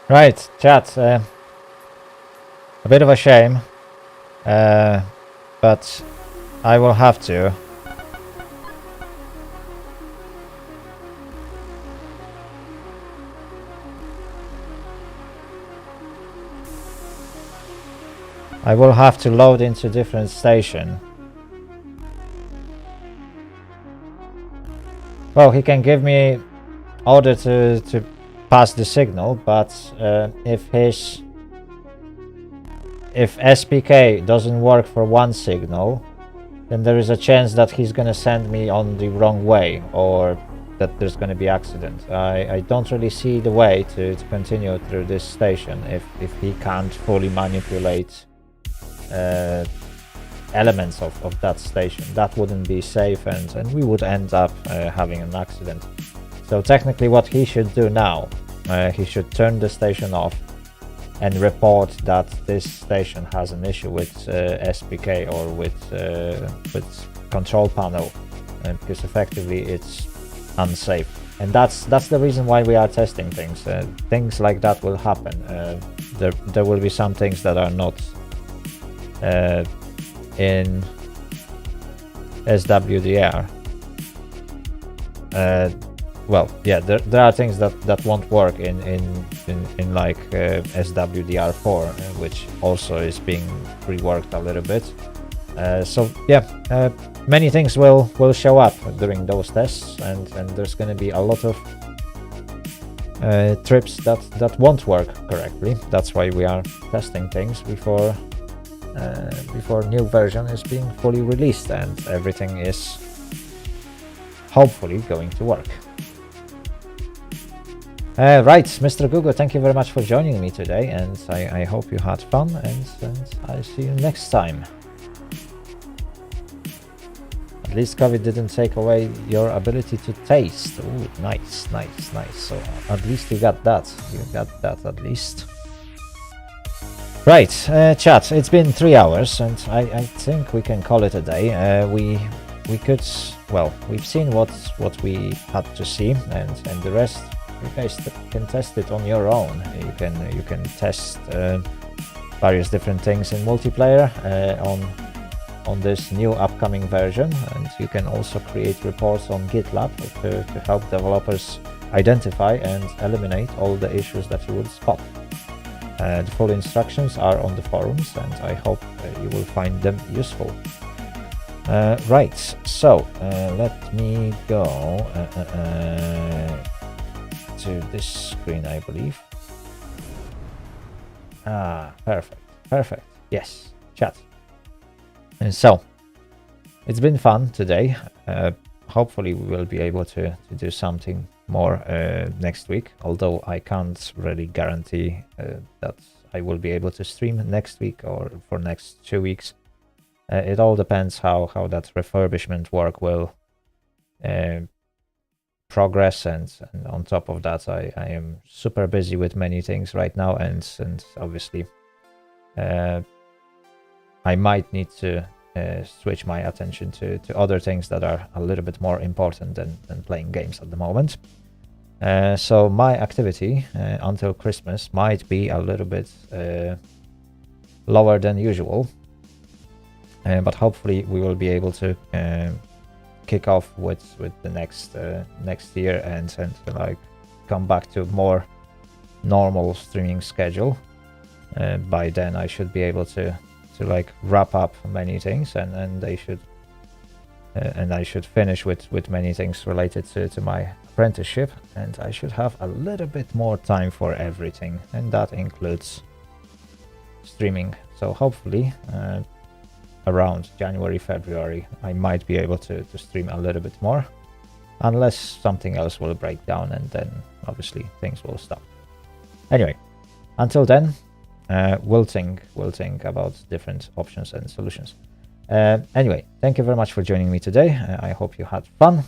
Right, chat. A bit of a shame, but I will have to. I will have to load into different station. Well, he can give me order to pass the signal, but if SPK doesn't work for one signal, then there is a chance that he's gonna send me on the wrong way, or that there's gonna be accident. I don't really see the way to continue through this station if he can't fully manipulate elements of that station. That wouldn't be safe, and we would end up having an accident. So technically what he should do now, he should turn the station off and report that this station has an issue with SPK or with control panel, because effectively it's unsafe. And that's the reason why we are testing things. Things like that will happen. There will be some things that are not in SWDR. Well, yeah, there are things that won't work in like SWDR4, which also is being reworked a little bit. So yeah, many things will show up during those tests, and there's going to be a lot of trips that won't work correctly. That's why we are testing things before new version is being fully released and everything is hopefully going to work. Right, Mr. Google, thank you very much for joining me today, and I hope you had fun, and I'll see you next time. At least COVID didn't take away your ability to taste. Ooh, nice. So at least you got that. At least. Right, chat, it's been 3 hours, and I think we can call it a day. We could, well, we've seen what we had to see, and the rest you guys can test it on your own. You can test various different things in multiplayer on this new upcoming version, and you can also create reports on GitLab to help developers identify and eliminate all the issues that you will spot. The full instructions are on the forums, and I hope you will find them useful. Right, so let me go to this screen, I believe. Perfect. Yes, chat. And so it's been fun today. Hopefully we will be able to do something more next week, although I can't really guarantee that I will be able to stream next week or for next 2 weeks. It all depends how that refurbishment work will progress, and on top of that I am super busy with many things right now, and obviously I might need to switch my attention to other things that are a little bit more important than playing games at the moment. So my activity until Christmas might be a little bit lower than usual, but hopefully we will be able to kick off with the next year and like come back to more normal streaming schedule. By then I should be able to like wrap up many things, and they should and I should finish with many things related to my apprenticeship, and I should have a little bit more time for everything, and that includes streaming. So hopefully around January, February I might be able to stream a little bit more, unless something else will break down, and then obviously things will stop. Anyway, until then, we'll think about different options and solutions. Anyway, thank you very much for joining me today. I hope you had fun.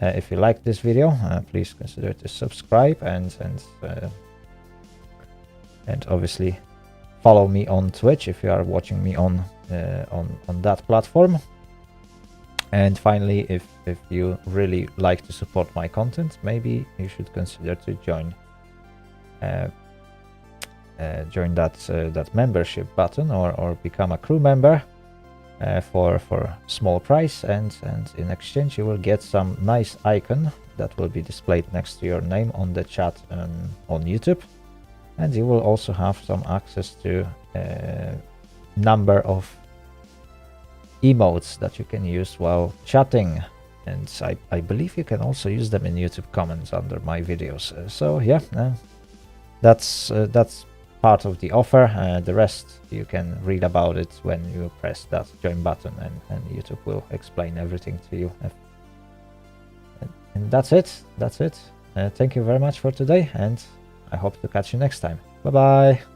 If you liked this video, please consider to subscribe and obviously follow me on Twitch if you are watching me on that platform. And finally, if you really like to support my content, maybe you should consider to join that membership button, or become a crew member for small price, and in exchange you will get some nice icon that will be displayed next to your name on the chat on YouTube, and you will also have some access to number of emotes that you can use while chatting, and I believe you can also use them in YouTube comments under my videos. So yeah, that's part of the offer. The rest you can read about it when you press that join button, and YouTube will explain everything to you. And that's it. Thank you very much for today, and I hope to catch you next time. Bye bye.